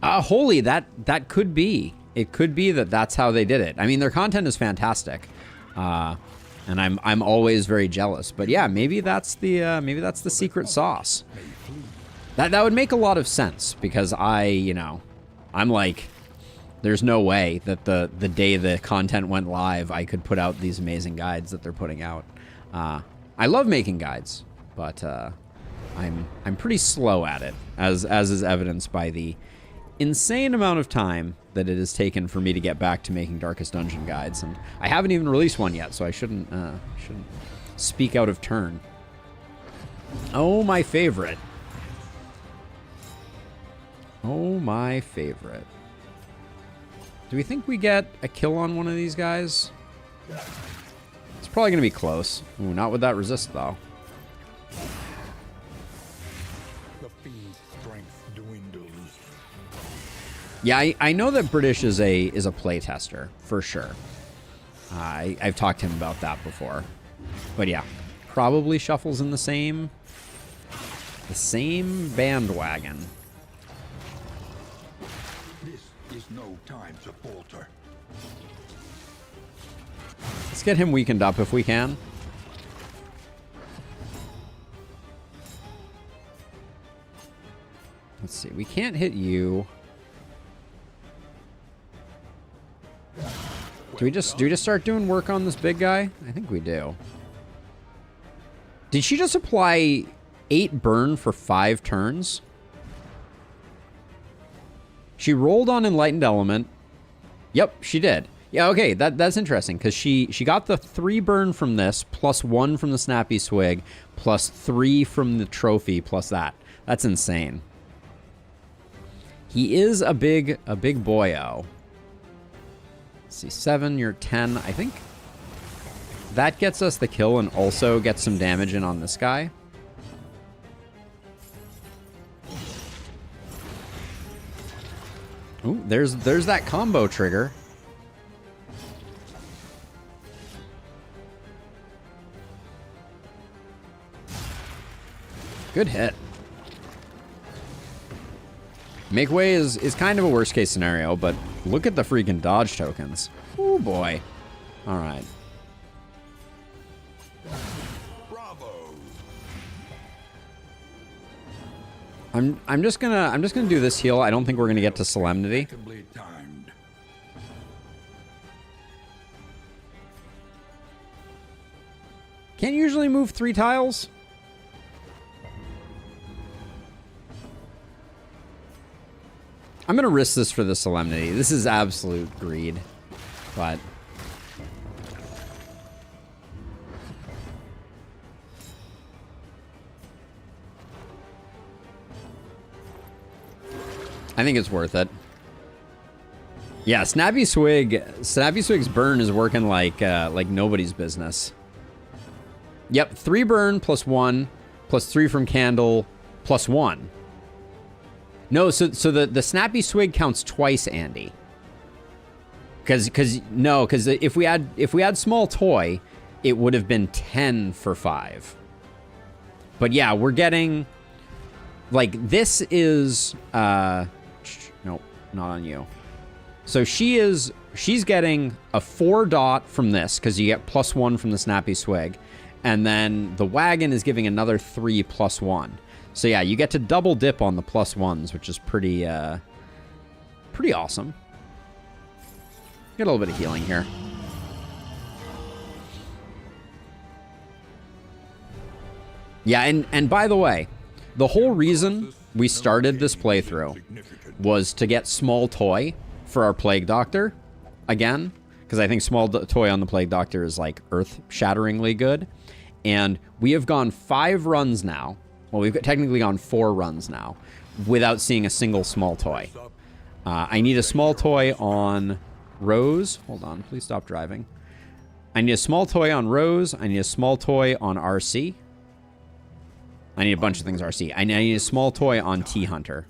Holy, that could be. It could be that's how they did it. I mean, their content is fantastic, and I'm always very jealous. But yeah, maybe that's the secret sauce. That would make a lot of sense because I'm like, there's no way that the day the content went live, I could put out these amazing guides that they're putting out. I love making guides, but I'm pretty slow at it, as is evidenced by the insane amount of time that it has taken for me to get back to making Darkest Dungeon guides, and I haven't even released one yet, so I shouldn't speak out of turn. Oh, my favorite. Oh, my favorite. Do we think we get a kill on one of these guys? It's probably going to be close. Ooh, not with that resist, though. The fiend's strength dwindles. Yeah, I know that British is a playtester, for sure. I've talked to him about that before. But yeah, probably shuffles in the same bandwagon. This is no time to falter. Let's get him weakened up if we can. Let's see, we can't hit you. Do we just start doing work on this big guy? I think we do. Did she just apply 8 burn for 5 turns? She rolled on Enlightened Element. Yep, she did. Yeah, okay, that's interesting, because she got the 3 burn from this, plus 1 from the Snappy Swig, plus 3 from the trophy, plus that. That's insane. He is a big boyo. Let's see, 7, you're 10. I think that gets us the kill and also gets some damage in on this guy. Ooh, there's that combo trigger. Good hit. Make way is kind of a worst case scenario, but look at the freaking dodge tokens. Oh boy. All right. Bravo. I'm just gonna do this heal. I don't think we're gonna get to Solemnity. Timed. Can't usually move 3 tiles. I'm going to risk this for the Solemnity. This is absolute greed. But I think it's worth it. Yeah, Snappy Swig's burn is working like nobody's business. Yep, 3 burn plus 1 plus 3 from Candle plus 1. No, so the Snappy Swig counts twice, Andy. Because if we had Small Toy, it would have been 10 for 5. But yeah, we're getting like this is nope, not on you. So she's getting a 4 dot from this because you get plus 1 from the Snappy Swig, and then the wagon is giving another 3 plus 1. So yeah, you get to double dip on the plus 1s, which is pretty awesome. Get a little bit of healing here. Yeah, and by the way, the whole reason we started this playthrough was to get Small Toy for our Plague Doctor again, because I think Small Toy on the Plague Doctor is like earth-shatteringly good. And we have gone 5 runs now. Well, we've technically gone 4 runs now without seeing a single Small Toy. I need a Small Toy on Rose. Hold on, please stop driving. I need a small toy on Rose. I need a small toy on RC. I need a bunch of things RC. I need a small toy on T-Hunter.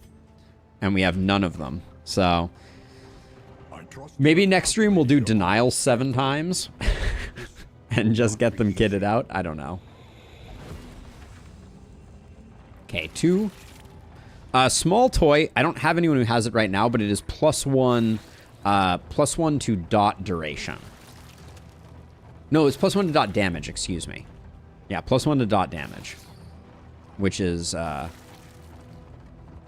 And we have none of them. So maybe next stream we'll do Denial 7 times. And just get them kitted out. I don't know. Okay, 2. Small toy. I don't have anyone who has it right now, but it is +1 to dot duration. No, it's +1 to dot damage, excuse me. Yeah, +1 to dot damage. Which is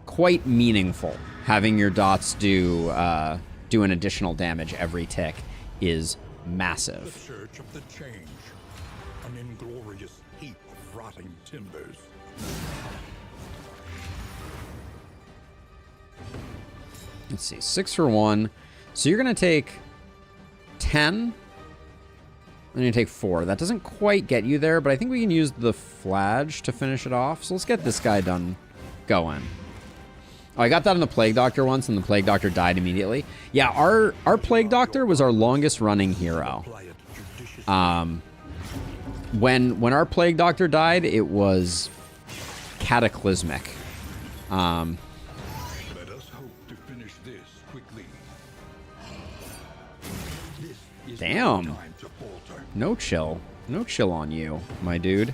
quite meaningful. Having your dots do an additional damage every tick is massive. The search of the change. An inglorious heap of rotting timbers. Let's see, 6 for 1. So you're going to take 10. And you take 4. That doesn't quite get you there, but I think we can use the Flage to finish it off. So let's get this guy done going. Oh, I got that on the Plague Doctor once, and the Plague Doctor died immediately. Yeah, our Plague Doctor was our longest running hero. When our Plague Doctor died, it was cataclysmic. Let us hope to finish this quickly. This is Damn. no time to falter. No chill. No chill on you, my dude.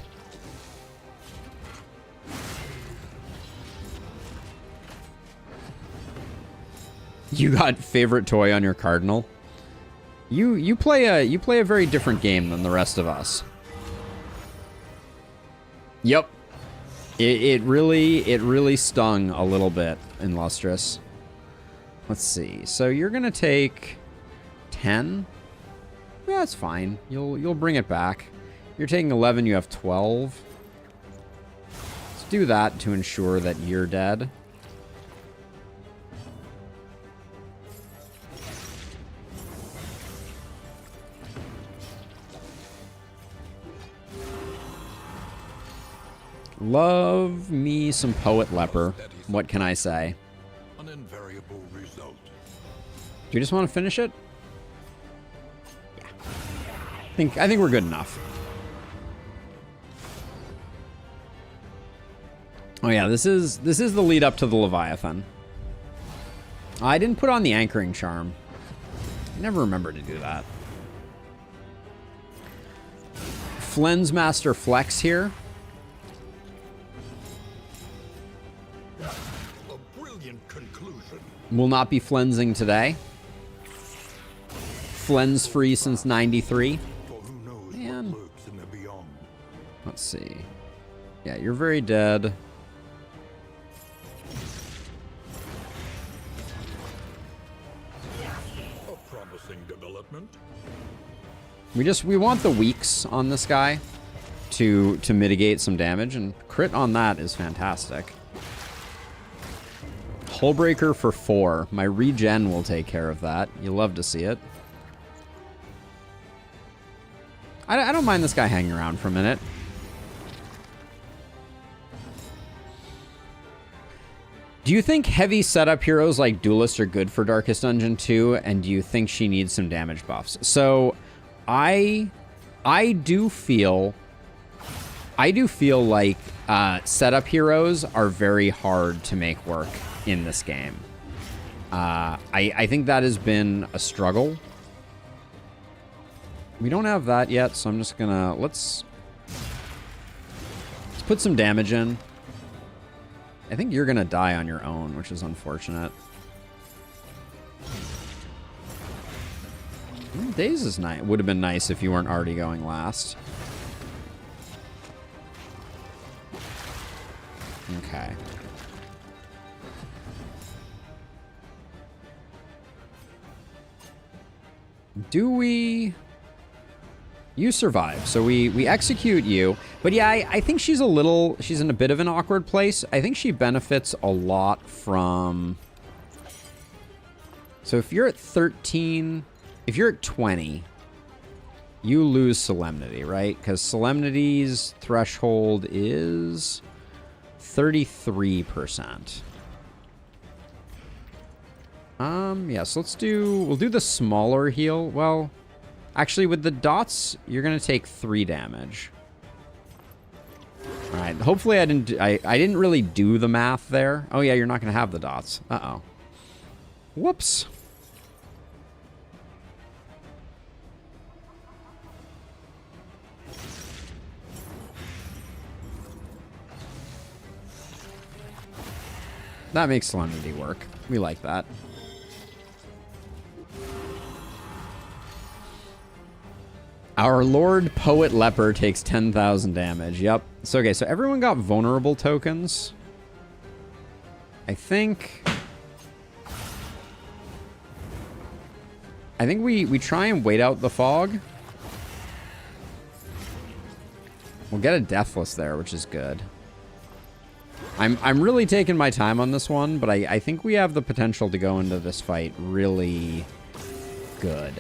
You got favorite toy on your Cardinal? You play a very different game than the rest of us. Yep. It really stung a little bit in Lustrous. Let's see. So you're gonna take 10. Yeah, that's fine. You'll bring it back. You're taking 11. You have 12. Let's do that to ensure that you're dead. Love me some Poet Leper. What can I say? An invariable result. Do you just want to finish it? Yeah. I think we're good enough. Oh yeah, this is the lead up to the Leviathan. I didn't put on the anchoring charm. I never remember to do that. Flens Master Flex here. A brilliant conclusion. Will not be flensing today. Flens free since 93. For who knows Man. what lurks in the beyond. Let's see. Yeah, you're very dead. A promising development. We want the weaks on this guy to mitigate some damage, and crit on that is fantastic. Hullbreaker for 4. My regen will take care of that. You love to see it. I don't mind this guy hanging around for a minute. Do you think heavy setup heroes like Duelist are good for Darkest Dungeon 2? And do you think she needs some damage buffs? So, I do feel like setup heroes are very hard to make work in this game. I think that has been a struggle. We don't have that yet, so I'm just gonna let's put some damage in. I think you're gonna die on your own, which is unfortunate. Days is nice. Would have been nice if you weren't already going last. Okay. Do we... You survive, so we execute you. But yeah, I think she's in a bit of an awkward place. I think she benefits a lot from... So if you're at 13... If you're at 20, you lose Solemnity, right? Because Solemnity's threshold is 33%. Yeah, so we'll do the smaller heal. Well, Actually, with the dots, you're going to take 3 damage. All right. Hopefully I didn't really do the math there. Oh, yeah, you're not going to have the dots. Uh-oh. Whoops. That makes Solemnity work. We like that. Our Lord Poet Leper takes 10,000 damage. Yep. So, okay, so everyone got vulnerable tokens. I think we try and wait out the fog. We'll get a Deathless there, which is good. I'm really taking my time on this one, but I think we have the potential to go into this fight really good.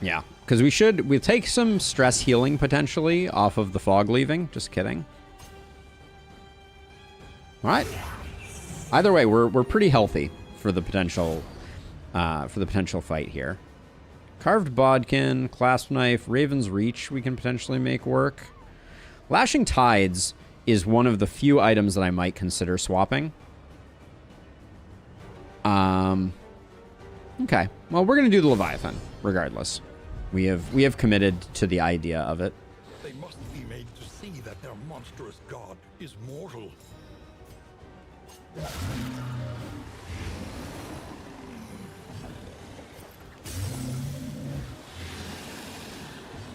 Yeah, because we'll take some stress healing potentially off of the fog leaving. Just kidding. All right. Either way, we're pretty healthy for the potential fight here. Carved Bodkin, Clasp Knife, Raven's Reach we can potentially make work. Lashing Tides is one of the few items that I might consider swapping. Okay. Well, we're going to do the Leviathan, regardless. We have committed to the idea of it. They must be made to see that their monstrous god is mortal.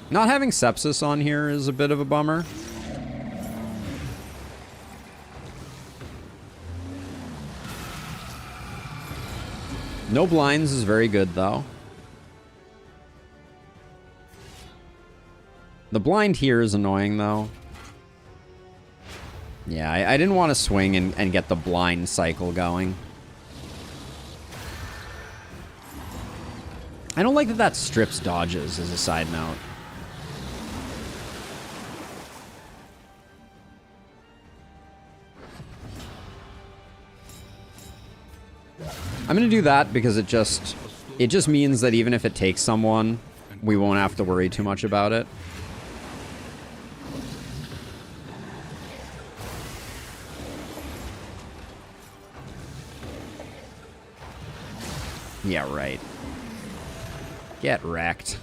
Not having Sepsis on here is a bit of a bummer. No blinds is very good, though. The blind here is annoying, though. Yeah, I didn't want to swing and get the blind cycle going. I don't like that strips dodges, as a side note. I'm going to do that because it just means that even if it takes someone, we won't have to worry too much about it. Yeah, right. Get wrecked.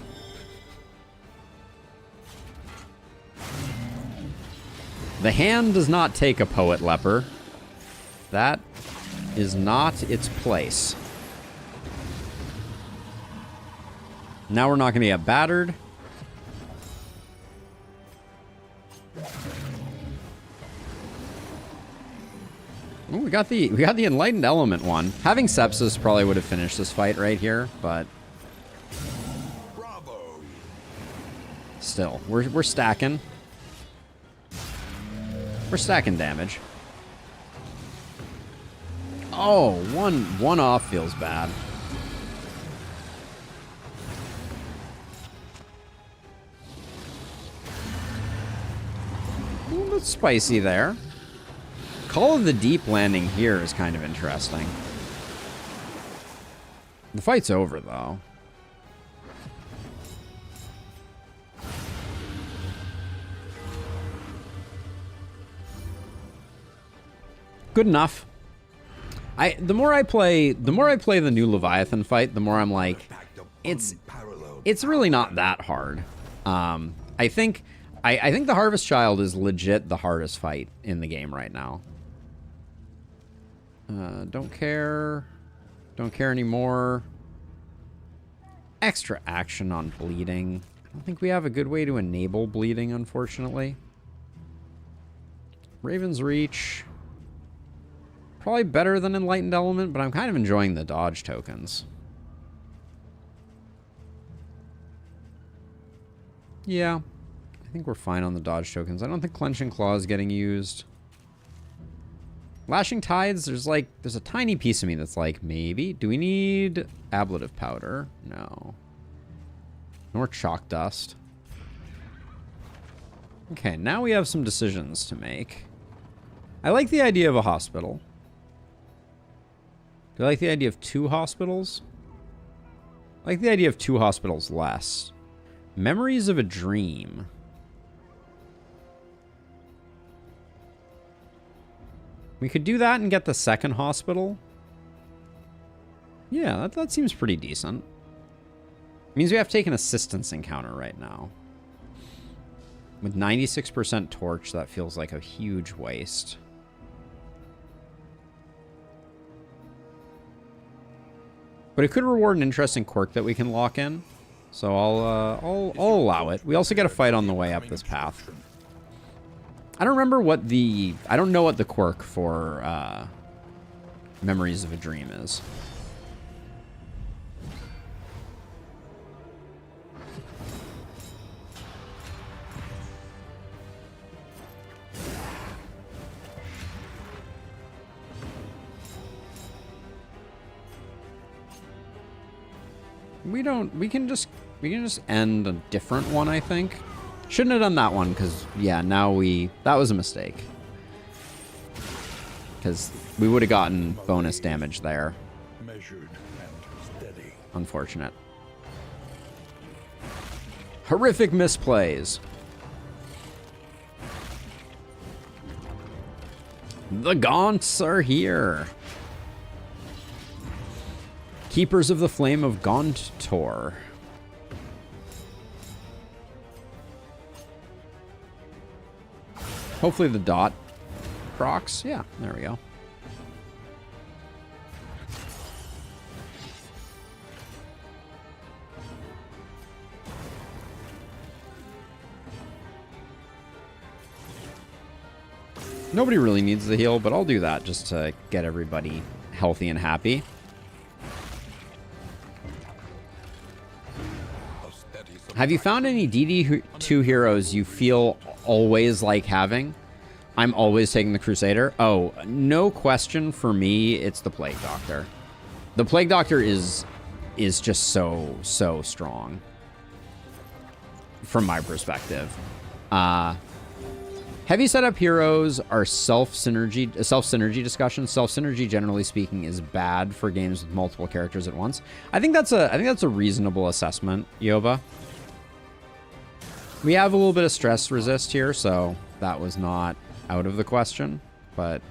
The hand does not take a Poet Leper. That is not its place. Now we're not going to get battered. Ooh, we got the Enlightened Element one. Having Sepsis probably would have finished this fight right here, but Bravo. Still, we're stacking. We're stacking damage. Oh, one off feels bad. Ooh, that's spicy there. Call of the Deep landing here is kind of interesting. The fight's over, though. Good enough. The more I play the new Leviathan fight, the more I'm like, it's really not that hard. I think the Harvest Child is legit the hardest fight in the game right now. Don't care anymore. Extra action on bleeding. I don't think we have a good way to enable bleeding, unfortunately. Raven's Reach. Probably better than Enlightened Element, but I'm kind of enjoying the dodge tokens. Yeah, I think we're fine on the dodge tokens. I don't think Clenching Claw is getting used. Lashing Tides, there's a tiny piece of me that's like, maybe. Do we need Ablative Powder? No. Nor Chalk Dust. Okay, now we have some decisions to make. I like the idea of a hospital. Do I like the idea of 2 hospitals? I like the idea of 2 hospitals less. Memories of a dream. We could do that and get the 2nd hospital. Yeah, that seems pretty decent. Means we have to take an assistance encounter right now. With 96% torch, that feels like a huge waste. But it could reward an interesting quirk that we can lock in. So I'll allow it. We also get a fight on the way up this path. I don't remember what the... I don't know what the quirk for Memories of a Dream is. We can just end a different one, I think. Shouldn't have done that one, because, yeah, that was a mistake. Because we would have gotten bonus damage there. Measured and steady. Unfortunate. Horrific misplays. The Gaunts are here. Keepers of the Flame of Gauntor. Hopefully the dot procs. Yeah, there we go. Nobody really needs the heal, but I'll do that just to get everybody healthy and happy. Have you found any DD2 heroes you feel always like having? I'm always taking the Crusader. Oh, no question for me, it's the Plague Doctor. The Plague Doctor is just so strong from my perspective. Heavy setup heroes are self-synergy discussions. Self-synergy, generally speaking, is bad for games with multiple characters at once. I think that's a reasonable assessment, Yoba. We have a little bit of stress resist here, so that was not out of the question, but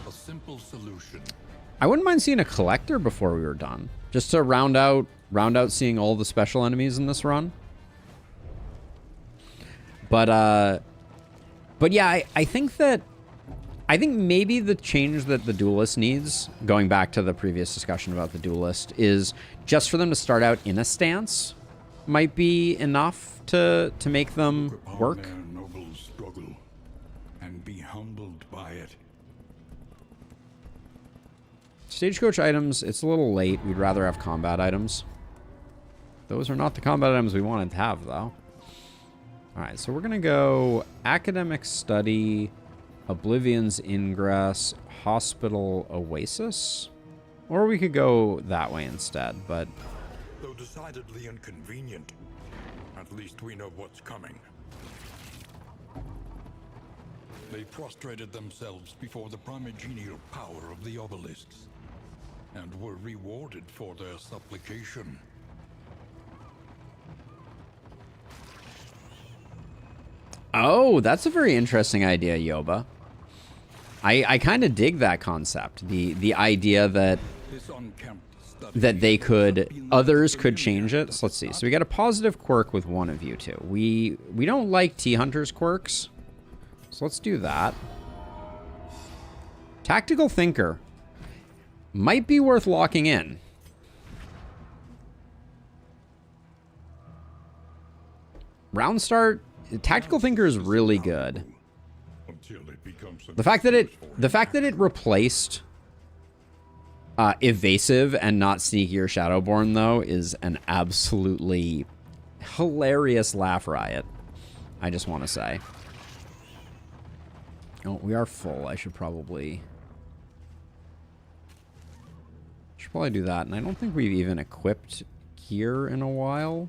a simple solution. I wouldn't mind seeing a collector before we were done, just to round out seeing all the special enemies in this run. But yeah, I think maybe the change that the Duelist needs, going back to the previous discussion about the Duelist, is just for them to start out in a stance might be enough to make them work. Their noble struggle and be humbled by it. Stagecoach items, it's a little late. We'd rather have combat items. Those are not the combat items we wanted to have, though. Alright, so we're going to go Academic Study, Oblivion's Ingress, Hospital Oasis. Or we could go that way instead, but... Though decidedly inconvenient, at least we know what's coming. They prostrated themselves before the primigenial power of the Obelisks, and were rewarded for their supplication. Oh, that's a very interesting idea, Yoba. I kind of dig that concept. The idea that others could change it. So let's see. So we got a positive quirk with one of you two. We don't like T-Hunter's quirks. So let's do that. Tactical Thinker. Might be worth locking in. Round start. Tactical Thinker is really good. The fact that it replaced Evasive and not Sneaky or Shadowborn, though, is an absolutely hilarious laugh riot. I just want to say. Oh, we are full. I should probably do that. And I don't think we've even equipped gear in a while.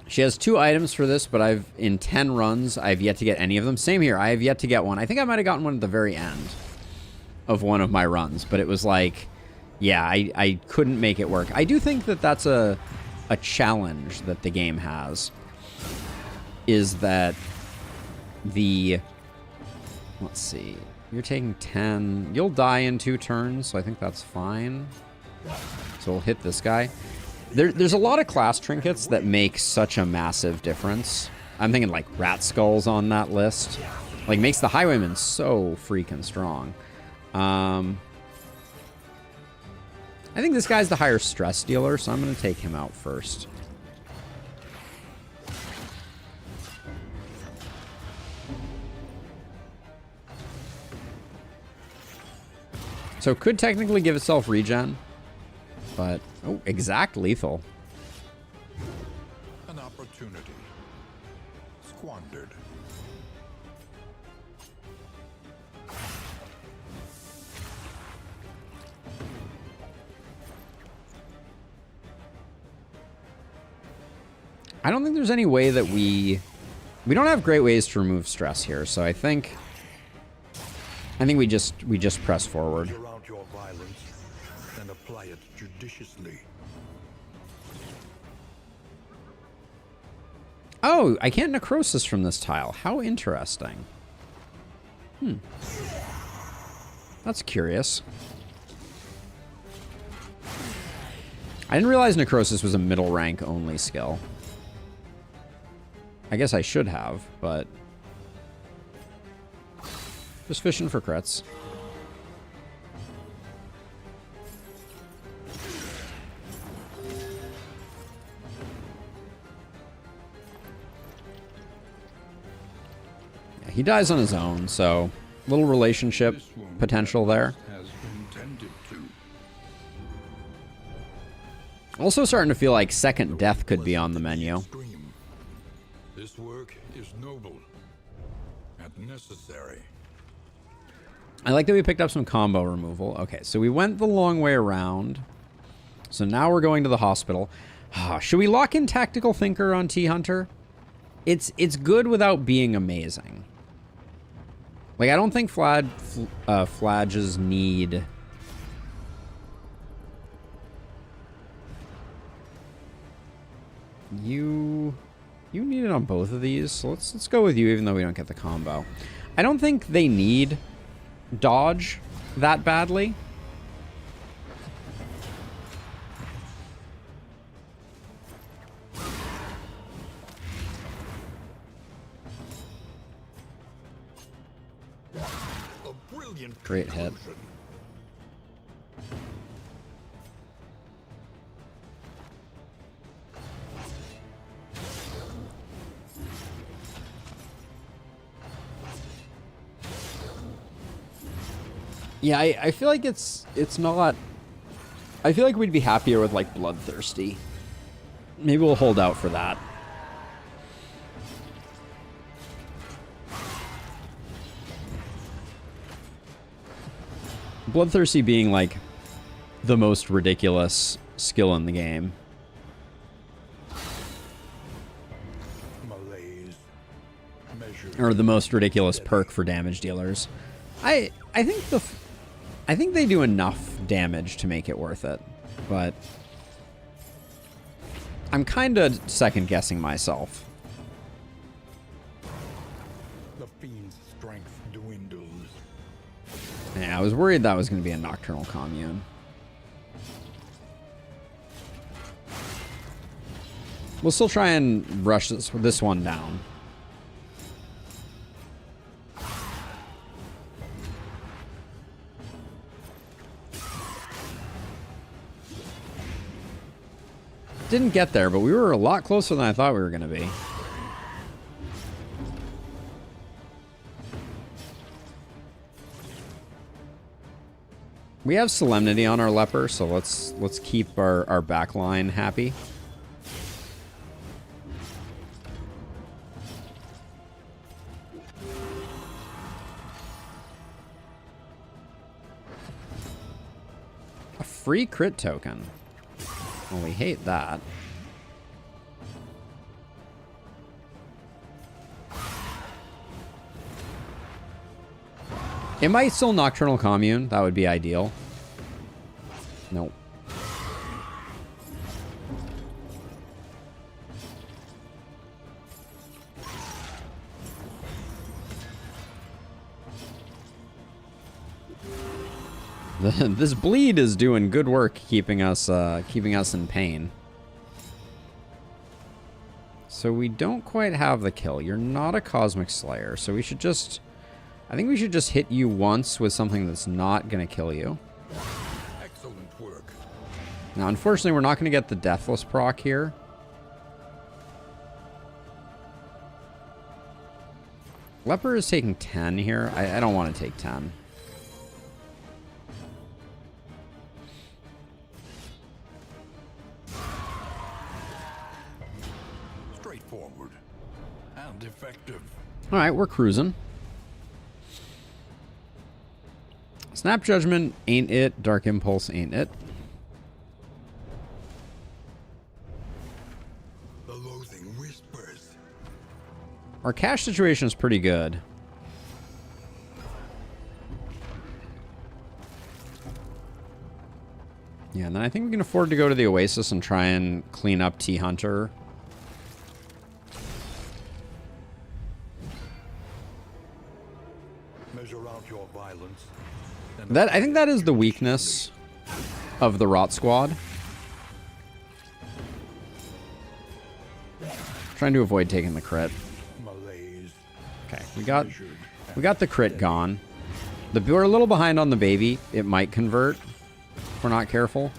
She has 2 items for this, but in 10 runs, I've yet to get any of them. Same here. I have yet to get one. I think I might have gotten one at the very end of one of my runs, but it was like, yeah, I couldn't make it work. I do think that that's a challenge that the game has, is that let's see, you're taking 10. You'll die in 2 turns, so I think that's fine. So we'll hit this guy. There's a lot of class trinkets that make such a massive difference. I'm thinking like rat skulls on that list. Like, makes the highwayman so freaking strong. I think this guy's the higher stress dealer, so I'm going to take him out first. So could technically give itself regen, but oh, exact lethal. An opportunity squandered. I don't think there's any way that we don't have great ways to remove stress here, so I think we just press forward. Measure out your violence and apply it judiciously. Oh, I can't necrosis from this tile. How interesting. That's curious. I didn't realize necrosis was a middle rank only skill. I guess I should have, but just fishing for crits. Yeah, he dies on his own, so little relationship potential there. Also starting to feel like second death could be on the menu. This work is noble and necessary. I like that we picked up some combo removal. Okay, so we went the long way around. So now we're going to the hospital. Should we lock in Tactical Thinker on T-Hunter? It's good without being amazing. Like, I don't think flages need... You need it on both of these, so let's go with you, even though we don't get the combo. I don't think they need dodge that badly. A brilliant Great hit. conclusion. Yeah, I feel like it's not... I feel like we'd be happier with, like, Bloodthirsty. Maybe we'll hold out for that. Bloodthirsty being, like, the most ridiculous skill in the game. Malaise. Or the most ridiculous perk for damage dealers. I think they do enough damage to make it worth it, but I'm kind of second guessing myself. The fiend's strength dwindles. Yeah, I was worried that was going to be a Nocturnal Commune. We'll still try and rush this one down. Didn't get there, but we were a lot closer than I thought we were going to be. We have Solemnity on our leper, so let's keep our back line happy. A free crit token. Well, we hate that. It might still Nocturnal Commune. That would be ideal. Nope. This bleed is doing good work keeping us in pain. So we don't quite have the kill. You're not a Cosmic Slayer, so we should just... I think we should just hit you once with something that's not going to kill you. Excellent work. Now, unfortunately, we're not going to get the Deathless proc here. Leper is taking 10 here. I don't want to take 10. Straightforward and effective. All right, we're cruising. Snap Judgment ain't it. Dark Impulse ain't it. The loathing whispers. Our cash situation is pretty good. Yeah, and then I think we can afford to go to the Oasis and try and clean up T-Hunter. Measure out your violence. I think that is the weakness of the Rot Squad. Trying to avoid taking the crit. Malaise. Okay, we got the crit gone. We're a little behind on the baby. It might convert if we're not careful.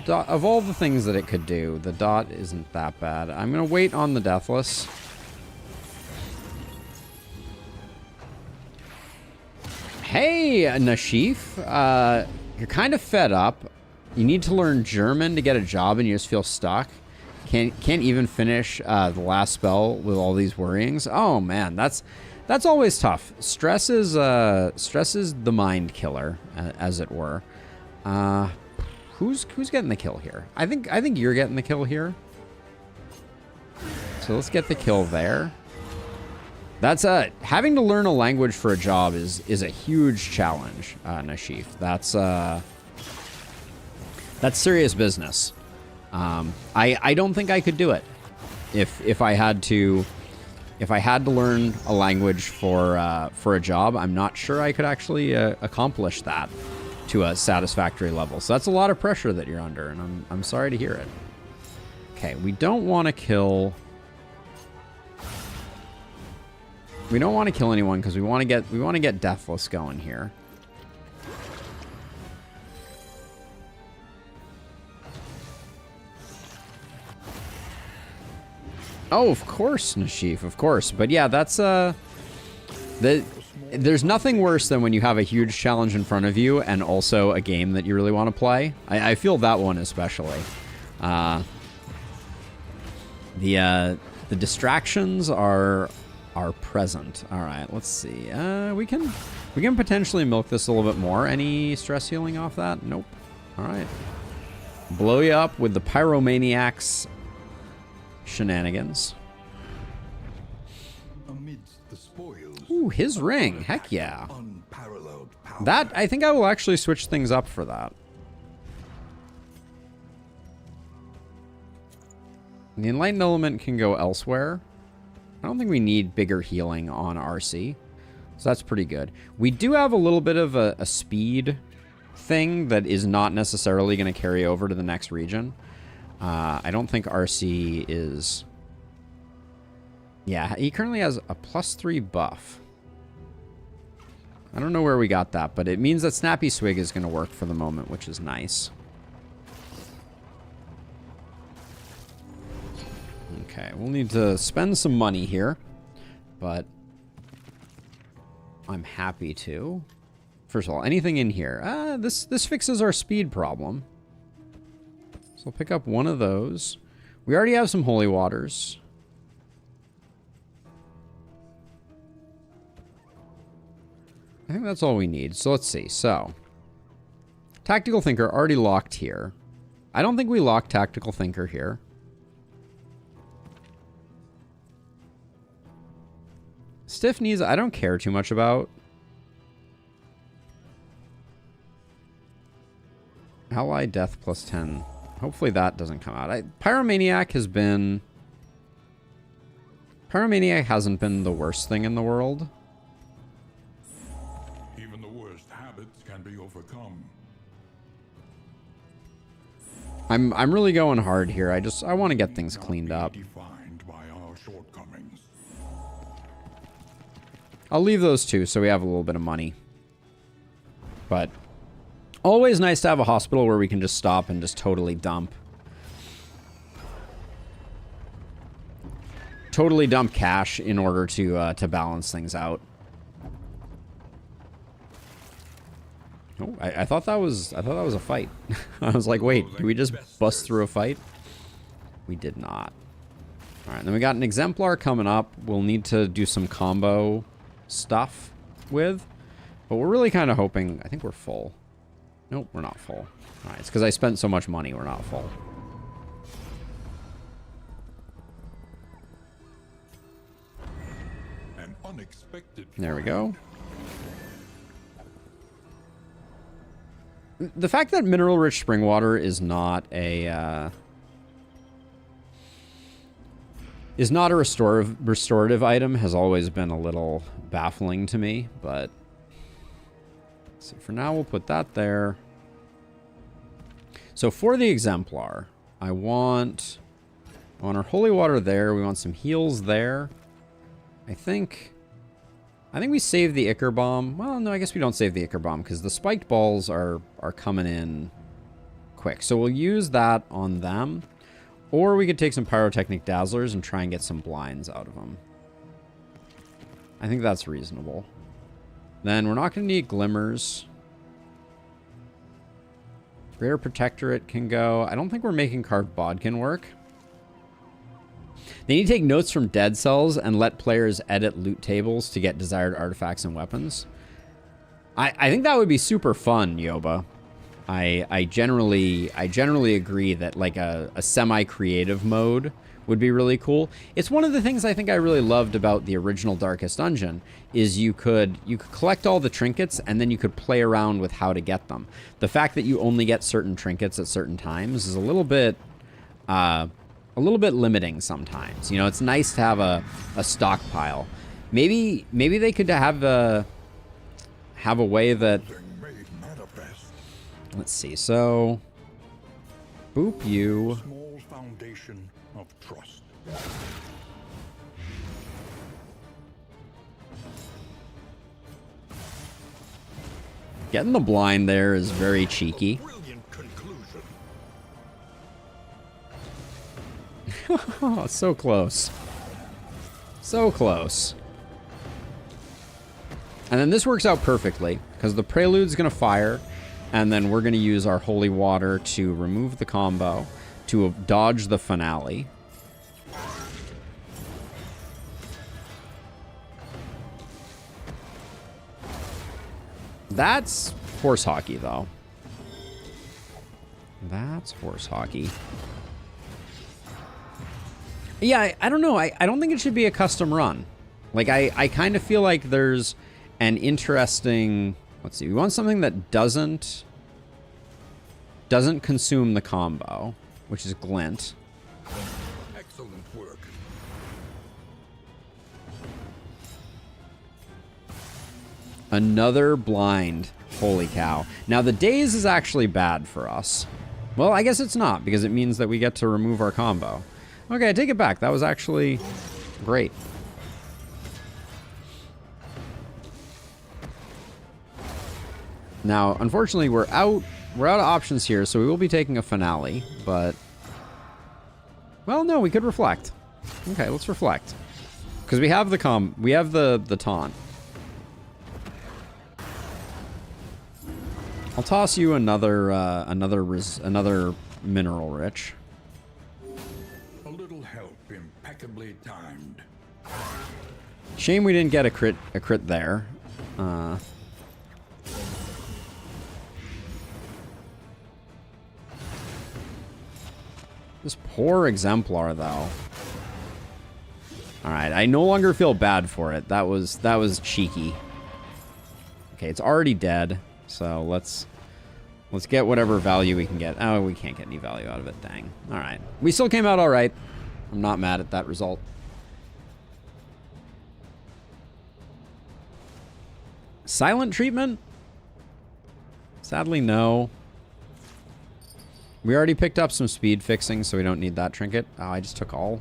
Of all the things that it could do, the dot isn't that bad. I'm gonna wait on the Deathless. Hey, Nashif, you're kind of fed up. You need to learn German to get a job and you just feel stuck. Can't even finish the last spell with all these worryings. Oh man, that's always tough. Stress is the mind killer, as it were. Who's getting the kill here? I think you're getting the kill here. So let's get the kill there. That's having to learn a language for a job is a huge challenge, Nashif. That's serious business. I don't think I could do it if I had to learn a language for a job. I'm not sure I could actually accomplish that to a satisfactory level. So that's a lot of pressure that you're under, and I'm sorry to hear it. Okay, we don't want to kill. We don't want to kill anyone because we want to get Deathless going here. Oh, of course, Nashif, of course. But yeah, that's there's nothing worse than when you have a huge challenge in front of you and also a game that you really want to play. I feel that one especially. The distractions are present. All right, let's see. We can potentially milk this a little bit more. Any stress healing off that? Nope. All right. Blow you up with the Pyromaniac's shenanigans. Amidst the spoils. Ooh, his ring. Heck yeah. Unparalleled power. That, I think I will actually switch things up for that. The Enlightened Element can go elsewhere. I don't think we need bigger healing on RC. So that's pretty good. We do have a little bit of a speed thing that is not necessarily going to carry over to the next region. I don't think RC is... Yeah, he currently has a +3 buff. I don't know where we got that, but it means that Snappy Swig is going to work for the moment, which is nice. Okay, we'll need to spend some money here, but I'm happy to. First of all, anything in here? This fixes our speed problem. So I'll pick up one of those. We already have some holy waters. I think that's all we need. So let's see. So, Tactical Thinker already locked here. I don't think we locked Tactical Thinker here. stiff knees, I don't care too much about. Ally death plus 10. Hopefully that doesn't come out. Pyromaniac has been... Pyromaniac hasn't been the worst thing in the world. Even the worst habits can be overcome. I'm really going hard here. I want to get things cleaned up. Defined by our shortcomings. I'll leave those two so we have a little bit of money. But always nice to have a hospital where we can just stop and just totally dump. Totally dump cash in order to balance things out. Oh, I thought that was a fight. I was like, wait, did we just bust through a fight? We did not. All right, then we got an exemplar coming up. We'll need to do some combo stuff with, but we're really kind of hoping. I think we're full. Nope, we're not full. All right, it's because I spent so much money. We're not full. An unexpected There we go. The fact that mineral-rich spring water is not a restorative item has always been a little baffling to me, but so for now we'll put that there. So for the exemplar, I want our holy water there. We want some heals there. I think we save the Ichor Bomb. Well, no, I guess we don't save the Ichor Bomb because the spiked balls are coming in quick. So we'll use that on them. Or we could take some Pyrotechnic Dazzlers and try and get some blinds out of them. I think that's reasonable. Then we're not going to need Glimmers. Greater Protectorate can go. I don't think we're making Carved Bodkin work. They need to take notes from dead cells and let players edit loot tables to get desired artifacts and weapons. I think that would be super fun, Yoba. I generally agree that like a semi-creative mode would be really cool. It's one of the things I think I really loved about the original Darkest Dungeon is you could collect all the trinkets and then you could play around with how to get them. The fact that you only get certain trinkets at certain times is a little bit limiting sometimes. You know, it's nice to have a stockpile. Maybe they could have a way that. Let's see. So, boop you. Small foundation of trust. Getting the blind there is very cheeky. Brilliant conclusion. Oh, so close. So close. And then this works out perfectly because the Prelude's going to fire. And then we're going to use our Holy Water to remove the combo, to dodge the finale. That's horse hockey, though. That's horse hockey. Yeah, I don't know. I don't think it should be a custom run. Like, I kind of feel like there's an interesting... Let's see. We want something that doesn't consume the combo, which is Glint. Excellent work. Another blind. Holy cow. Now, the daze is actually bad for us. Well, I guess it's not, because it means that we get to remove our combo. Okay, I take it back. That was actually great. Now, unfortunately, we're out of options here, so we will be taking a finale, but... Well, no, we could reflect. Okay, let's reflect. Because we have the taunt. I'll toss you another mineral rich. A little help, impeccably timed. Shame we didn't get a crit there. This poor exemplar, though. Alright, I no longer feel bad for it. That was cheeky. Okay, it's already dead. So let's get whatever value we can get. Oh, we can't get any value out of it. Dang. Alright. We still came out alright. I'm not mad at that result. Silent treatment? Sadly, no. We already picked up some speed fixing, so we don't need that trinket. Oh, I just took all.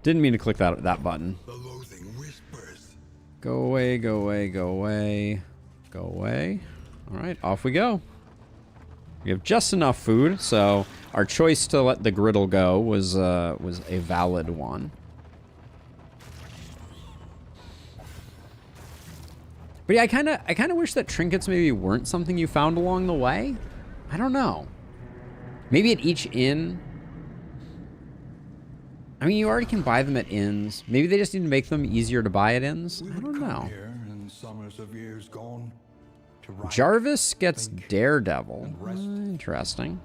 Didn't mean to click that button. The loathing whispers. Go away, go away, go away. Go away. Alright, off we go. We have just enough food, so our choice to let the griddle go was a valid one. But yeah, I kind of wish that trinkets maybe weren't something you found along the way. I don't know. Maybe at each inn. I mean, you already can buy them at inns. Maybe they just need to make them easier to buy at inns. I don't know. In summers of years gone, to write, Jarvis gets think, Daredevil. and rest. Interesting.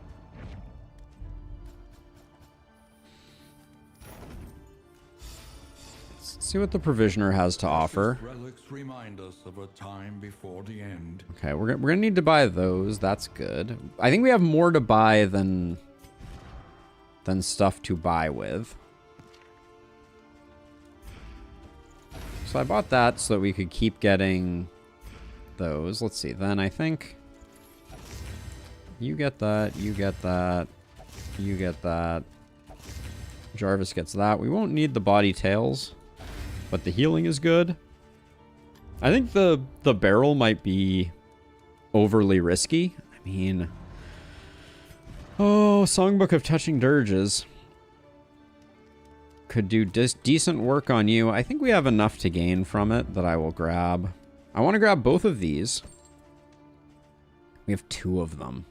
Let's see what the provisioner has to offer. Relics remind us of a time before the end. Okay, we're gonna need to buy those. That's good. I think we have more to buy than stuff to buy with. So I bought that so that we could keep getting those. Let's see. Then I think you get that, you get that, you get that. Jarvis gets that. We won't need the body tails, but the healing is good. I think the barrel might be overly risky. I mean, oh, Songbook of Touching Dirges could do decent work on you. I think we have enough to gain from it that I will grab. I want to grab both of these. We have 2 of them.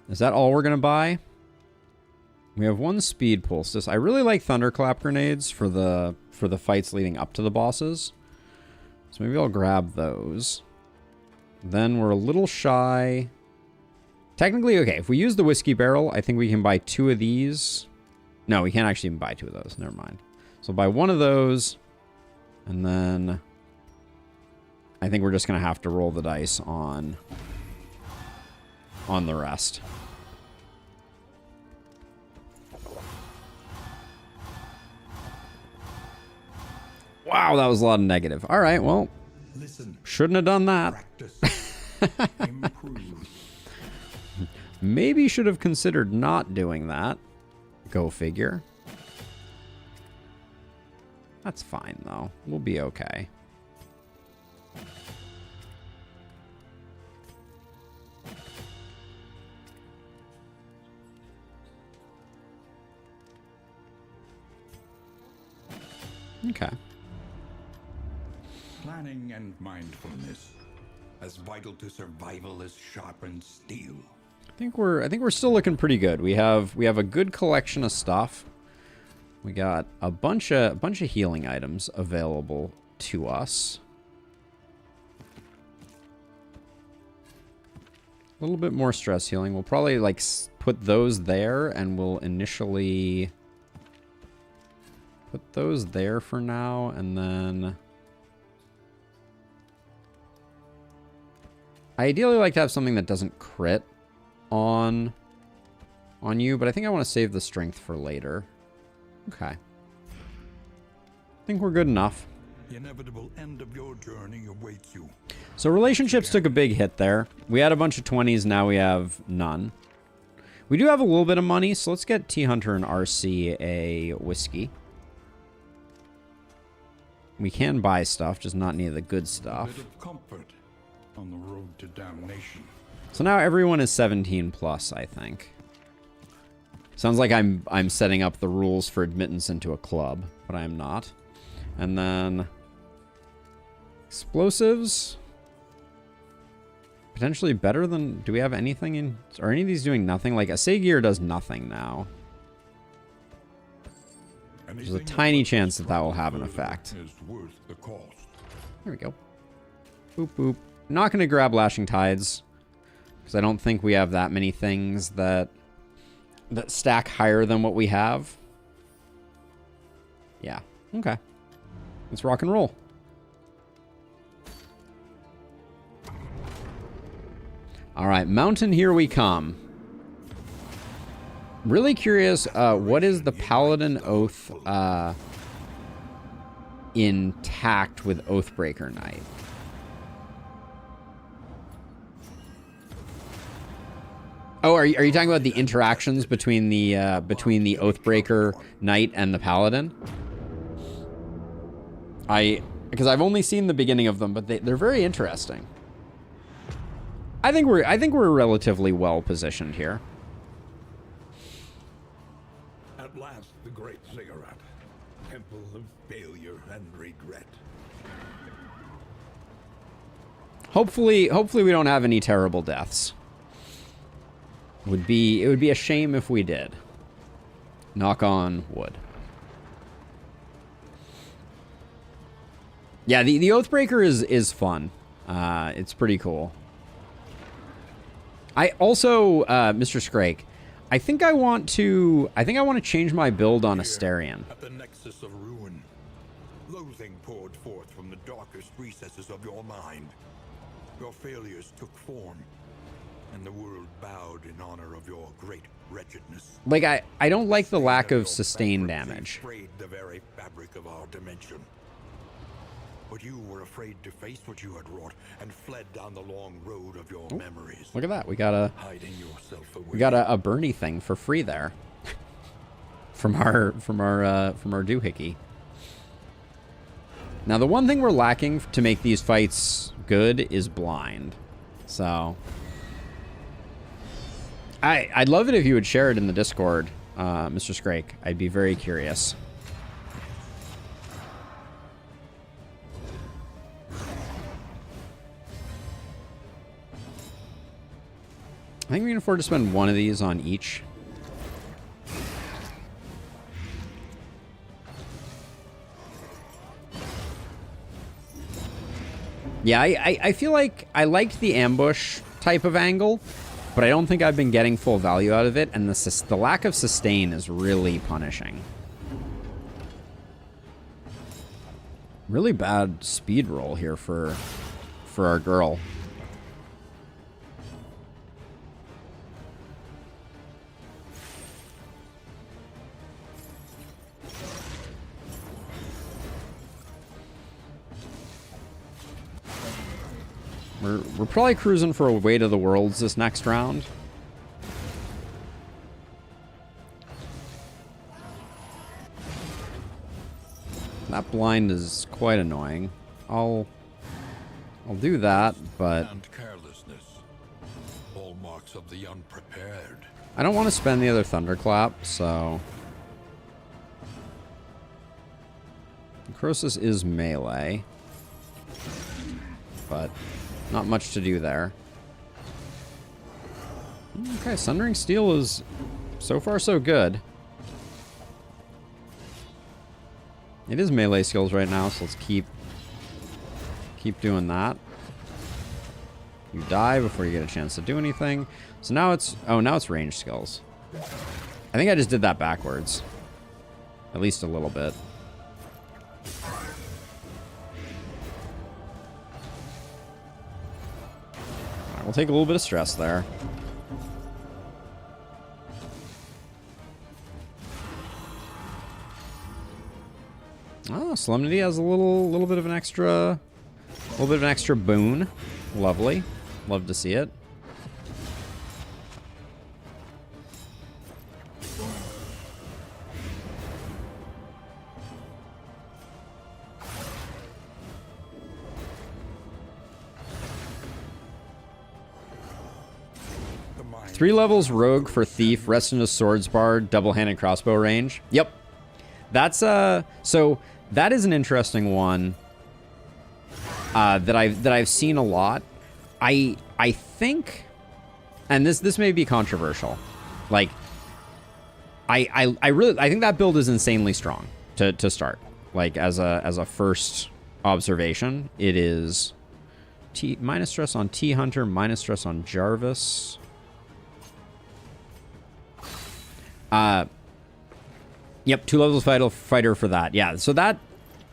Is that all we're going to buy? We have 1 speed poultice. I really like thunderclap grenades for the fights leading up to the bosses. So maybe I'll grab those. Then we're a little shy. Technically, okay, if we use the whiskey barrel, I think we can buy 2 of these. No, we can't actually even buy 2 of those. Never mind. So buy 1 of those, and then I think we're just going to have to roll the dice on the rest. Wow, that was a lot of negative. All right, well, Listen, shouldn't have done that. practice, improve. Maybe should have considered not doing that. Go figure. That's fine, though. We'll be okay. Okay. Planning and mindfulness, as vital to survival as sharpened steel. I think we're still looking pretty good. We have a good collection of stuff. We got a bunch of healing items available to us. A little bit more stress healing. We'll probably like put those there, and we'll initially put those there for now, and then I ideally like to have something that doesn't crit on you, but I think I want to save the strength for later. Okay. I think we're good enough. The inevitable end of your journey awaits you. So relationships took a big hit there. We had a bunch of 20s, now we have none. We do have a little bit of money, so let's get T-Hunter and RC a whiskey. We can buy stuff, just not any of the good A stuff. bit of comfort on the road to damnation. So now everyone is 17 plus, I think. Sounds like I'm setting up the rules for admittance into a club, but I am not. And then explosives. Potentially better than... Do we have anything in... Are any of these doing nothing? Like, Assay Gear does nothing now. There's a tiny chance that that will have an effect. Is worth the cost. There we go. Boop, boop. Not going to grab Lashing Tides, because I don't think we have that many things that stack higher than what we have. Yeah. Okay. Let's rock and roll. All right, mountain, here we come. Really curious, what is the Paladin Oath intact with Oathbreaker Knight? Oh, are you talking about the interactions between the Oathbreaker Knight and the Paladin? Because I've only seen the beginning of them, but they're very interesting. I think we're relatively well positioned here. At last, the great ziggurat, temple of failure and regret. Hopefully we don't have any terrible deaths. It would be a shame if we did. Knock on wood. Yeah, the Oathbreaker is fun. It's pretty cool. I also, Mr. Scrake, I think I want to change my build on Asterion. At the nexus of ruin, loathing poured forth from the darkest recesses of your mind. Your failures took form, and the world bowed in honor of your great wretchedness. Like, I don't like the lack of sustain damage. Frayed the very fabric of our dimension. But you were afraid to face what you had wrought and fled down the long road of your memories. Look at that. We got hiding yourself away. we got a Bernie thing for free there. from our doohickey. Now, the one thing we're lacking to make these fights good is blind. So I'd love it if you would share it in the Discord, Mr. Scrake. I'd be very curious. I think we can afford to spend one of these on each. Yeah, I feel like I liked the ambush type of angle, but I don't think I've been getting full value out of it, and the lack of sustain is really punishing. Really bad speed roll here for our girl. We're probably cruising for a way to the worlds this next round. That blind is quite annoying. I'll do that, but And carelessness, hallmarks of the unprepared. I don't want to spend the other thunderclap, so Croesus is melee, but not much to do there. Okay, Sundering Steel is so far so good. It is melee skills right now, so let's keep doing that. You die before you get a chance to do anything. So now it's range skills. I think I just did that backwards. At least a little bit. We'll take a little bit of stress there. Oh, Solemnity has a little bit of an extra boon. Lovely. Love to see it. Three levels rogue for thief, rest in a swords bar, double-handed crossbow range. Yep. That's so that is an interesting one that I've seen a lot. I think, and this may be controversial. Like I think that build is insanely strong to start. Like as a first observation, it is minus stress on T Hunter, minus stress on Jarvis. Yep, 2 levels fighter for that. Yeah, so that,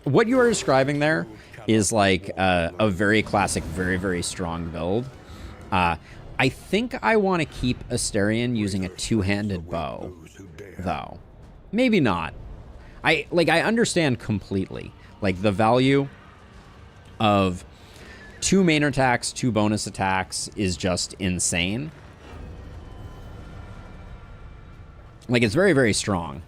what you are describing there is like a very classic, very, very strong build. I think I want to keep Asterion using a 2-handed bow, though. Maybe not. I understand completely. Like, the value of 2 main attacks, 2 bonus attacks is just insane. Like, it's very, very strong.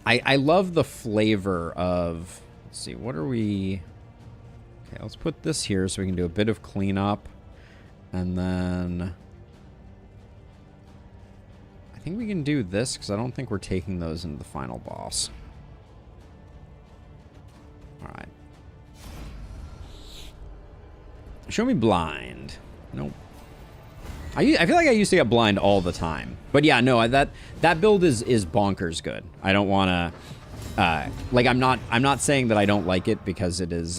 I love the flavor of, let's see, what are we... Okay, let's put this here so we can do a bit of cleanup. And then... I think we can do this, because I don't think we're taking those into the final boss. Alright. Show me blind. Nope. I feel like I used to get blind all the time. But yeah, no, that build is bonkers good. I don't want to... like, I'm not saying that I don't like it because it is...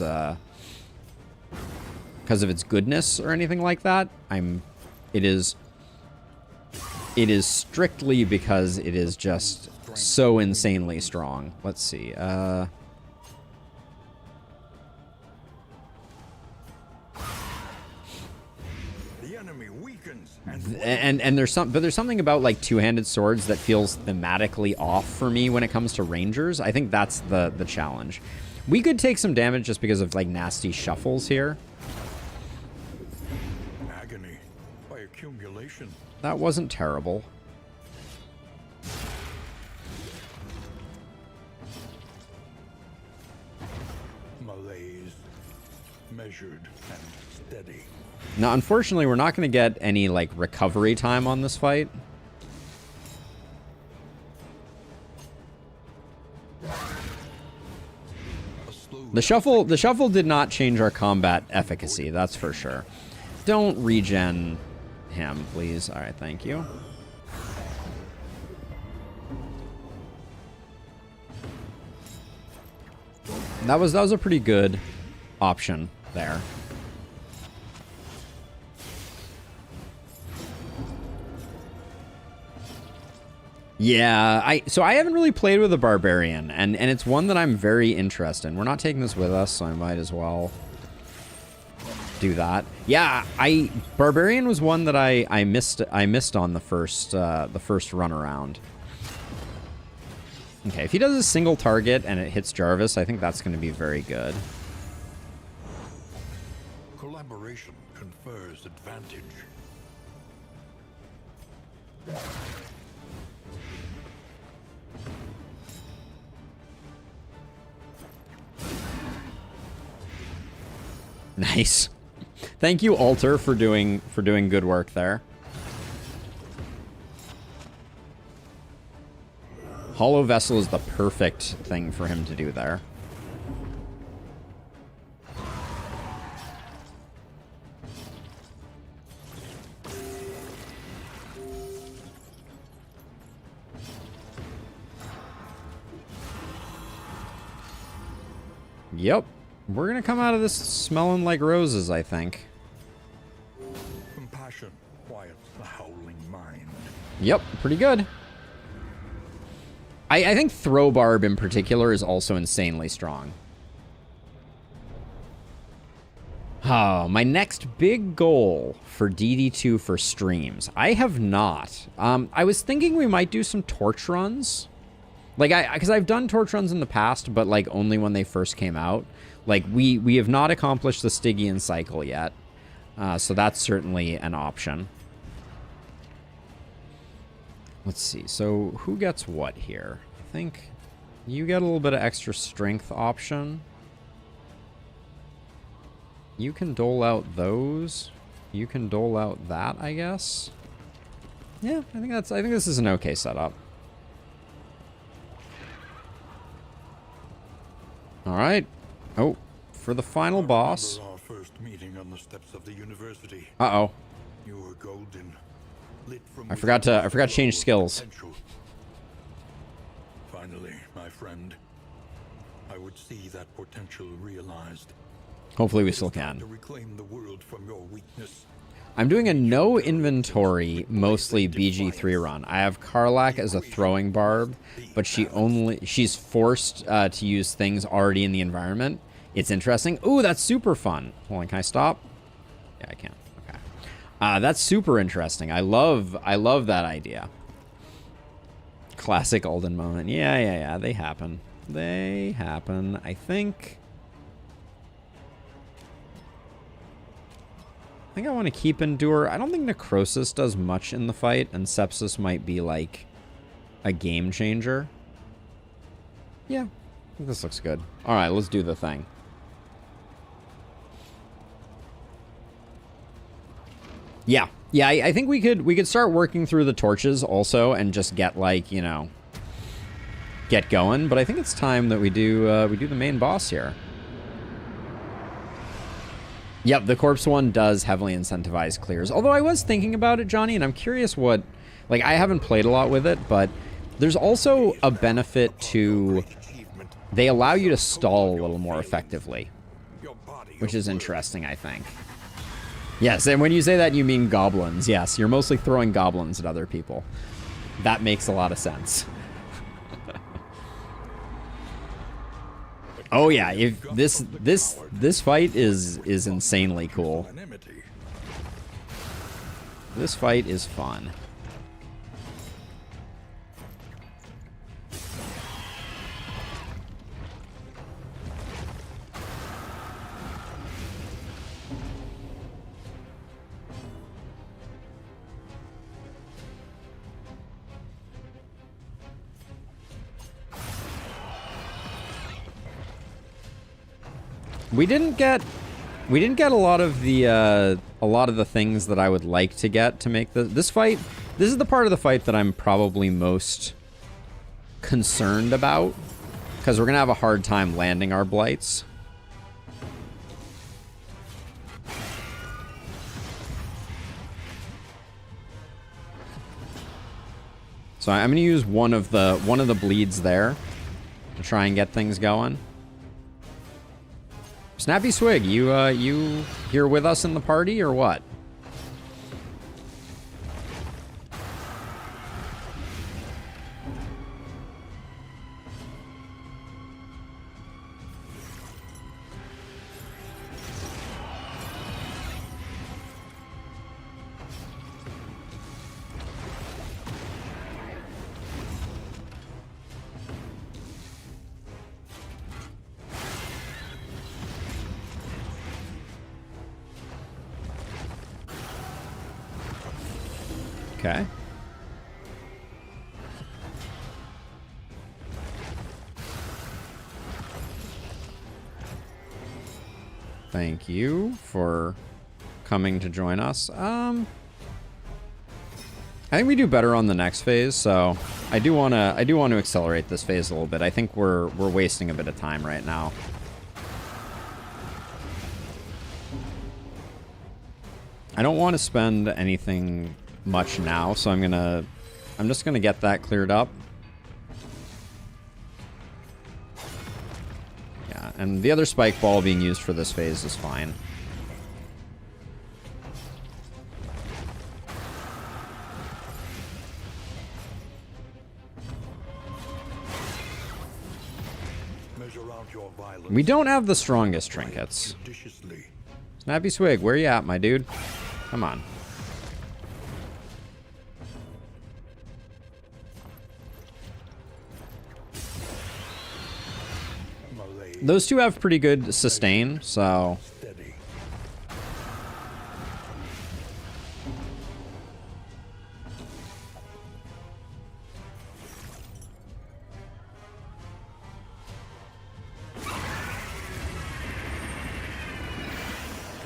because of its goodness or anything like that. It is strictly because it is just so insanely strong. Let's see. And there's something about like 2-handed swords that feels thematically off for me when it comes to rangers. I think that's the challenge. We could take some damage just because of like nasty shuffles here. Agony by accumulation. That wasn't terrible. Malaise, measured and steady. Now, unfortunately, we're not going to get any, like, recovery time on this fight. The shuffle did not change our combat efficacy, that's for sure. Don't regen him, please. All right, thank you. That was a pretty good option there. Yeah, so I haven't really played with a barbarian, and it's one that I'm very interested in. We're not taking this with us, so I might as well do that. Yeah, barbarian was one that I missed on the first run around. Okay, if he does a single target and it hits Jarvis, I think that's going to be very good. Collaboration confers advantage. Nice. Thank you, Alter, for doing good work there. Hollow Vessel is the perfect thing for him to do there. Yep. We're going to come out of this smelling like roses, I think. Compassion quiets the howling mind. Yep, pretty good. I think Throw Barb in particular is also insanely strong. Oh, my next big goal for DD2 for streams. I have not. I was thinking we might do some torch runs. Like, because I've done torch runs in the past, but like only when they first came out. Like, we have not accomplished the Stygian cycle yet. So that's certainly an option. Let's see. So who gets what here? I think you get a little bit of extra strength option. You can dole out those. You can dole out that, I guess. Yeah, I think this is an okay setup. All right. Oh, for the final boss. Our first meeting on the steps of the university. Uh-oh. You were golden, lit from I forgot to change skills. potential. Finally, my friend, I would see that potential realized. Hopefully we still It is time can. to reclaim the world from your weakness. I'm doing a no inventory, mostly BG3 run. I have Karlach as a throwing barb, but she's forced to use things already in the environment. It's interesting. Ooh, that's super fun. Hold on, can I stop? Yeah, I can. Okay. That's super interesting. I love that idea. Classic Alden moment. Yeah. They happen. They happen. I think I want to keep Endure. I don't think Necrosis does much in the fight, and Sepsis might be like a game changer. Yeah, I think this looks good. All right, let's do the thing. Yeah, I think we could start working through the torches also and just get like, you know, get going. But I think it's time that we do the main boss here. Yep, the corpse one does heavily incentivize clears. Although I was thinking about it, Johnny, and I'm curious what, like, I haven't played a lot with it, but there's also a benefit to, they allow you to stall a little more effectively, which is interesting, I think. Yes, and when you say that, you mean goblins. Yes, you're mostly throwing goblins at other people. That makes a lot of sense. Oh yeah, if this fight is insanely cool. This fight is fun. We didn't get a lot of the things that I would like to get to make this fight. This is the part of the fight that I'm probably most concerned about, because we're gonna have a hard time landing our blights. So I'm gonna use one of the bleeds there to try and get things going. Snappy Swig, you here with us in the party or what? Okay. Thank you for coming to join us. I think we do better on the next phase, so I do want to accelerate this phase a little bit. I think we're wasting a bit of time right now. I don't want to spend anything much now, so I'm just gonna get that cleared up. Yeah, and the other spike ball being used for this phase is fine. We don't have the strongest trinkets. Snappy Swig, where you at, my dude? Come on. Those two have pretty good sustain, so...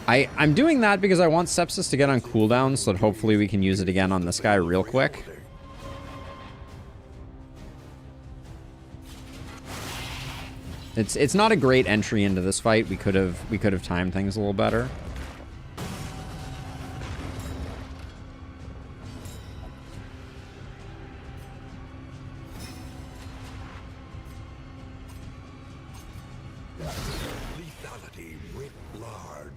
I'm doing that because I want Sepsis to get on cooldown so that hopefully we can use it again on this guy real quick. It's not a great entry into this fight. We could have timed things a little better. Lethality writ large.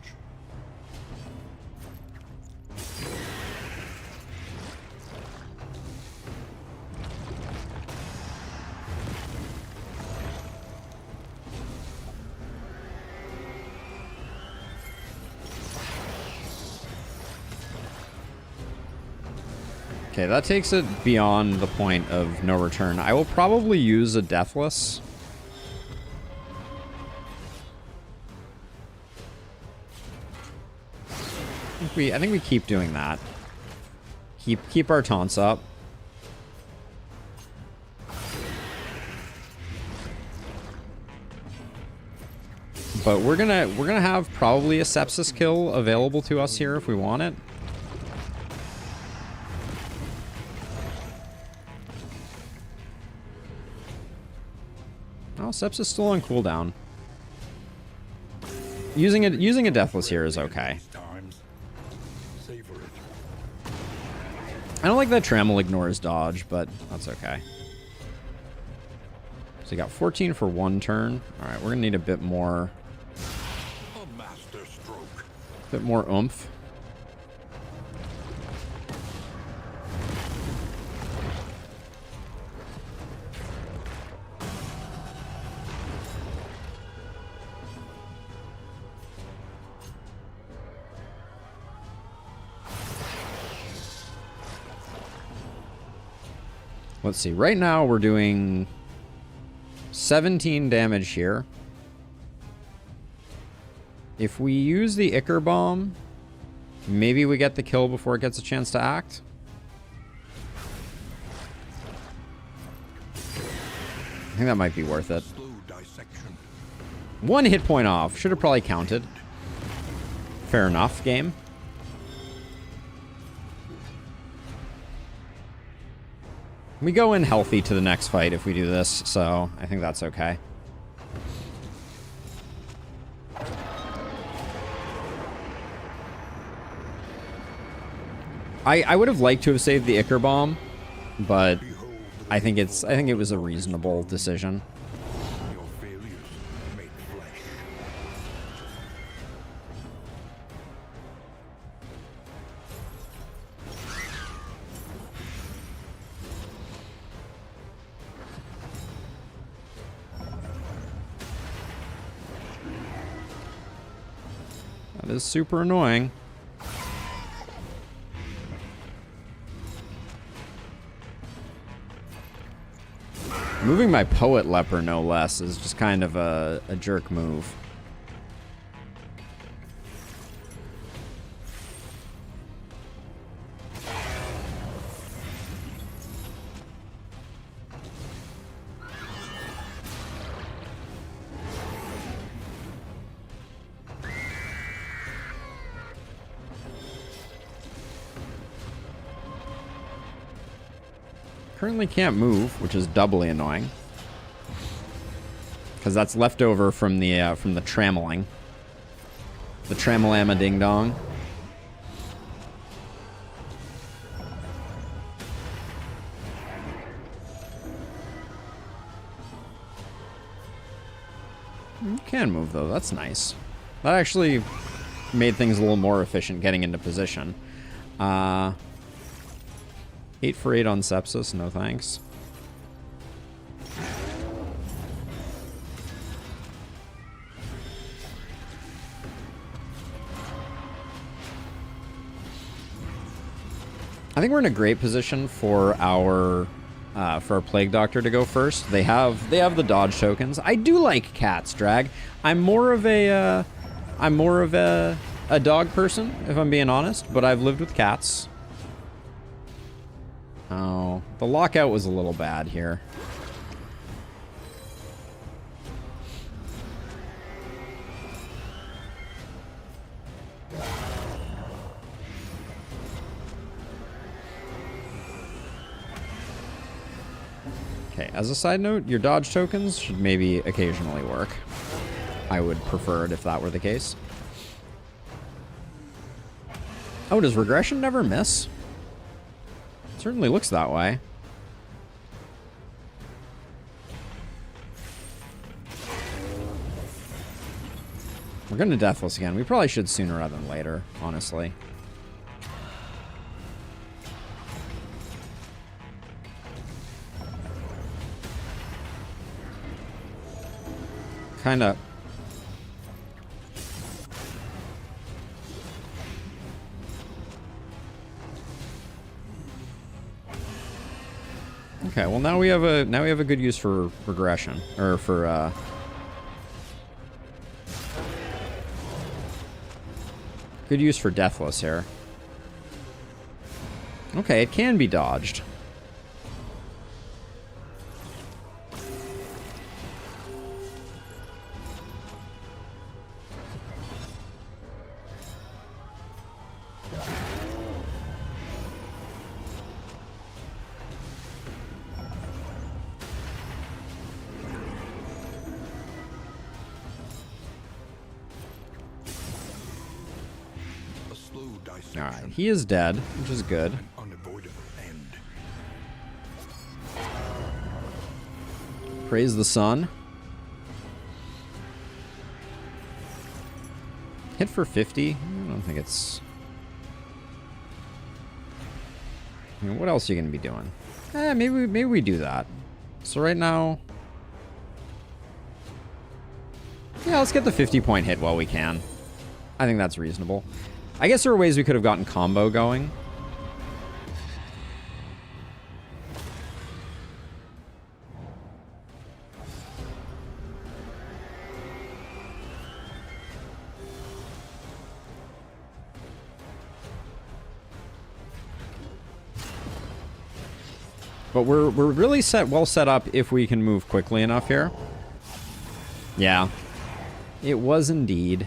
Okay, that takes it beyond the point of no return. I will probably use a Deathless. I think we keep doing that. Keep our taunts up. But we're gonna have probably a sepsis kill available to us here if we want it. Oh, sepsis still on cooldown. Using a deathless here is okay. I don't like that Trammel ignores dodge, but that's okay. So you got 14 for one turn. All right, we're gonna need a bit more. A master stroke. Bit more oomph. Let's see. Right now we're doing 17 damage here. If we use the Ichor Bomb, maybe we get the kill before it gets a chance to act. I think that might be worth it. One hit point off. Should have probably counted. Fair enough, game. We go in healthy to the next fight if we do this, so I think that's okay. I would have liked to have saved the Ichor Bomb, but I think it was a reasonable decision. That is super annoying. Moving my Poet Leper, no less, is just kind of a jerk move. Currently can't move, which is doubly annoying. Because that's left over from the trammeling. The trammelama ding dong. You can move though, that's nice. That actually made things a little more efficient getting into position. 8 for 8 on sepsis, no thanks. I think we're in a great position for our Plague Doctor to go first. They have the dodge tokens. I do like cats, Drag. I'm more of a dog person, if I'm being honest, but I've lived with cats. Oh, the lockout was a little bad here. Okay, as a side note, your dodge tokens should maybe occasionally work. I would prefer it if that were the case. Oh, does regression never miss? Certainly looks that way. We're going to Deathless again. We probably should sooner rather than later, honestly. Kind of. Okay, well now we have a good use for regression, or for good use for Deathless here. Okay, it can be dodged. Alright, he is dead, which is good. Unavoidable end. Praise the sun. Hit for 50? I don't think it's... I mean, what else are you going to be doing? Maybe we do that. So right now... Yeah, let's get the 50-point hit while we can. I think that's reasonable. I guess there are ways we could have gotten combo going. But we're really well set up if we can move quickly enough here. Yeah. It was indeed.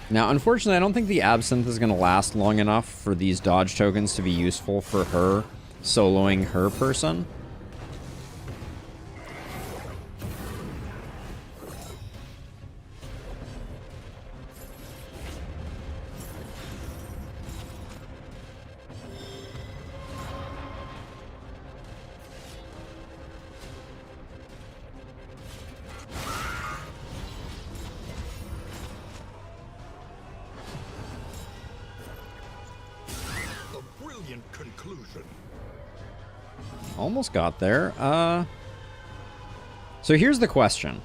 Now, unfortunately, I don't think the Absinthe is going to last long enough for these dodge tokens to be useful for her soloing her person. Conclusion. Almost got there. So here's the question.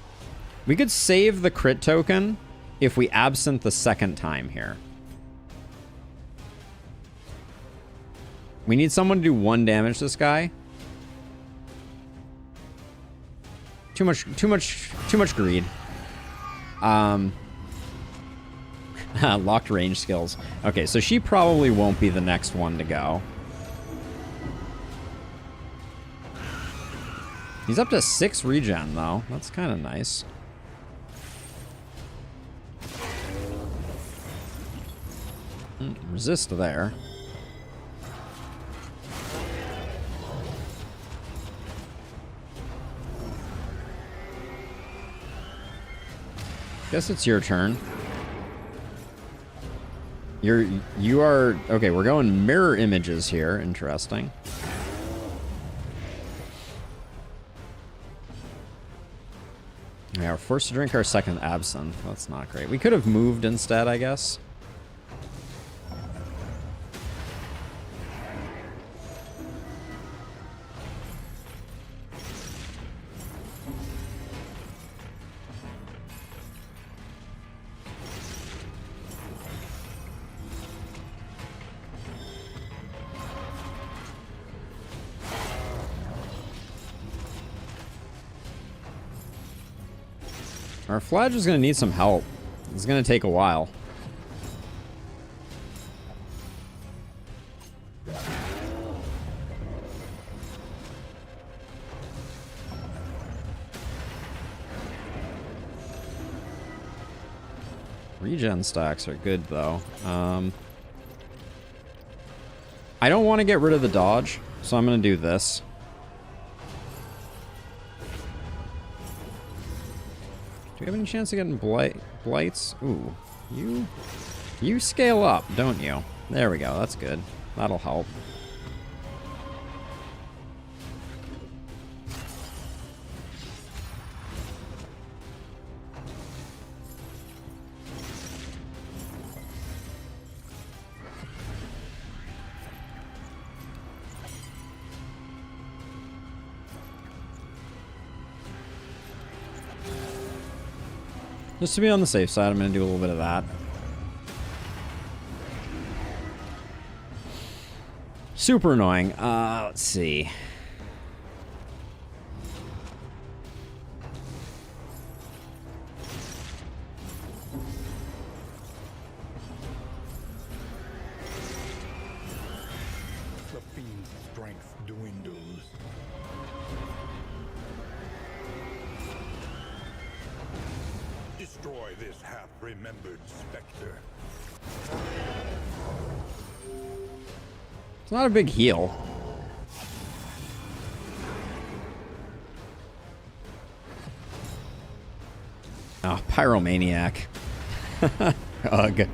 We could save the crit token if we Absinthe the second time here. We need someone to do 1 damage to this guy. Too much greed. Locked range skills. Okay, so she probably won't be the next one to go. He's up to 6 regen, though. That's kind of nice. Resist there. Guess it's your turn. You are... Okay, we're going mirror images here. Interesting. Yeah, we're forced to drink our second absinthe. That's not great. We could have moved instead, I guess. Our Fladge is going to need some help. It's going to take a while. Regen stacks are good, though. I don't want to get rid of the dodge, so I'm going to do this. Do we have any chance of getting blights? Ooh, you scale up, don't you? There we go, that's good. That'll help. Just to be on the safe side, I'm going to do a little bit of that. Super annoying. Let's see. The fiend's strength dwindles. Destroy this half-remembered specter. It's not a big heal. Oh, Pyromaniac. Ugh.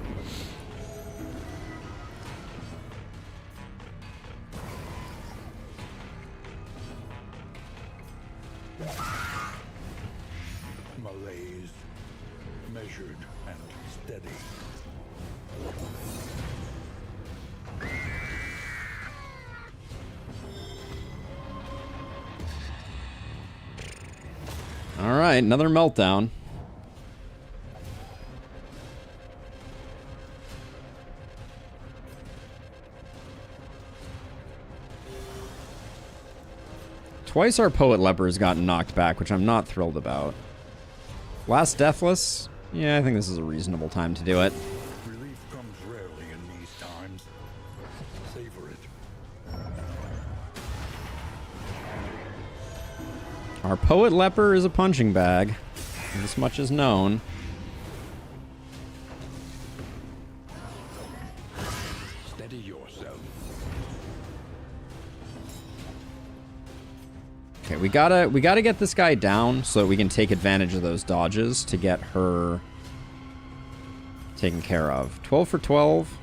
Malaise, measured and steady. All right, another meltdown. Twice our Poet Leper has gotten knocked back, which I'm not thrilled about. Last Deathless? Yeah, I think this is a reasonable time to do it. Relief comes rarely in these times. Savor it. Our Poet Leper is a punching bag. This much is known. Steady yourself. Okay, we gotta get this guy down so that we can take advantage of those dodges to get her taken care of. 12 for 12.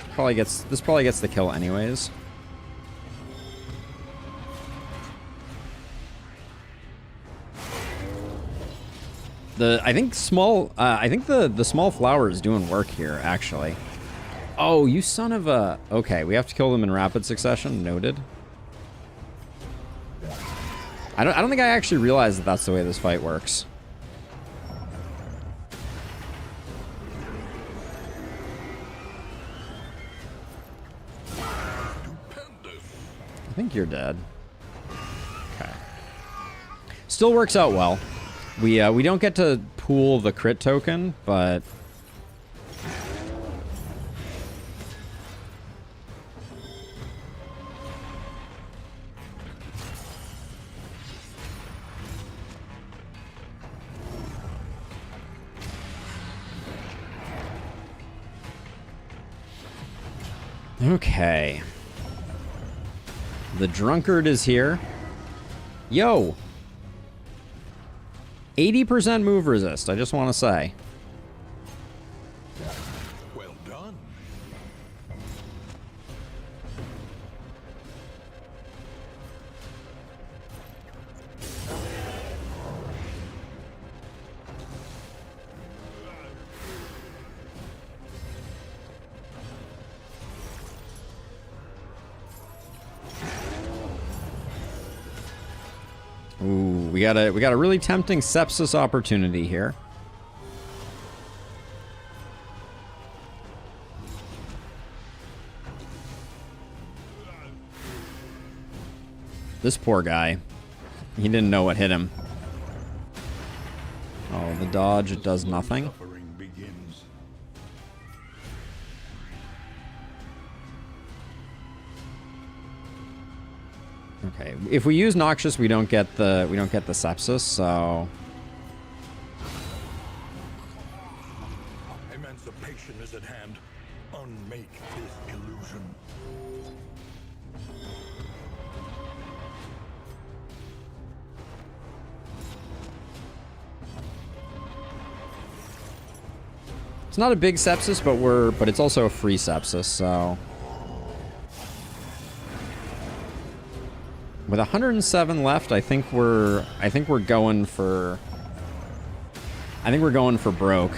This probably gets the kill anyways. I think the small flower is doing work here, actually. Oh, you son of a... Okay, we have to kill them in rapid succession. Noted. I don't think I actually realized that that's the way this fight works. I think you're dead. Okay. Still works out well. We don't get to pool the crit token, but... Okay. The drunkard is here. Yo! 80% move resist, I just want to say. Well done. Ooh, we got a really tempting sepsis opportunity here. This poor guy. He didn't know what hit him. Oh, the dodge, it does nothing. Suffering begins. Okay, if we use Noxious, we don't get the sepsis, so Emancipation is at hand. Unmake this illusion. it's not a big sepsis, but it's also a free sepsis, so with 107 left, I think we're going for broke.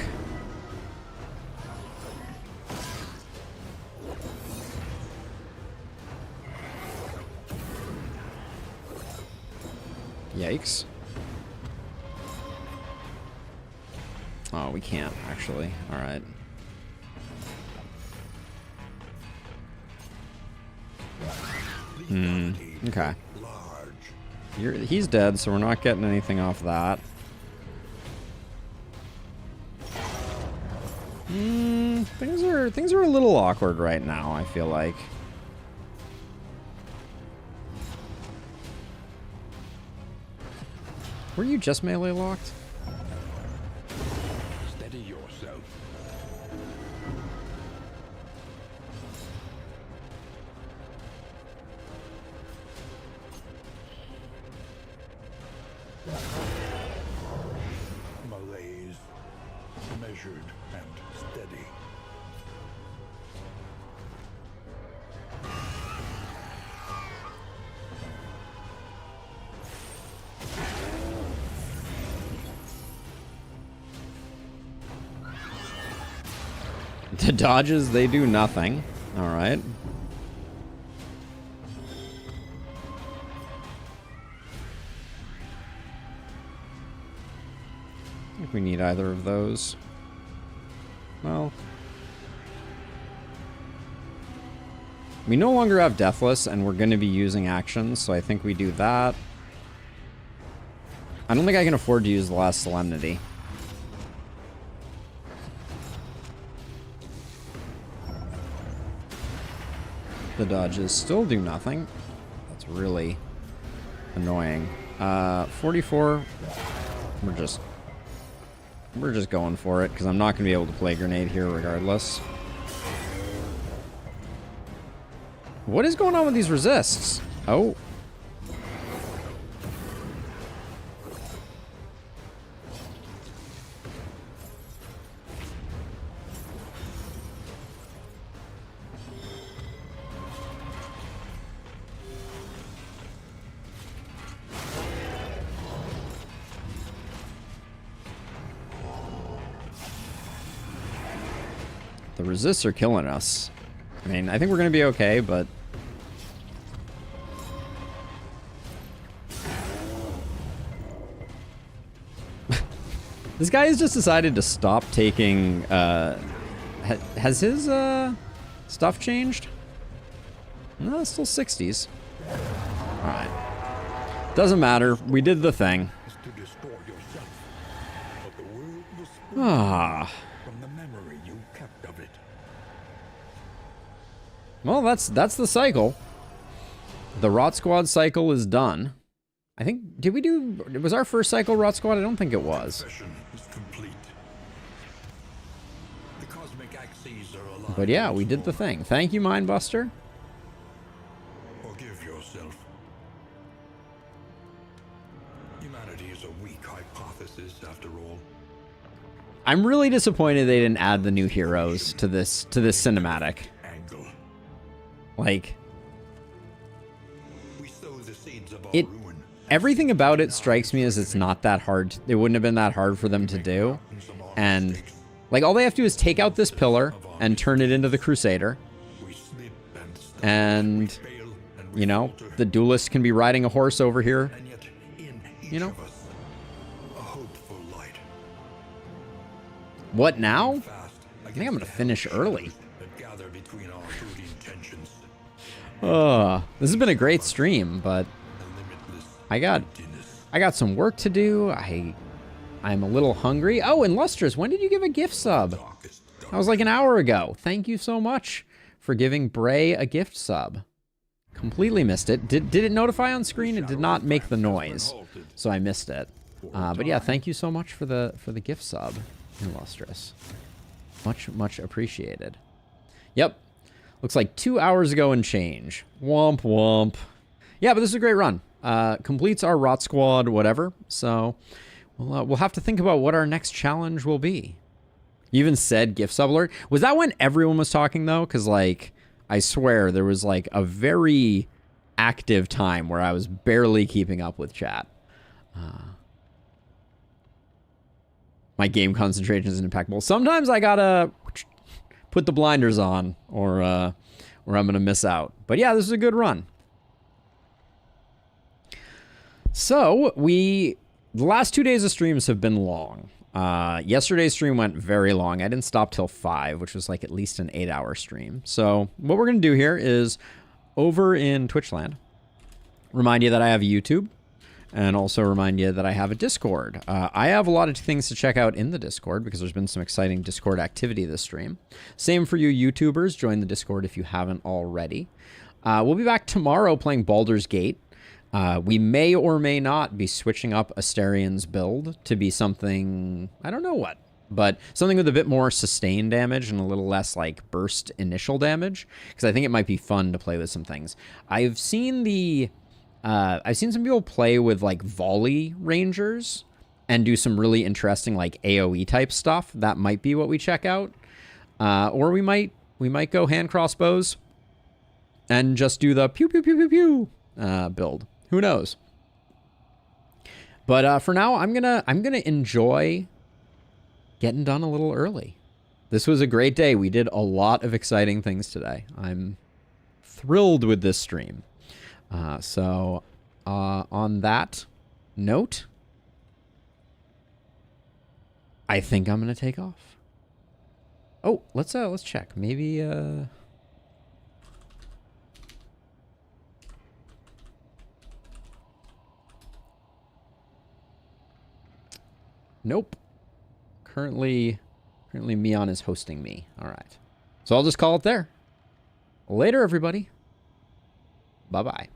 Yikes. Oh, we can't, actually. Alright. Okay. He's dead, so we're not getting anything off that. Things are a little awkward right now, I feel like. Were you just melee locked? Steady yourself. Malaise, measured and steady. The dodges, they do nothing. Alright. I think we need either of those. Well. We no longer have Deathless, and we're going to be using actions, so I think we do that. I don't think I can afford to use the last Solemnity. The dodges still do nothing. That's really annoying. 44. We're just going for it, because I'm not going to be able to play Grenade here regardless. What is going on with these resists? Oh. The resists are killing us. I mean, I think we're going to be okay, but... This guy has just decided to stop taking... has his stuff changed? No, it's still 60s. Alright. Doesn't matter. We did the thing. Ah... Well, that's the cycle. The Rot Squad cycle is done. I think, did we do, was our first cycle Rot Squad? I don't think it was. But yeah, we did the thing. Thank you, Mindbuster. Forgive yourself. Humanity is a weak hypothesis, after all. I'm really disappointed they didn't add the new heroes to this cinematic. Like, everything about it strikes me as it's not that hard. It wouldn't have been that hard for them to do. And, like, all they have to do is take out this pillar and turn it into the Crusader. And, you know, the duelist can be riding a horse over here. You know? What now? I think I'm going to finish early. This has been a great stream, but I got some work to do. I'm a little hungry. Oh, and Lustrous, when did you give a gift sub? That was like an hour ago. Thank you so much for giving Bray a gift sub. Completely missed it. Did it notify on screen? It did not make the noise, so I missed it. But yeah, thank you so much for the gift sub, Lustrous. Much appreciated. Yep. Looks like 2 hours ago and change. Womp womp. Yeah, but this is a great run. Completes our Rot Squad, whatever. So we'll have to think about what our next challenge will be. You even said gift sub alert. Was that when everyone was talking though? Because like I swear there was like a very active time where I was barely keeping up with chat. My game concentration is impeccable. Sometimes I gotta put the blinders on, or I'm gonna miss out. But yeah, this is a good run. So the last 2 days of streams have been long. Yesterday's stream went very long. I didn't stop till 5, which was like at least an 8-hour stream. So what we're going to do here is over in Twitchland, remind you that I have YouTube and also remind you that I have a Discord. I have a lot of things to check out in the Discord because there's been some exciting Discord activity this stream. Same for you YouTubers. Join the Discord if you haven't already. We'll be back tomorrow playing Baldur's Gate. We may or may not be switching up Asterian's build to be something, I don't know what, but something with a bit more sustained damage and a little less like burst initial damage, because I think it might be fun to play with some things. I've seen some people play with like volley rangers and do some really interesting like AoE type stuff. That might be what we check out. Or we might go hand crossbows and just do the pew pew pew pew pew build. Who knows? But for now, I'm gonna enjoy getting done a little early. This was a great day. We did a lot of exciting things today. I'm thrilled with this stream. So on that note, I think I'm gonna take off. Oh, let's check. Maybe nope. Currently Mion is hosting me. All right. So I'll just call it there. Later, everybody. Bye-bye.